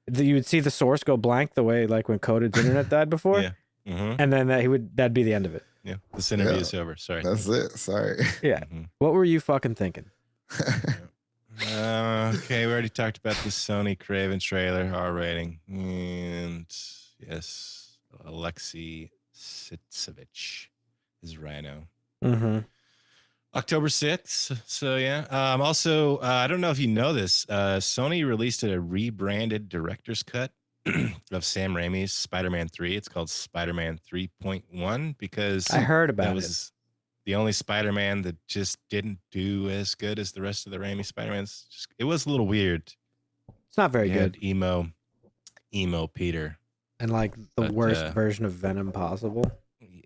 You would see the source go blank the way like when Coded's internet died before. Yeah. Mm-hmm. And then that'd be the end of it. Yeah, this interview is over. Sorry. That's it. Sorry. Yeah. Mm-hmm. What were you fucking thinking? Okay, we already talked about the Sony Kraven trailer, R rating. And yes, Alexei Sitsevich is Rhino. Mm-hmm. October 6th. So, yeah. Also, I don't know if you know this. Sony released a rebranded director's cut of Sam Raimi's Spider-Man 3. It's called Spider-Man 3.1 because I heard about that was the only Spider-Man that just didn't do as good as the rest of the Raimi Spider-Mans. It was a little weird. It's not very good. Emo Peter. And like the worst version of Venom possible.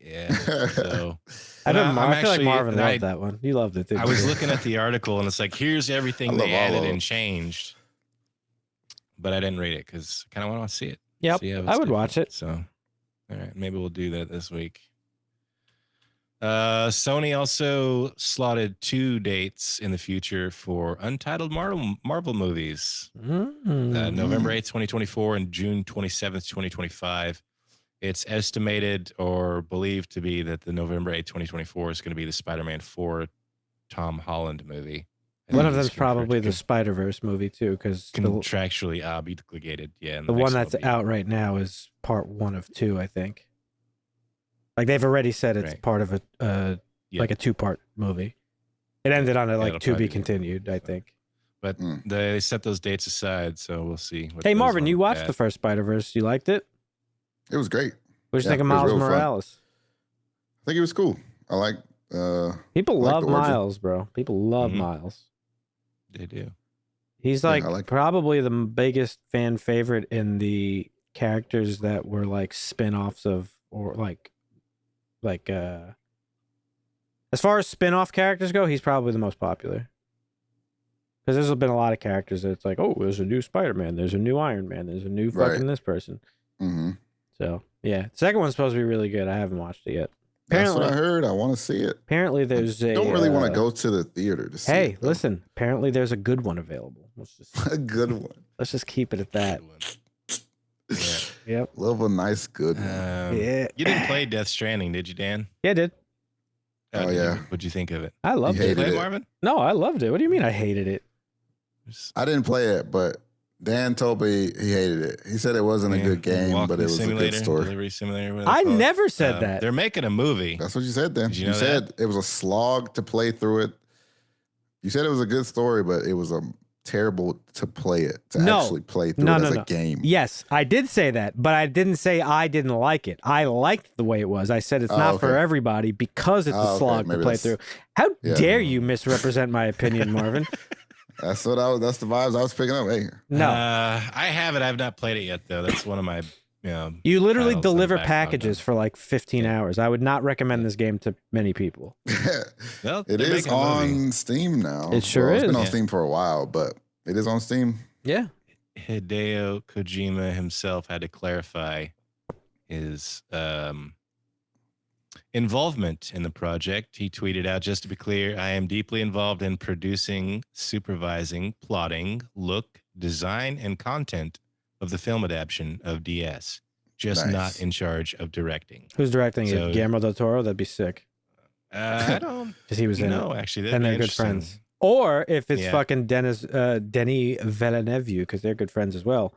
Yeah. So I feel like Marvin loved that one. You loved it, didn't you? I was looking at the article and it's like, here's everything they added and changed. But I didn't read it because I kind of want to see it. Yep, I would watch it. So, all right, maybe we'll do that this week. Sony also slotted 2 dates in the future for untitled Marvel movies. November 8th, 2024 and June 27th, 2025. It's estimated or believed to be that the November 8th, 2024 is going to be the Spider-Man 4 Tom Holland movie. One of them's probably the Spider-Verse movie too, because contractually obligated. Yeah, the one that's out right now is part 1 of 2, I think. Like they've already said it's part of like a 2-part movie. It ended on a to be continued, I think. But they set those dates aside, so we'll see. Hey Marvin, you watched the first Spider-Verse? You liked it? It was great. What did you think of Miles Morales? I think it was cool. I like. People love Miles, bro. People love Miles. They do. He's like probably the biggest fan favorite in the characters that were like spin-offs of, or like as far as spin-off characters go, he's probably the most popular. Because there's been a lot of characters that it's like, oh, there's a new Spider-Man, there's a new Iron Man, there's a new fucking this person. Mm-hmm. So yeah, the second one's supposed to be really good. I haven't watched it yet. That's what I heard. I want to see it. Apparently, there's I don't really want to go to the theater to see it. Hey, listen. Apparently, there's a good one available. A good one. Let's just keep it at that. Yep. Love a nice good one. Yeah. You didn't play Death Stranding, did you, Dan? Yeah, I did. Oh, yeah. What'd you think of it? I loved You it. hated Play it. Marvin? No, I loved it. What do you mean I hated it? I didn't play it, but Dan told me he hated it. He said it wasn't a good game, Walking but it was simulator, a good story. Delivery simulator. whatever they I call it. never said that. They're making a movie. That's what you said, Dan. Did you You know said it was a slog to play through it. You said it was a good story, but it was terrible to play it, actually play through it as a game. Yes, I did say that, but I didn't say I didn't like it. I liked the way it was. I said it's not for everybody because it's a slog to play through. How dare you misrepresent my opinion, Marvin? That's the vibes I was picking up. Hey. No. I have it. I've not played it yet, though. That's one of my, You literally titles deliver on the packages for like 15 hours. I would not recommend this game to many people. Well, it they're is making a movie. on Steam now. It sure It's is. been on Steam for a while, but it is on Steam. Yeah. Hideo Kojima himself had to clarify his involvement in the project. He tweeted out, just to be clear, I am deeply involved in producing, supervising, plotting, look, design, and content of the film adaptation of DS. Just not in charge of directing. Who's directing it? Guillermo del Toro? That'd be sick. I don't Because he was in it. know, actually. And they're good friends. Or if it's fucking Denis Villeneuve, because they're good friends as well.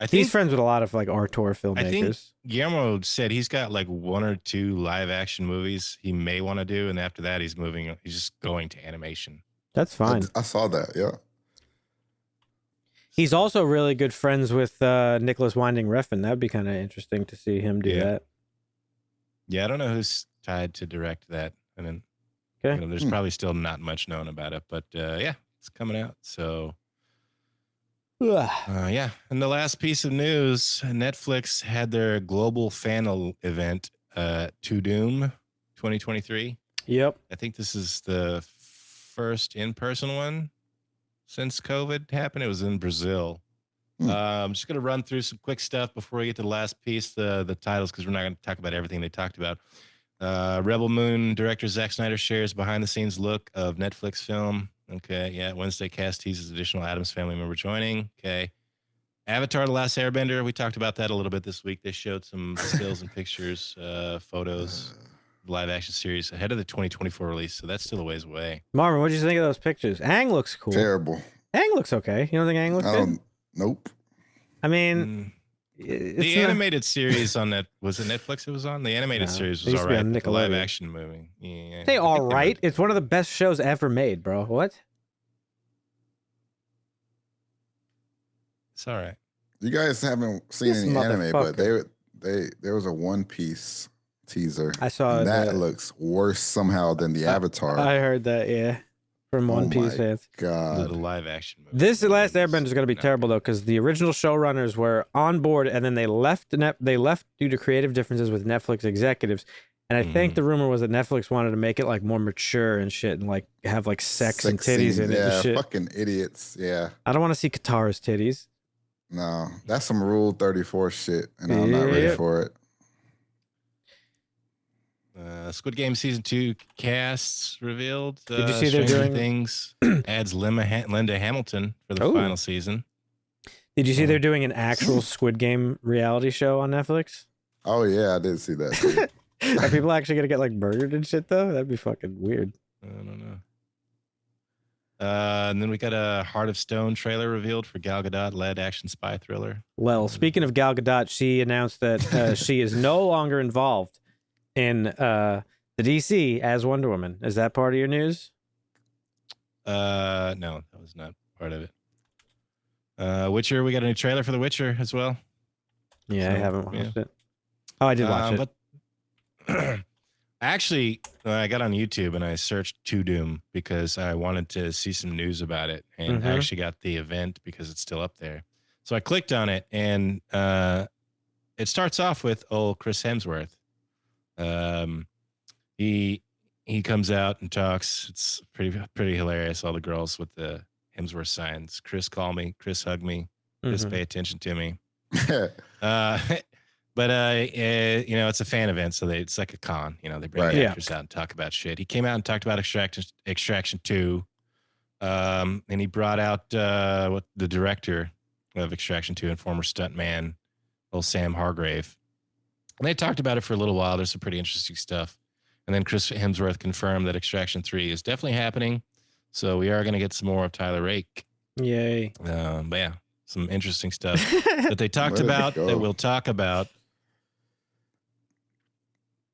He's friends with a lot of like auteur filmmakers. I think Guillermo said he's got like 1 or 2 live action movies he may want to do, and after that he's just going to animation. That's fine. I saw that, yeah. He's also really good friends with Nicholas Winding Refn. That'd be kind of interesting to see him do that. Yeah, I don't know who's tied to direct that. And then there's probably still not much known about it, but yeah, it's coming out. So yeah. And the last piece of news, Netflix had their global fan event, To Doom 2023. Yep. I think this is the first in-person one since COVID happened. It was in Brazil. I'm just going to run through some quick stuff before we get to the last piece, the titles, because we're not going to talk about everything they talked about. Rebel Moon director Zack Snyder shares behind-the-scenes look of Netflix film. Okay, yeah. Wednesday cast teases additional Addams Family member joining. Okay. Avatar: The Last Airbender. We talked about that a little bit this week. They showed some stills and pictures, photos, live action series ahead of the 2024 release. So that's still a ways away. Marvin, what did you think of those pictures? Aang looks cool. Terrible. Aang looks okay. You don't think Aang looks good? Nope. I mean, the animated series on that, was it Netflix it was on? The animated series was all right. The live action movie. Yeah, they all right. It's one of the best shows ever made, bro. What? It's all right. You guys haven't seen any anime, but there was a One Piece teaser. I saw and that looks worse somehow than the Avatar. I heard that, yeah. From One Piece fans. God. The live action movie. This Last Airbender is going to be terrible though, because the original showrunners were on board and then they left due to creative differences with Netflix executives. And I think the rumor was that Netflix wanted to make it like more mature and shit, and like have like sex and titties in it and shit. Fucking idiots. Yeah. I don't want to see Katara's titties. No, that's some Rule 34 shit, and I'm not ready for it. Squid Game season 2 casts revealed. Did you see they're doing things? Adds Linda Hamilton for the final season. Did you see they're doing an actual Squid Game reality show on Netflix? Oh yeah, I did see that too. Are people actually gonna get like murdered and shit though? That'd be fucking weird. I don't know. And then we got a Heart of Stone trailer revealed for Gal Gadot-led action spy thriller. Well, speaking of Gal Gadot, she announced that she is no longer involved in the DC as Wonder Woman. Is that part of your news? No, that was not part of it. Witcher, we got a new trailer for The Witcher as well. Yeah, so, I haven't watched it. Oh, I did watch it. But actually, I got on YouTube and I searched To Doom because I wanted to see some news about it. And I actually got the event because it's still up there. So I clicked on it and it starts off with old Chris Hemsworth. He comes out and talks. It's pretty hilarious. All the girls with the Hemsworth signs. Chris, call me. Chris, hug me. Chris, pay attention to me. But it's a fan event, so it's like a con. They bring the actors out and talk about shit. He came out and talked about Extraction 2, and he brought out the director of Extraction 2 and former stuntman, old Sam Hargrave. And they talked about it for a little while. There's some pretty interesting stuff. And then Chris Hemsworth confirmed that Extraction 3 is definitely happening. So we are going to get some more of Tyler Rake. Yay. But yeah, some interesting stuff that they talked about that we'll talk about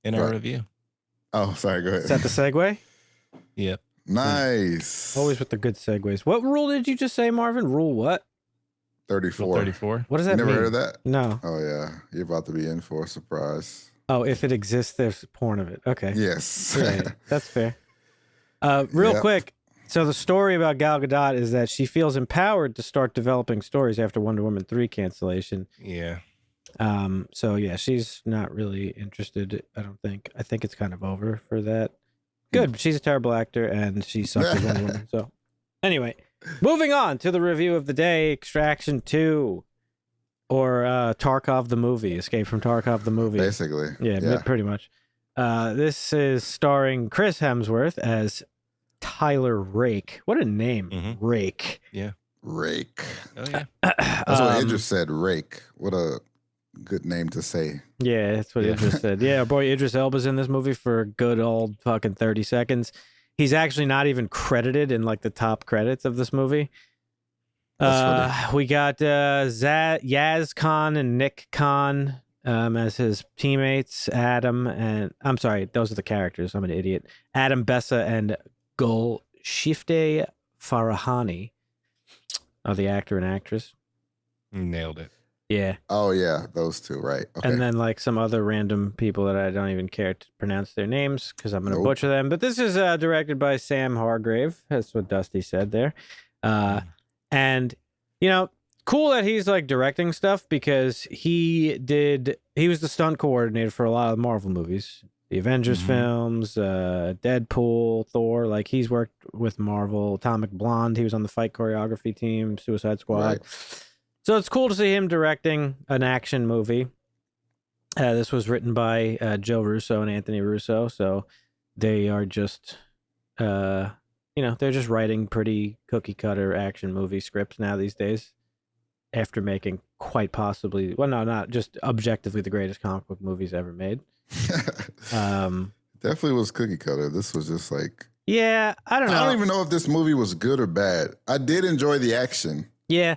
in our review. Oh, sorry. Go ahead. Is that the segue? Yep. Nice. Always with the good segues. What rule did you just say, Marvin? Rule what? 34. 34. What does that You mean? never heard of that? No. Oh, yeah. You're about to be in for a surprise. Oh, if it exists, there's porn of it. Okay. Yes. Yeah, that's fair. Real quick. So the story about Gal Gadot is that she feels empowered to start developing stories after Wonder Woman 3 cancellation. Yeah. So yeah, she's not really interested, I don't think. I think it's kind of over for that. Good. She's a terrible actor and she sucks as Wonder Woman. So anyway, moving on to the review of the day, Extraction 2. Or Tarkov the movie, Escape from Tarkov the movie. Basically. Yeah, pretty much. This is starring Chris Hemsworth as Tyler Rake. What a name, Rake. Yeah. Rake. Oh, yeah. That's what Idris said, Rake. What a good name to say. Yeah, that's what Idris said. Yeah, our boy Idris Elba's in this movie for a good old fucking 30 seconds. He's actually not even credited in like the top credits of this movie. We got Yaz Khan and Nick Khan as his teammates. Adam and I'm sorry, those are the characters. I'm an idiot. Adam Bessa and Golshifteh Farahani are the actor and actress. Nailed it. Yeah. Oh, yeah. Those two, right. Okay. And then like some other random people that I don't even care to pronounce their names because I'm going to butcher them. But this is directed by Sam Hargrave. That's what Dusty said there. And, you know, cool that he's like directing stuff because he was the stunt coordinator for a lot of the Marvel movies, the Avengers films, Deadpool, Thor. Like he's worked with Marvel, Atomic Blonde. He was on the fight choreography team, Suicide Squad. Right. So it's cool to see him directing an action movie. This was written by Joe Russo and Anthony Russo. So they are just, they're just writing pretty cookie cutter action movie scripts now these days after making quite possibly, well, no, not just objectively the greatest comic book movies ever made. Definitely was cookie cutter. This was just like, yeah, I don't know. I don't even know if this movie was good or bad. I did enjoy the action. Yeah.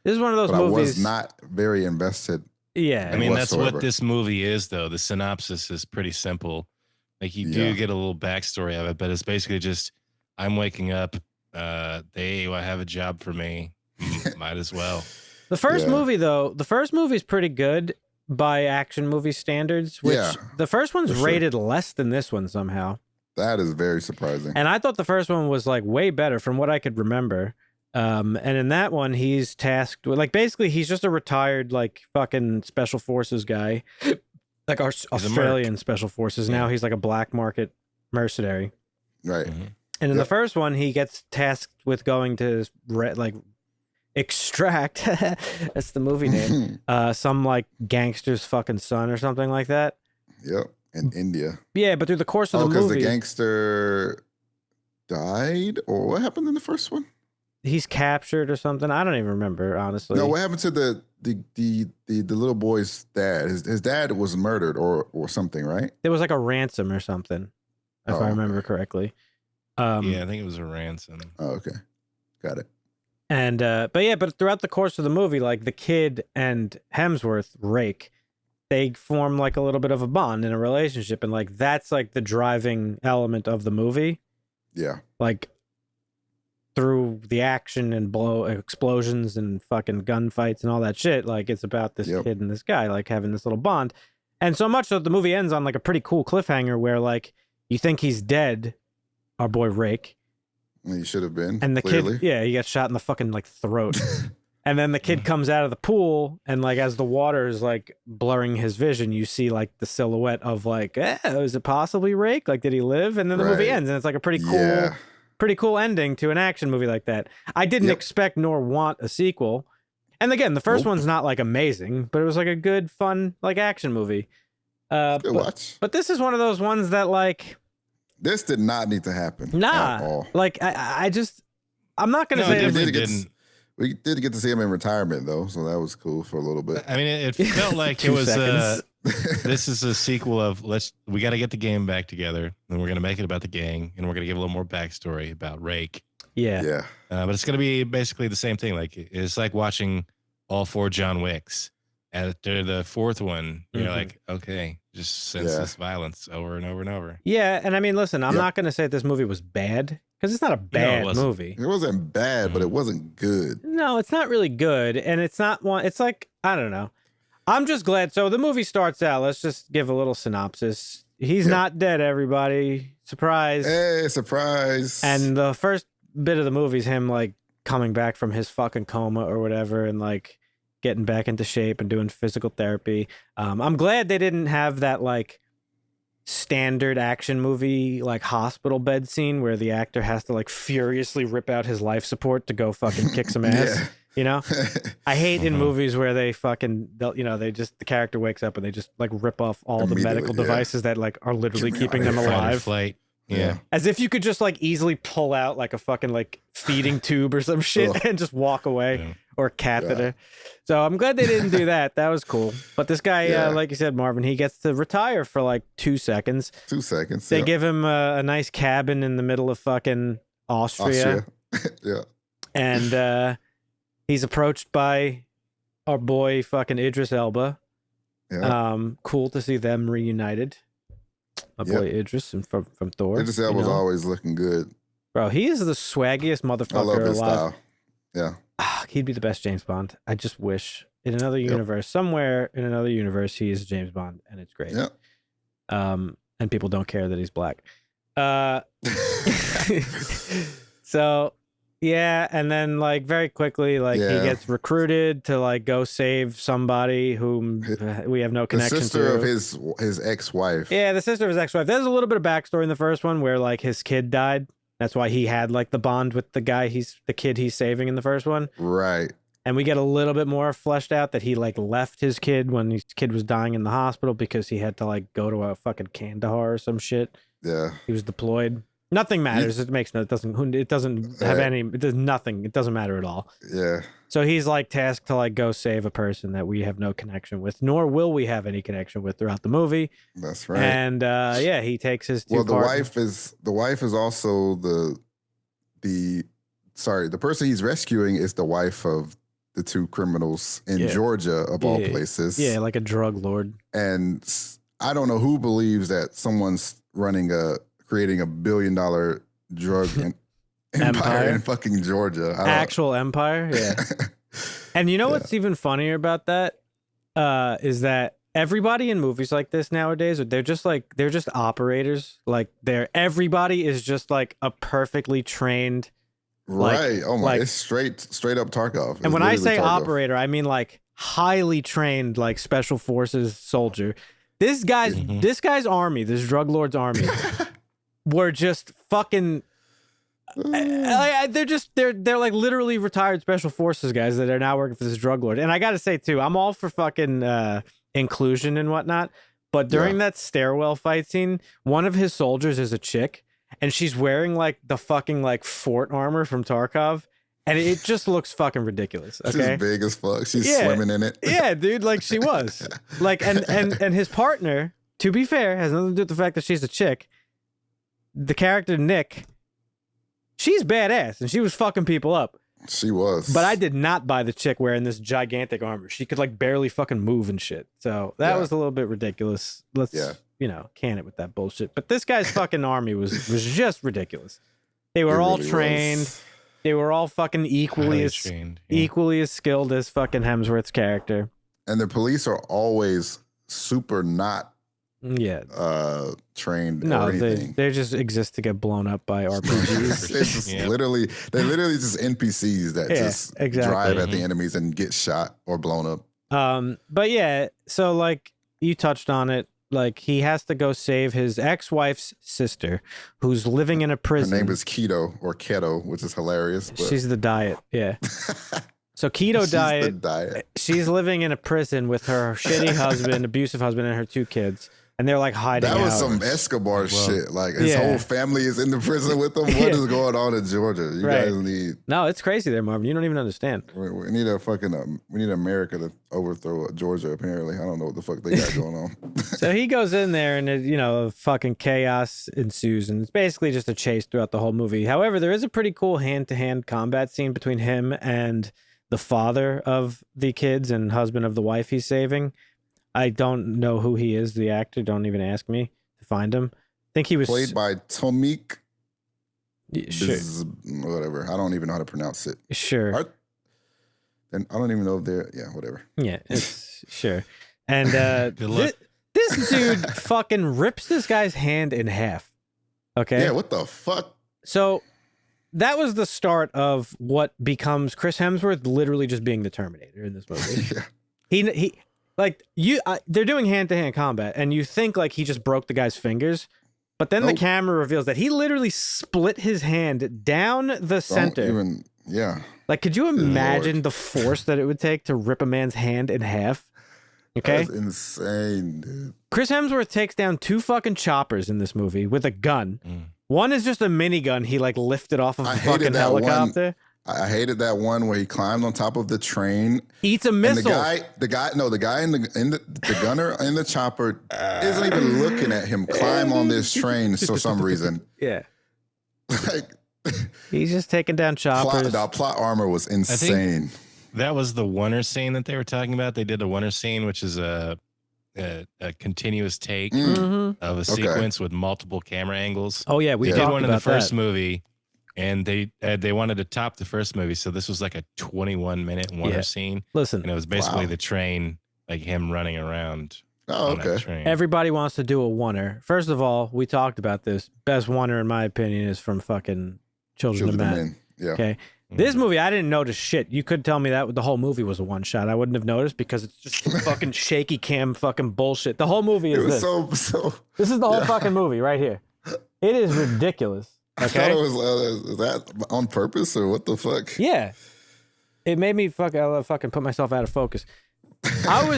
This is one of those movies. I was not very invested. Yeah. I mean, that's what this movie is, though. The synopsis is pretty simple. Like you do get a little backstory of it, but it's basically just, I'm waking up. They have a job for me. Might as well. The first movie, though, is pretty good by action movie standards. Which the first one's rated less than this one somehow. That is very surprising. And I thought the first one was like way better from what I could remember. And in that one, he's tasked with like basically he's just a retired like fucking special forces guy, like our Australian special forces. Now he's like a black market mercenary. Right. And in the first one, he gets tasked with going to extract. That's the movie name. Some like gangster's fucking son or something like that. Yep. In India. Yeah, but through the course of the movie, because the gangster died, or what happened in the first one? He's captured or something. I don't even remember, honestly. No, what happened to the little boy's dad? His dad was murdered or something, right? There was like a ransom or something, if I remember correctly. Yeah, I think it was a ransom. Oh, okay. Got it. And but throughout the course of the movie, like the kid and Hemsworth, Rake, they form like a little bit of a bond in a relationship, and like that's like the driving element of the movie. Yeah. Like through the action and explosions and fucking gunfights and all that shit, like it's about this kid and this guy like having this little bond. And so much so the movie ends on like a pretty cool cliffhanger where like you think he's dead, our boy Rake. He should have been. And the clearly. kid, he got shot in the fucking like throat. And then the kid comes out of the pool, and like as the water is like blurring his vision, you see like the silhouette of like, is it possibly Rake? Like, did he live? And then the movie ends, and it's like a pretty cool ending to an action movie like that. I didn't expect nor want a sequel. And again, the first one's not like amazing, but it was like a good, fun like action movie. Good watch. But this is one of those ones that like this did not need to happen. Nah, at all. like I just I'm not gonna say we We did get to see him in retirement though, so that was cool for a little bit. I mean, it felt like it was this is a sequel of we got to get the game back together, and we're gonna make it about the gang, and we're gonna give a little more backstory about Rake. Yeah. But it's gonna be basically the same thing. Like it's like watching all 4 John Wicks. After the 4th one, you're like, okay, just senseless violence over and over and over. Yeah, and I mean, listen, I'm not gonna say this movie was bad because it's not a bad movie. It wasn't bad, but it wasn't good. No, it's not really good, and it's not one. It's like I don't know. I'm just glad. So the movie starts out. Let's just give a little synopsis. He's not dead, everybody. Surprise! Hey, surprise! And the first bit of the movie is him like coming back from his fucking coma or whatever, and like getting back into shape and doing physical therapy. I'm glad they didn't have that like standard action movie like hospital bed scene where the actor has to like furiously rip out his life support to go fucking kick some ass. You know, I hate in movies where they the character wakes up and they just like rip off all the medical devices that like are literally keeping them alive. Flight. Yeah. As if you could just like easily pull out like a fucking like feeding tube or some shit and just walk away or catheter. So I'm glad they didn't do that. That was cool. But this guy, like you said, Marvin, he gets to retire for like 2 seconds. 2 seconds. They give him a nice cabin in the middle of fucking Austria. Yeah. And he's approached by our boy fucking Idris Elba. Yeah. Cool to see them reunited. My boy Idris from Thor. Idris Elba's always looking good. Bro, he is the swaggiest motherfucker I love his alive. style. Yeah. He'd be the best James Bond. I just wish in another universe, somewhere in another universe, he is James Bond, and it's great. Yep. And people don't care that he's black. So, yeah, and then like very quickly, like he gets recruited to like go save somebody whom we have no connection to. The sister of his ex-wife. Yeah, the sister of his ex-wife. There's a little bit of backstory in the first one where like his kid died. That's why he had like the bond with the guy the kid he's saving in the first one. Right. And we get a little bit more fleshed out that he like left his kid when his kid was dying in the hospital because he had to like go to a fucking Kandahar or some shit. Yeah. He was deployed. Nothing matters. It makes no. It doesn't have any. It does nothing. It doesn't matter at all. Yeah. So he's like tasked to like go save a person that we have no connection with, nor will we have any connection with throughout the movie. That's right. And he takes his two. Well, the wife is also the person he's rescuing is the wife of the 2 criminals in Georgia of all places. Yeah, like a drug lord. And I don't know who believes that someone's creating $1 billion drug empire in fucking Georgia. Actual empire, yeah. And you know what's even funnier about that is that everybody in movies like this nowadays, they're just operators. Like everybody is just like a perfectly trained, right? It's straight up Tarkov. And when I say operator, I mean like highly trained, like special forces soldier. This guy's army, this drug lord's army. Were just fucking they're like literally retired special forces guys that are now working for this drug lord. And I gotta say too, I'm all for fucking inclusion and whatnot, but during that stairwell fight scene, one of his soldiers is a chick and she's wearing like the fucking like fort armor from Tarkov, and it just looks fucking ridiculous. Okay, she's big as fuck. She's swimming in it. Yeah, dude, like she was like, and his partner, to be fair, has nothing to do with the fact that she's a chick. The character Nick, she's badass and she was fucking people up. She was. But I did not buy the chick wearing this gigantic armor. She could like barely fucking move and shit. So that was a little bit ridiculous. Let's can it with that bullshit. But this guy's fucking army was just ridiculous. They were all trained. Was. They were all fucking equally as skilled as fucking Hemsworth's character. And the police are always super not trained or anything. They just exist to get blown up by RPGs. It's just they're literally just NPCs that just drive at the enemies and get shot or blown up. But yeah, so like you touched on it, like he has to go save his ex-wife's sister who's living in a prison. Her name is Keto, which is hilarious. But... She's the diet, yeah. So Keto diet. She's living in a prison with her shitty husband, abusive husband, and her 2 kids. and they're like hiding. That was out. some Escobar shit. Like his Yeah. whole family is in the prison with him. What is going on in Georgia? You Right. guys need. No, it's crazy there, Marvin. You don't even understand. We need we need America to overthrow Georgia. Apparently, I don't know what the fuck they got going on. So he goes in there, and fucking chaos ensues, and it's basically just a chase throughout the whole movie. However, there is a pretty cool hand-to-hand combat scene between him and the father of the kids and husband of the wife he's saving. I don't know who he is, the actor. Don't even ask me to find him. I think he was Played by Tomik. Sure. Whatever. I don't even know how to pronounce it. Sure. And I don't even know if they're whatever. Yeah, it's sure. And this dude fucking rips this guy's hand in half. Okay. Yeah, what the fuck? So that was the start of what becomes Chris Hemsworth literally just being the Terminator in this movie. Yeah. He like they're doing hand-to-hand combat, and you think like he just broke the guy's fingers, but then the camera reveals that he literally split his hand down the center. Like, could you imagine the force that it would take to rip a man's hand in half? Okay, that's insane, dude. Chris Hemsworth takes down 2 fucking choppers in this movie with a gun. One is just a minigun he like lifted off of a fucking helicopter. I hated that one where he climbed on top of the train, eats a missile. And the guy in the gunner in the chopper isn't even looking at him climb on this train for some reason. Yeah, like he's just taking down choppers. The plot armor was insane. That was the Wonder scene that they were talking about. They did a Wonder scene, which is a continuous take of a sequence with multiple camera angles. Oh yeah, we did talked one in about the first that. movie. And they wanted to top the first movie, so this was like a 21-minute Wonder scene. Listen, and it was basically the train, like him running around. Oh, on that train. Everybody wants to do a Wonder. First of all, we talked about this. Best Wonder, in my opinion, is from fucking Children of Men. Yeah. Okay. This movie, I didn't notice shit. You could tell me that the whole movie was a one shot. I wouldn't have noticed because it's just fucking shaky cam fucking bullshit. The whole movie is this. So This is the whole fucking movie right here. It is ridiculous. Okay? I thought it was is that on purpose or what the fuck? Yeah. It made me fucking put myself out of focus. I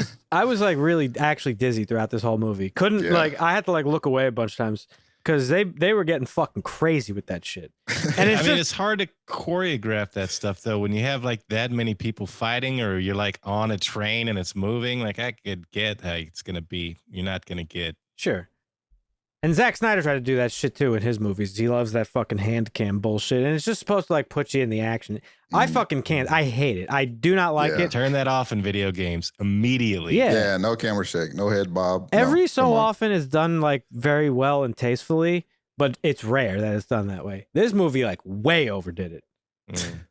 was like really actually dizzy throughout this whole movie. Couldn't I had to like look away a bunch of times because they were getting fucking crazy with that shit. And it's it's hard to choreograph that stuff though when you have like that many people fighting or you're like on a train and it's moving. Like I could get how it's gonna be. You're not gonna get sure. And Zack Snyder tried to do that shit too in his movies. He loves that fucking hand cam bullshit. And it's just supposed to like put you in the action. I fucking can't. I hate it. I do not like it. Turn that off in video games immediately. Yeah, no camera shake, no head bob. Every so often it's done like very well and tastefully, but it's rare that it's done that way. This movie like way overdid it.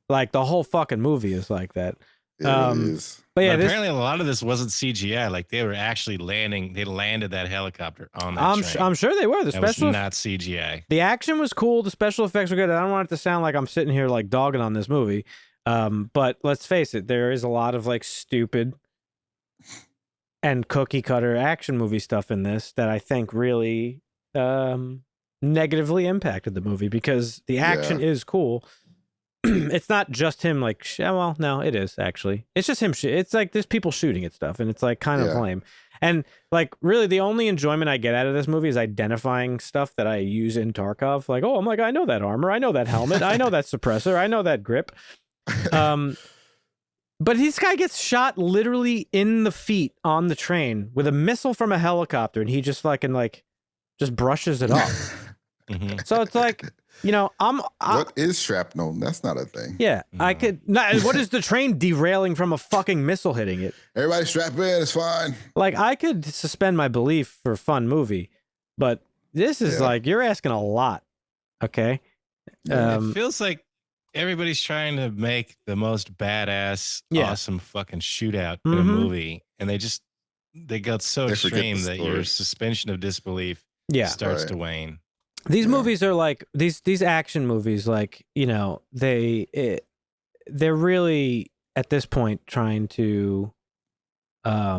Like the whole fucking movie is like that. It really is. But yeah, apparently a lot of this wasn't CGI. Like they were actually landing. They landed that helicopter on that train. I'm sure they were. The special was not CGI. The action was cool. The special effects were good. I don't want it to sound like I'm sitting here like dogging on this movie. But let's face it, there is a lot of like stupid and cookie cutter action movie stuff in this that I think really negatively impacted the movie because the action is cool. It's not just him like well no it is actually it's just him it's like there's people shooting at stuff and it's like kind of lame and like really the only enjoyment I get out of this movie is identifying stuff that I use in Tarkov like oh I'm like I know that armor, I know that helmet, I know that suppressor, I know that grip. But this guy gets shot literally in the feet on the train with a missile from a helicopter and he just fucking like just brushes it off. So it's like what is shrapnel? That's not a thing. Yeah, I could. What is the train derailing from a fucking missile hitting it? Everybody strap in. It's fine. Like I could suspend my belief for a fun movie, but this is like you're asking a lot. Okay. It feels like everybody's trying to make the most badass, awesome fucking shootout in a movie, and they got so extreme that your suspension of disbelief starts to wane. These movies are like these action movies, like they're really at this point trying to, I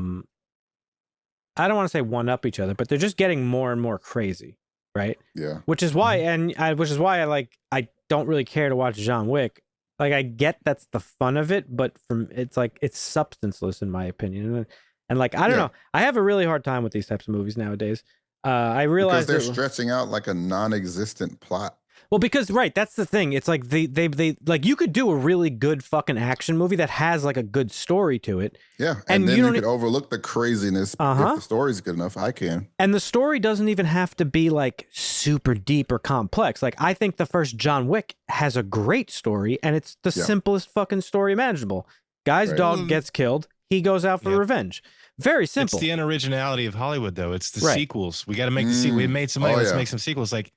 don't want to say one up each other, but they're just getting more and more crazy, right? Yeah. Which is why, I don't really care to watch John Wick. Like I get that's the fun of it, but it's substanceless in my opinion, and like I don't know, I have a really hard time with these types of movies nowadays. I realized because they're stretching out like a non-existent plot. Well, because that's the thing. It's like they like you could do a really good fucking action movie that has like a good story to it. Yeah, and then you could overlook the craziness if the story's good enough. I can. And the story doesn't even have to be like super deep or complex. Like I think the first John Wick has a great story, and it's the simplest fucking story imaginable. Guy's dog gets killed. He goes out for revenge. Very simple. It's the unoriginality of Hollywood, though. It's the sequels. We got to make the sequel. We made some money. Let's make some sequels. Like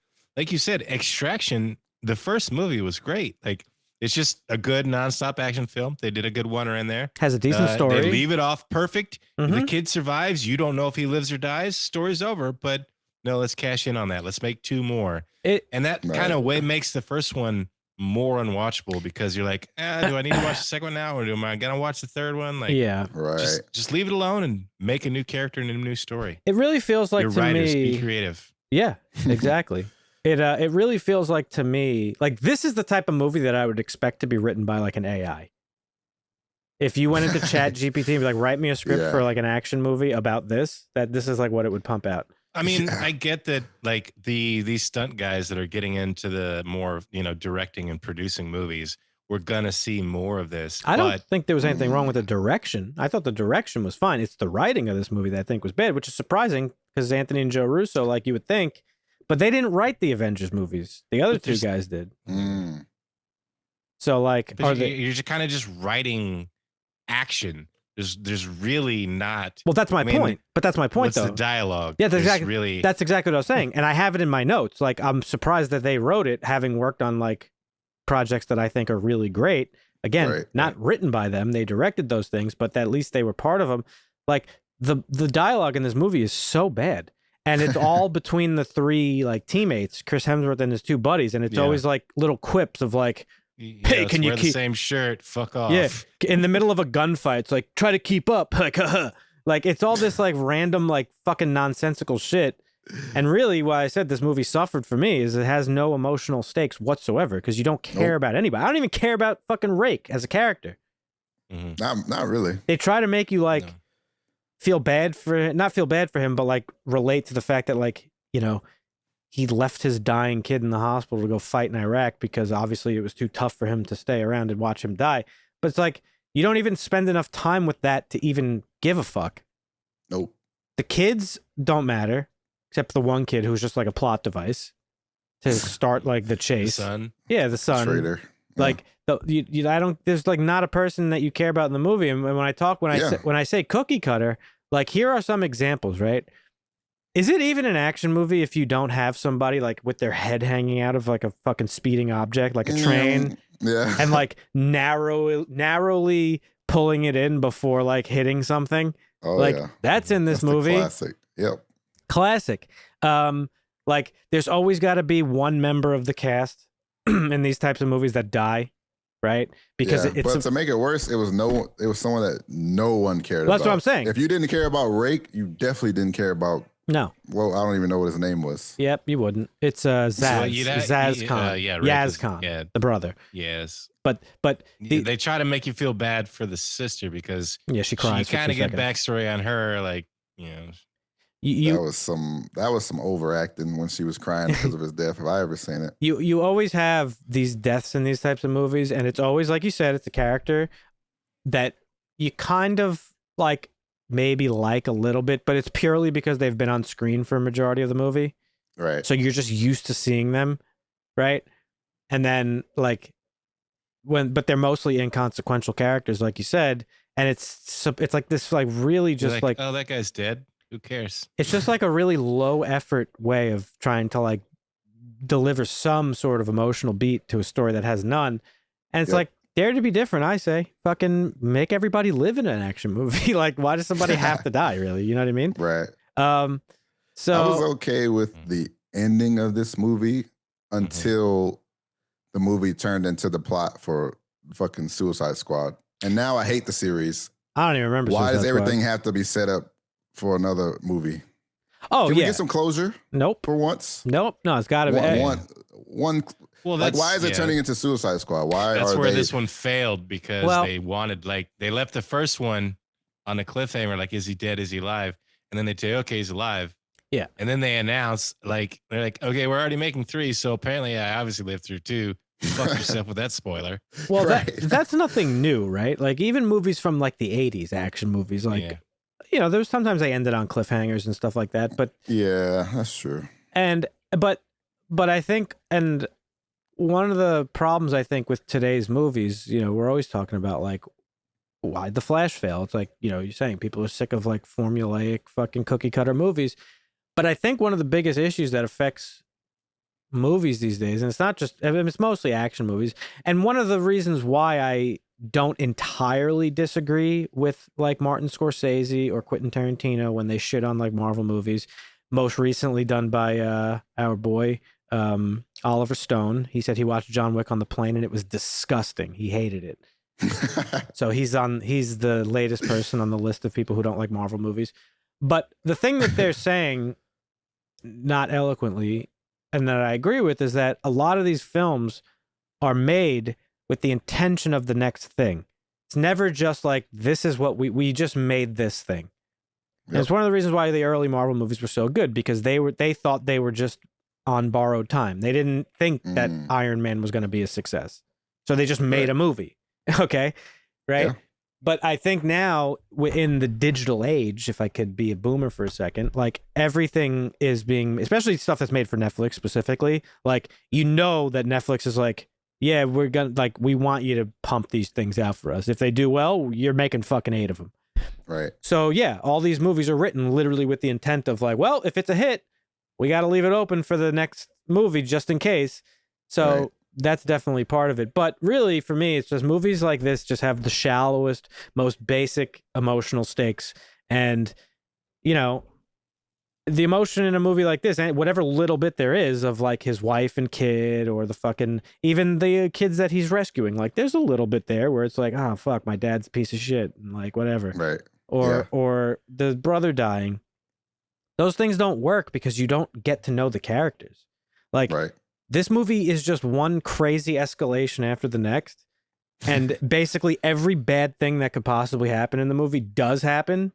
you said, Extraction, the first movie was great. Like, it's just a good nonstop action film. They did a good one in there. Has a decent story. They leave it off perfect. The kid survives. You don't know if he lives or dies. Story's over. But no, let's cash in on that. Let's make 2 more. And that kind of way makes the first one more unwatchable because you're like, do I need to watch the second one now, or am I gonna watch the third one? Like, just leave it alone and make a new character and a new story. It really feels like your to writers me, be creative. Yeah, exactly. It really feels like to me like this is the type of movie that I would expect to be written by like an AI. If you went into Chat GPT and be like, write me a script for like an action movie about this, that this is like what it would pump out. I mean, I get that like these stunt guys that are getting into the more, directing and producing movies, we're gonna see more of this. I don't think there was anything wrong with the direction. I thought the direction was fine. It's the writing of this movie that I think was bad, which is surprising because Anthony and Joe Russo, like you would think, but they didn't write the Avengers movies. The other 2 guys did. So like, you're just kind of just writing action. There's really not. Well, that's my point. But that's my point, what's though. The dialogue. Yeah, that's exactly what I was saying. And I have it in my notes. Like, I'm surprised that they wrote it, having worked on like projects that I think are really great. Again, not written by them. They directed those things, but at least they were part of them. Like the dialogue in this movie is so bad. And it's all between the 3 like teammates, Chris Hemsworth and his 2 buddies, and it's always like little quips of like, "Hey, can you wear the same shirt? Fuck off." Yeah, in the middle of a gunfight, it's like, "Try to keep up." Like it's all this like random like fucking nonsensical shit. And really, why I said this movie suffered for me is it has no emotional stakes whatsoever because you don't care about anybody. I don't even care about fucking Rake as a character. Not really. They try to make you like. Not feel bad for him, but like relate to the fact that like, he left his dying kid in the hospital to go fight in Iraq because obviously it was too tough for him to stay around and watch him die. But it's like, you don't even spend enough time with that to even give a fuck. Nope. The kids don't matter, except the one kid who's just like a plot device to start like the chase. The son. Yeah, the son. Traitor. Like I don't. There's like not a person that you care about in the movie. And when I say cookie cutter, like here are some examples, right? Is it even an action movie if you don't have somebody like with their head hanging out of like a fucking speeding object, like a train, and like narrowly pulling it in before like hitting something? That's in this movie. Classic. Yep. Classic. Like there's always got to be one member of the cast in these types of movies that die, right? Because but to make it worse, it was someone that no one cared about. That's what I'm saying. If you didn't care about Rake, you definitely didn't care about. No. Well, I don't even know what his name was. Yep, you wouldn't. It's Zaz Khan. Yaz Khan, the brother. Yes. But they try to make you feel bad for the sister because she cries. You kind of get backstory on her, like that was some overacting when she was crying because of his death. Have I ever seen it? You always have these deaths in these types of movies, and it's always like you said, it's a character that you kind of like maybe like a little bit, but it's purely because they've been on screen for a majority of the movie. Right. So you're just used to seeing them, right? And then like but they're mostly inconsequential characters, like you said, and it's like this like really just like oh, that guy's dead. Who cares? It's just like a really low effort way of trying to like deliver some sort of emotional beat to a story that has none. And it's like, dare to be different, I say. Fucking make everybody live in an action movie. Like, why does somebody have to die, really? You know what I mean? Right. So I was okay with the ending of this movie until the movie turned into the plot for fucking Suicide Squad. And now I hate the series. I don't even remember. Why does everything have to be set up for another movie? Oh, Can we get some closure? Nope. For once? Nope. No, it's got to be one. Well, like, why is it turning into Suicide Squad? That's where this one failed because they wanted, like, they left the first one on a cliffhanger, like, is he dead? Is he alive? And then they say, okay, he's alive. Yeah. And then they announce, like, they're like, okay, we're already making 3, so apparently I obviously lived through 2. Fuck yourself with that spoiler. Well, that's nothing new, right? Like, even movies from, like, the 80s, action movies, like, you know, there's sometimes they ended on cliffhangers and stuff like that, but... Yeah, that's true. But I think, and one of the problems, I think, with today's movies, you know, we're always talking about, like, why'd the Flash fail? It's like, you know, you're saying people are sick of, like, formulaic fucking cookie-cutter movies. But I think one of the biggest issues that affects movies these days, and it's not just, I mean, it's mostly action movies, and one of the reasons why I don't entirely disagree with, like, Martin Scorsese or Quentin Tarantino when they shit on, like, Marvel movies, most recently done by our boy Oliver Stone. He said he watched John Wick on the plane and it was disgusting. He hated it. So he's the latest person on the list of people who don't like Marvel movies. But the thing that they're saying, not eloquently, and that I agree with, is that a lot of these films are made with the intention of the next thing. It's never just like, this is what we just made this thing. Yep. It's one of the reasons why the early Marvel movies were so good, because they thought they were just on borrowed time. They didn't think that Iron Man was going to be a success. So they just made a movie. Okay. Right. Yeah. But I think now in the digital age, if I could be a boomer for a second, like, everything is being, especially stuff that's made for Netflix specifically, like, you know that Netflix is like, yeah, we're going to, like, we want you to pump these things out for us. If they do well, you're making fucking 8 of them. Right. So yeah, all these movies are written literally with the intent of, like, well, if it's a hit, we got to leave it open for the next movie just in case. So that's definitely part of it. But really, for me, it's just movies like this just have the shallowest, most basic emotional stakes. And, you know, the emotion in a movie like this, and whatever little bit there is of, like, his wife and kid, or the fucking, even the kids that he's rescuing, like, there's a little bit there where it's like, oh, fuck, my dad's a piece of shit, and, like, whatever. Right. Or the brother dying. Those things don't work because you don't get to know the characters. Like, this movie is just one crazy escalation after the next. And basically every bad thing that could possibly happen in the movie does happen.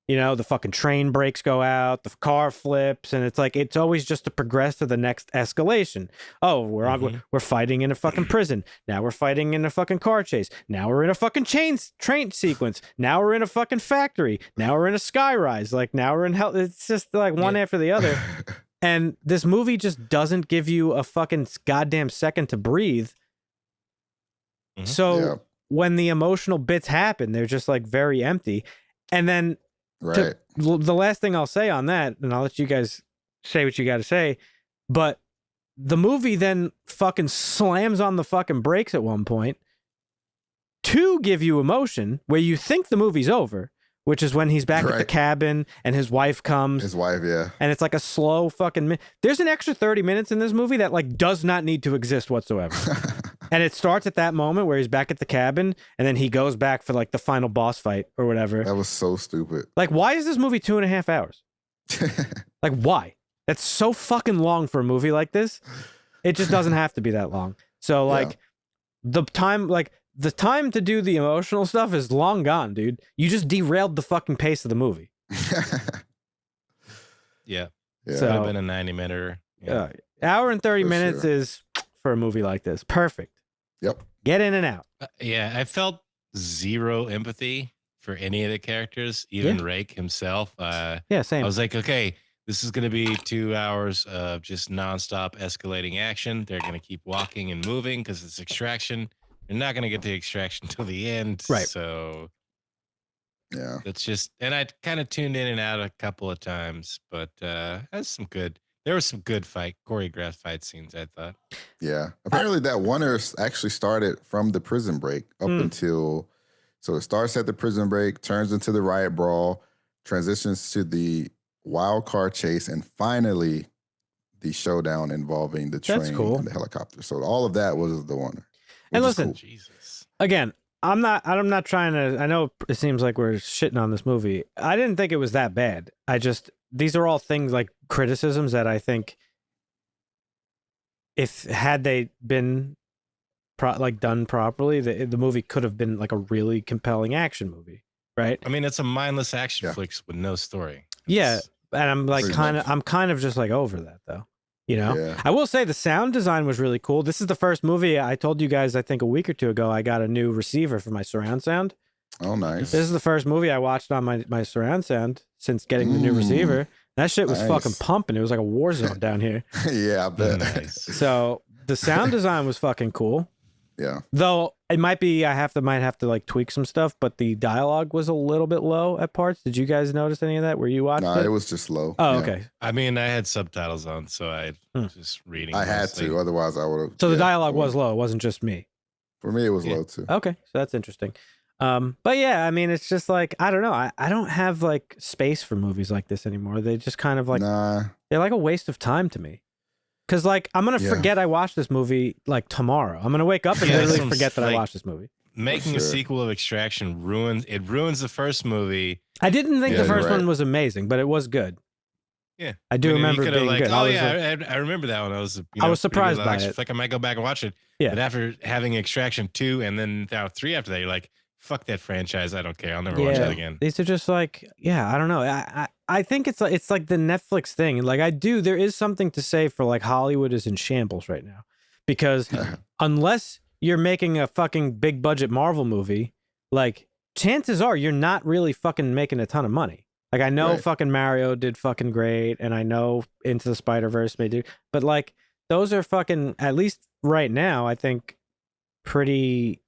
You know, the fucking train brakes go out, the car flips, and it's like, it's always just to progress to the next escalation. Oh, we're fighting in a fucking prison. Now we're fighting in a fucking car chase. Now we're in a fucking train sequence. Now we're in a fucking factory. Now we're in a skyrise. Like, now we're in hell. It's just like one after the other. And this movie just doesn't give you a fucking goddamn second to breathe. So when the emotional bits happen, they're just, like, very empty. And then the last thing I'll say on that, and I'll let you guys say what you got to say, but the movie then fucking slams on the fucking brakes at one point to give you emotion where you think the movie's over, which is when he's back at the cabin and his wife comes. His wife, yeah. And it's like a slow fucking... There's an extra 30 minutes in this movie that, like, does not need to exist whatsoever. And it starts at that moment where he's back at the cabin, and then he goes back for, like, the final boss fight or whatever. That was so stupid. Like, why is this movie 2.5 hours? Like, why? That's so fucking long for a movie like this. It just doesn't have to be that long. So, like, the time to do the emotional stuff is long gone, dude. You just derailed the fucking pace of the movie. Yeah. So, could have been a 90-minute. Yeah. Hour and 30 minutes is, for a movie like this, perfect. Yep. Get in and out. Yeah, I felt zero empathy for any of the characters, even Rake himself. Same. I was like, okay, this is going to be 2 hours of just nonstop escalating action. They're going to keep walking and moving because it's extraction. You're not going to get to extraction till the end. Right. So, yeah. It's just, and I kind of tuned in and out a couple of times, but there was some good choreographed fight scenes, I thought. Yeah. Apparently that oneer actually started from the prison break up until, so it starts at the prison break, turns into the riot brawl, transitions to the wild car chase, and finally the showdown involving the train and the helicopter. So all of that was the oneer. And listen, Jesus. Again, I'm not trying to, I know it seems like we're shitting on this movie. I didn't think it was that bad. These are all things, like, criticisms that I think had they been done properly, the movie could have been, like, a really compelling action movie, right? I mean, it's a mindless action flick with no story. Yeah. and I'm like I'm kind of just like over that though. You know, I will say the sound design was really cool. This is the first movie I told you guys, I think a week or two ago, I got a new receiver for my surround sound. Oh, nice. This is the first movie I watched on my surround sound since getting the new receiver. That shit was fucking pumping. It was like a war zone down here. Yeah, I bet. Nice. So the sound design was fucking cool. Yeah. Though it might be, might have to like tweak some stuff, but the dialogue was a little bit low at parts. Did you guys notice any of that? Where you watched it? No, it was just low. Oh, okay. I mean, I had subtitles on, so I just reading. I had to, otherwise I would have. So the dialogue was low. It wasn't just me. For me, it was low too. Okay, so that's interesting. But yeah, I mean, it's just like, I don't know. I don't have like space for movies like this anymore. They just kind of like, they're like a waste of time to me. Cause like, I'm going to forget I watched this movie like tomorrow. I'm going to wake up and literally forget that I watched this movie. Making a sequel of Extraction ruins the first movie. I didn't think the first one was amazing, but it was good. Yeah. I do remember it being good. I remember that one. I was surprised by it. Like I might go back and watch it. Yeah. But after having Extraction 2 and then now 3 after that, you're like, fuck that franchise. I don't care. I'll never watch that again. These are just like, I don't know. I think it's like the Netflix thing. Like there is something to say for like Hollywood is in shambles right now. Because unless you're making a fucking big budget Marvel movie, like chances are you're not really fucking making a ton of money. Like I know fucking Mario did fucking great, and I know Into the Spider-Verse may do, but like those are fucking, at least right now, I think pretty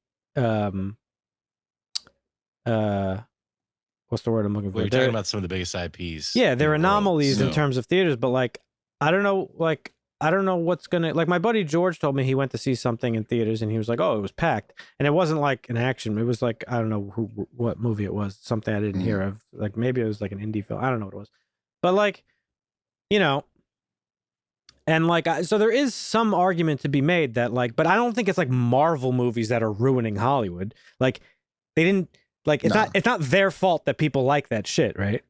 what's the word I'm looking for? You're talking about some of the biggest IPs. Yeah, they're anomalies in terms of theaters, but like I don't know what's gonna, like my buddy George told me he went to see something in theaters and he was like, oh, it was packed, and it wasn't like an action, it was like, I don't know what movie it was, something I didn't hear of, like maybe it was like an indie film, I don't know what it was, but like, you know, and like so there is some argument to be made that like, but I don't think it's like Marvel movies that are ruining Hollywood. Like they didn't, like it's not their fault that people like that shit, right?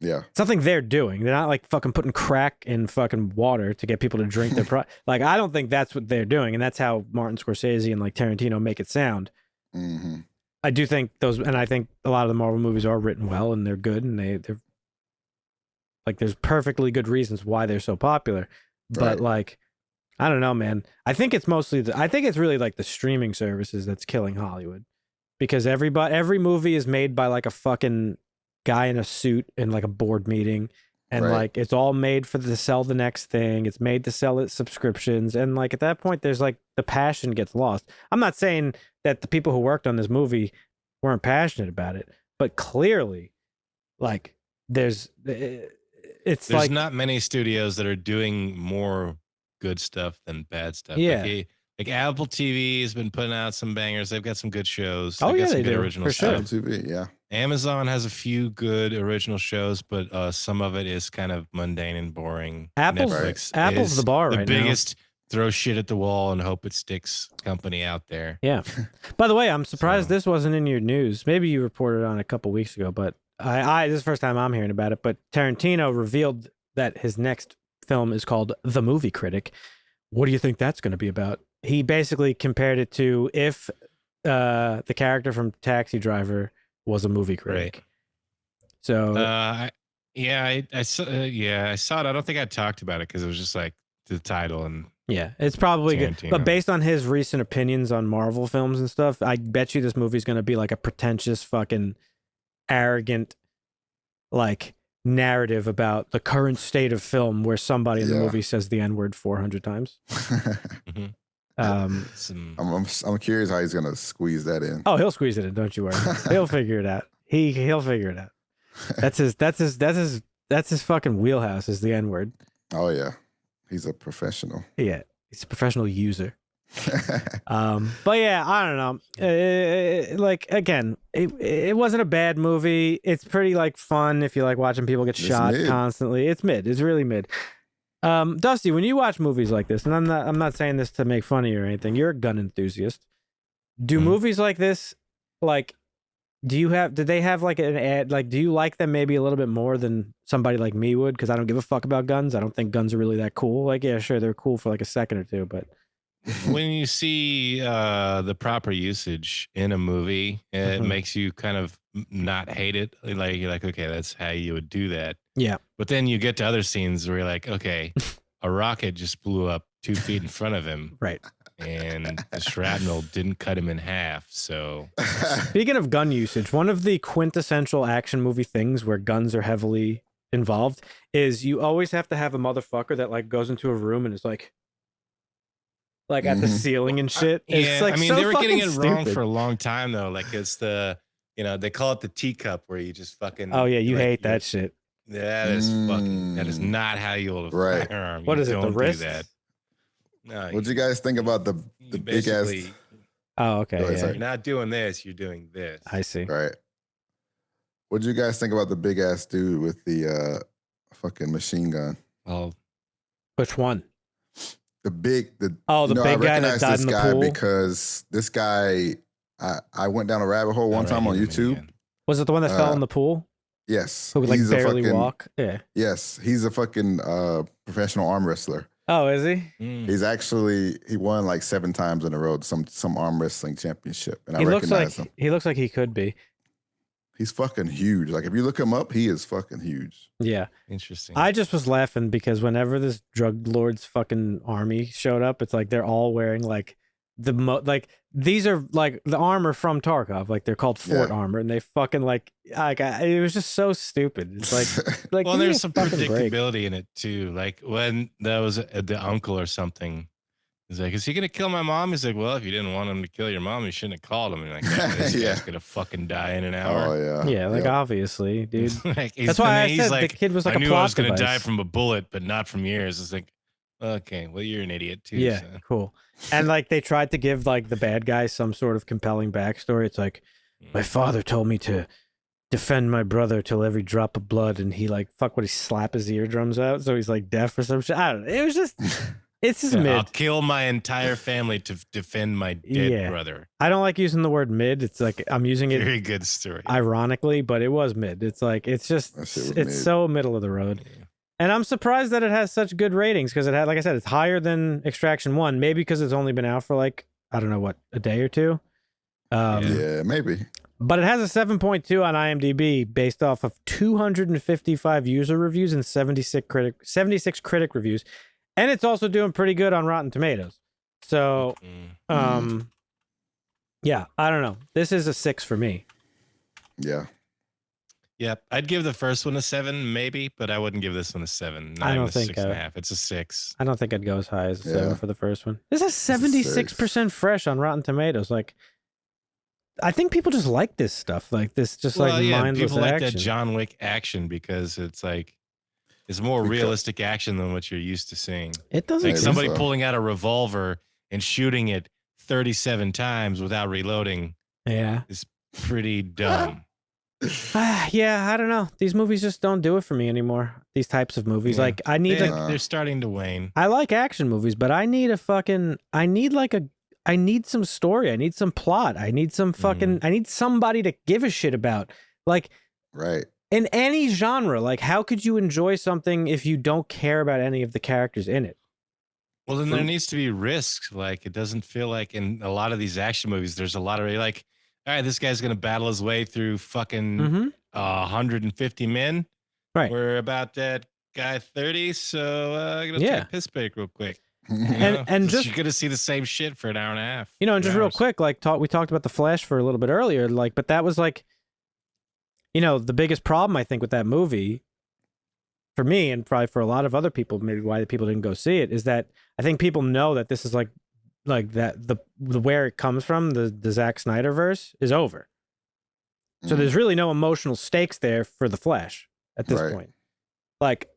Yeah. It's something they're doing. They're not like fucking putting crack in fucking water to get people to drink their like I don't think that's what they're doing, and that's how Martin Scorsese and like Tarantino make it sound. Mm-hmm. I do think those, and I think a lot of the Marvel movies are written well and they're good, and they're like there's perfectly good reasons why they're so popular. But like I don't know, man. I think it's mostly I think it's really like the streaming services that's killing Hollywood, because every movie is made by like a fucking guy in a suit in like a board meeting, and like it's all made to sell the next thing. It's made to sell its subscriptions, and like at that point there's like the passion gets lost. I'm not saying that the people who worked on this movie weren't passionate about it, but clearly like there's like not many studios that are doing more good stuff than bad stuff. Yeah. Like Apple TV has been putting out some bangers. They've got some good shows. Oh, They've got some they good do, original for sure. stuff. Apple TV, yeah. Amazon has a few good original shows, but some of it is kind of mundane and boring. Apple's the bar right now. The biggest throw shit at the wall and hope it sticks company out there. Yeah. By the way, I'm surprised this wasn't in your news. Maybe you reported on it a couple weeks ago, but this is the first time I'm hearing about it. But Tarantino revealed that his next film is called The Movie Critic. What do you think that's going to be about? He basically compared it to if the character from Taxi Driver was a movie critic. Right. So I saw it. I don't think I talked about it because it was just like the title and yeah, it's probably good. Tarantino. But based on his recent opinions on Marvel films and stuff, I bet you this movie's going to be like a pretentious, fucking arrogant, like narrative about the current state of film where somebody in the movie says the N-word 400 times. I'm curious how he's gonna squeeze that in. Oh, he'll squeeze it in, don't you worry. He'll figure it out. He'll figure it out. That's his fucking wheelhouse is the N-word. Oh yeah. He's a professional. Yeah. He's a professional user. But yeah, I don't know. Like again, it wasn't a bad movie. It's pretty like fun if you like watching people get shot constantly. It's mid. It's really mid. Dusty, when you watch movies like this, and I'm not saying this to make fun of you or anything, you're a gun enthusiast. Do movies like this, like, did they have like an ad? Like, do you like them maybe a little bit more than somebody like me would? Because I don't give a fuck about guns. I don't think guns are really that cool. Like, yeah, sure, they're cool for like a second or two, but when you see the proper usage in a movie, it makes you kind of not hate it. Like you're like, okay, that's how you would do that. Yeah. But then you get to other scenes where you're like, okay, a rocket just blew up 2 feet in front of him. Right. And the shrapnel didn't cut him in half. So Speaking of gun usage, one of the quintessential action movie things where guns are heavily involved is you always have to have a motherfucker that like goes into a room and is like at the ceiling and shit. It's like, I mean, so they were getting it fucking wrong stupid. for a long time though. Like it's they call it the teacup where you just fucking. Oh yeah, you like, hate that shit. That is fucking. That is not how you hold a Right. firearm. What You is it? The don't do wrist? that. No, What'd you guys think about the big ass? basically, Oh okay. Go ahead, Yeah. sorry. You're not doing this. You're doing this. I see. Right. What'd you guys think about the big ass dude with the fucking machine gun? Well, Which one? The big The you know, big I guy that recognize died this in the guy pool. because this guy, I went down a rabbit hole one all right, time on hit him YouTube. again. Was it the one that fell in the pool? Yes, Who could like he's a barely fucking- walk? Yeah. Yes, he's a fucking professional arm wrestler. Oh, is he? He won like 7 times in a row some arm wrestling championship, and I He looks recognize like him. he looks like he could be. He's fucking huge. Like if you look him up, he is fucking huge. Yeah. Interesting. I just was laughing because whenever this drug lord's fucking army showed up, it's like they're all wearing like these are like the armor from Tarkov, like they're called fort armor, and they fucking it was just so stupid. It's like well, give me there's a some fucking break. predictability in it too. Like when that was the uncle or something. He's like, is he gonna kill my mom? He's like, well, if you didn't want him to kill your mom, you shouldn't have called him. And like, this Yeah. guy's gonna fucking die in an Oh hour. yeah. Yeah, like Yep. obviously, dude. Like, That's why I he's said like, the kid was like I a knew plot I was gonna device. die from a bullet, but not from yours. It's like, okay, well, you're an idiot too. Yeah, so. cool. And like they tried to give like the bad guy some sort of compelling backstory. It's like my father told me to defend my brother till every drop of blood, and he like he slap his eardrums out, so he's like deaf or some shit. I don't know. It was just it's just I'll mid. kill my entire family to defend my dead brother. I don't like using the word mid. It's like I'm using it Very good story. ironically, but it was mid. It's like it's just That shit was it's mid. so middle of the road. Yeah. And I'm surprised that it has such good ratings because it had, like I said, it's higher than Extraction 1. Maybe because it's only been out for like, I don't know what, a day or two. Yeah, maybe. But it has a 7.2 on IMDb based off of 255 user reviews and 76 critic reviews. And it's also doing pretty good on Rotten Tomatoes. So, yeah, I don't know. This is a 6 for me. Yeah. Yep, I'd give the first one a 7, maybe, but I wouldn't give this one a 7. Not I even don't a think 6.5. It's a 6. I don't think I'd go as high as a 7 Yeah. for the first one. This is 76% fresh on Rotten Tomatoes. Like, I think people just like this stuff. Like this, just like mindless people like action. that John Wick action because it's like it's more realistic action than what you're used to seeing. It doesn't. Like Maybe somebody so. pulling out a revolver and shooting it 37 times without reloading Yeah. is pretty dumb. Yeah, I don't know. These movies just don't do it for me anymore. These types of movies. Yeah. Like I need They're starting to wane. I like action movies, but I need some story. I need some plot. I need some fucking I need somebody to give a shit about. Like Right. in any genre, like how could you enjoy something if you don't care about any of the characters in it? Well, then there needs to be risk. Like it doesn't feel like in a lot of these action movies, there's a lot of like, all right, this guy's gonna battle his way through fucking 150 men. Right. We're about that guy 30, so I'm gonna take a piss break real quick. And just you're gonna see the same shit for an hour and a half. You know, and 2 just real hours. quick, like we talked about the Flash for a little bit earlier, like, but that was like, you know, the biggest problem I think with that movie, for me and probably for a lot of other people, maybe why the people didn't go see it, is that I think people know that this is like that the where it comes from, the Zack Snyder verse is over. So there's really no emotional stakes there for the Flash at this Right. point. Like,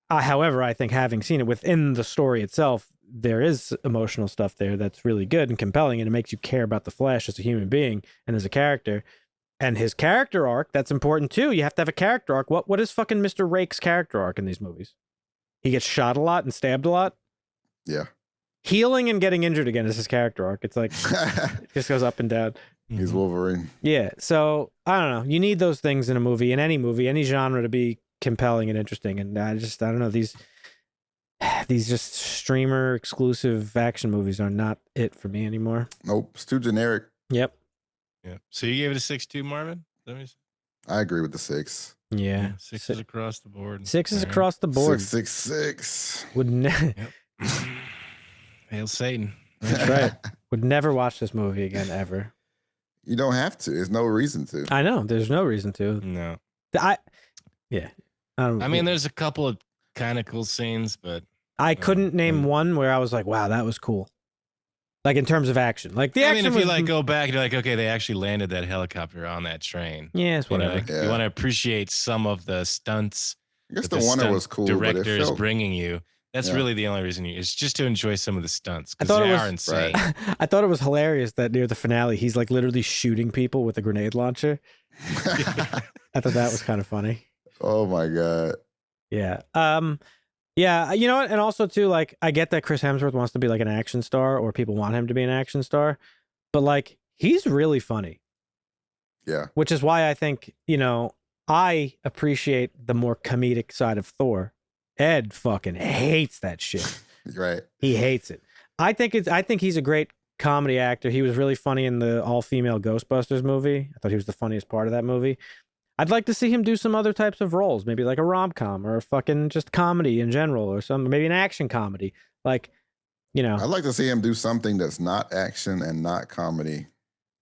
however, I think having seen it within the story itself, there is emotional stuff there that's really good and compelling, and it makes you care about the Flash as a human being and as a character. And his character arc, that's important too. You have to have a character arc. What is fucking Mr. Rake's character arc in these movies? He gets shot a lot and stabbed a lot. Yeah. Healing and getting injured again is his character arc. It's like it just goes up and down. He's Wolverine. Yeah. So I don't know. You need those things in a movie, any genre, to be compelling and interesting. And I don't know, these just streamer exclusive action movies are not it for me anymore. Nope. It's too generic. Yep. Yeah. So you gave it a 6.2, Marvin? I agree with the 6. Yeah. 6 is across the board. 6 is across the board. 666. Would Yep. Hail Satan. That's right. Would never watch this movie again ever. You don't have to. There's no reason to. I know. There's no reason to. No. I mean, there's a couple of kind of cool scenes, but I couldn't name one where I was like, wow, that was cool. Like in terms of action. Like the action if was, you like go back and you're like, okay, they actually landed that helicopter on that train. Yeah, it's whatever. You want to appreciate some of the stunts. I guess the Wonder was cool. Director is felt... bringing you. That's really the only reason it's just to enjoy some of the stunts. I thought they it was are insane. Right. I thought it was hilarious that near the finale, he's like literally shooting people with a grenade launcher. I thought that was kind of funny. Oh my God. Yeah. Yeah, you know what? And also too, like, I get that Chris Hemsworth wants to be like an action star, or people want him to be an action star, but like, he's really funny. Yeah. Which is why I think, I appreciate the more comedic side of Thor. Ed fucking hates that shit. Right. He hates it. I think he's a great comedy actor. He was really funny in the all-female Ghostbusters movie. I thought he was the funniest part of that movie. I'd like to see him do some other types of roles, maybe like a rom-com or a fucking just comedy in general, or maybe an action comedy. Like, I'd like to see him do something that's not action and not comedy.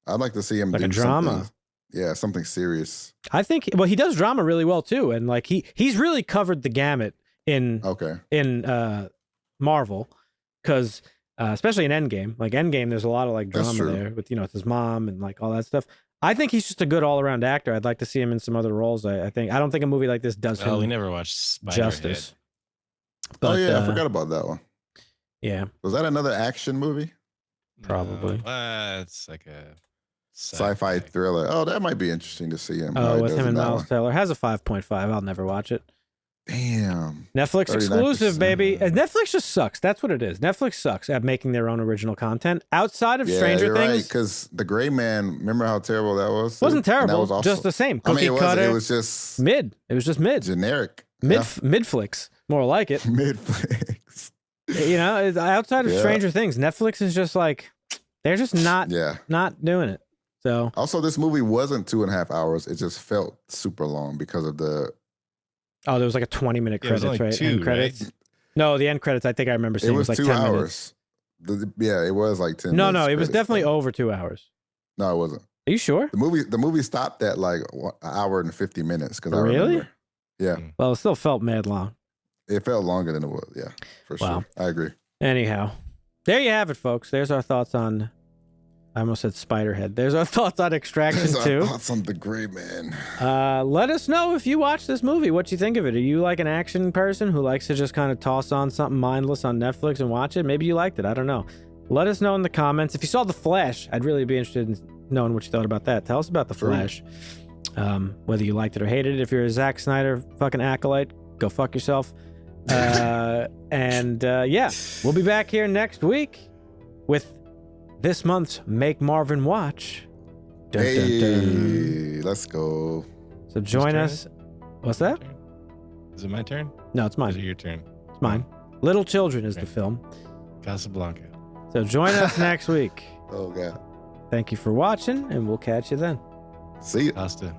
I'd like to see him like do a drama. Something, yeah, something serious. I think, well, he does drama really well too, and like he's really covered the gamut in Marvel, because especially in Endgame. Like Endgame, there's a lot of like drama there with with his mom and like all that stuff. I think he's just a good all-around actor. I'd like to see him in some other roles. I don't think a movie like this does him we never watched Spider-Head. justice. But, I forgot about that one. Yeah. Was that another action movie? Probably. It's like a sci-fi thriller. Oh, that might be interesting to see him. Oh, with him and Miles Teller. Has a 5.5. I'll never watch it. Damn. Netflix exclusive, baby. Netflix just sucks. That's what it is. Netflix sucks at making their own original content outside of Stranger Things. Right, because The Gray Man, remember how terrible that was? Wasn't terrible. That was also, just the same. Cookie cutter. It was just mid. It was just mid. Generic. Mid-flicks. More like it. Mid-flicks. Outside of Stranger Things, Netflix is just like, they're just not doing it. So also, this movie wasn't 2.5 hours. It just felt super long because of the. Oh, there was like a 20-minute credits, right? End credits. Right? No, the end credits. I think I remember seeing it was like 2 10 hours. It was like 10. No, it was definitely over 2 hours. No, it wasn't. Are you sure? The movie stopped at like 1 hour and 50 minutes. Really? Yeah. Well, it still felt mad long. It felt longer than it was. Yeah, for sure. I agree. Anyhow, there you have it, folks. There's our thoughts on. I almost said Spiderhead. There's our thoughts on Extraction 2. Thoughts on The Gray Man. Let us know if you watch this movie. What you think of it? Are you like an action person who likes to just kind of toss on something mindless on Netflix and watch it? Maybe you liked it. I don't know. Let us know in the comments. If you saw The Flash, I'd really be interested in knowing what you thought about that. Tell us about The Flash. Whether you liked it or hated it. If you're a Zack Snyder fucking acolyte, go fuck yourself. We'll be back here next week with this month's Make Marvin Watch. Dun, hey, dun, dun. Let's go. So join us. What's that? Is it my turn? No, it's mine. Is it your turn? It's mine. Little Children is the film. Casablanca. So join us next week. Oh, God. Thank you for watching, and we'll catch you then. See you. Costa.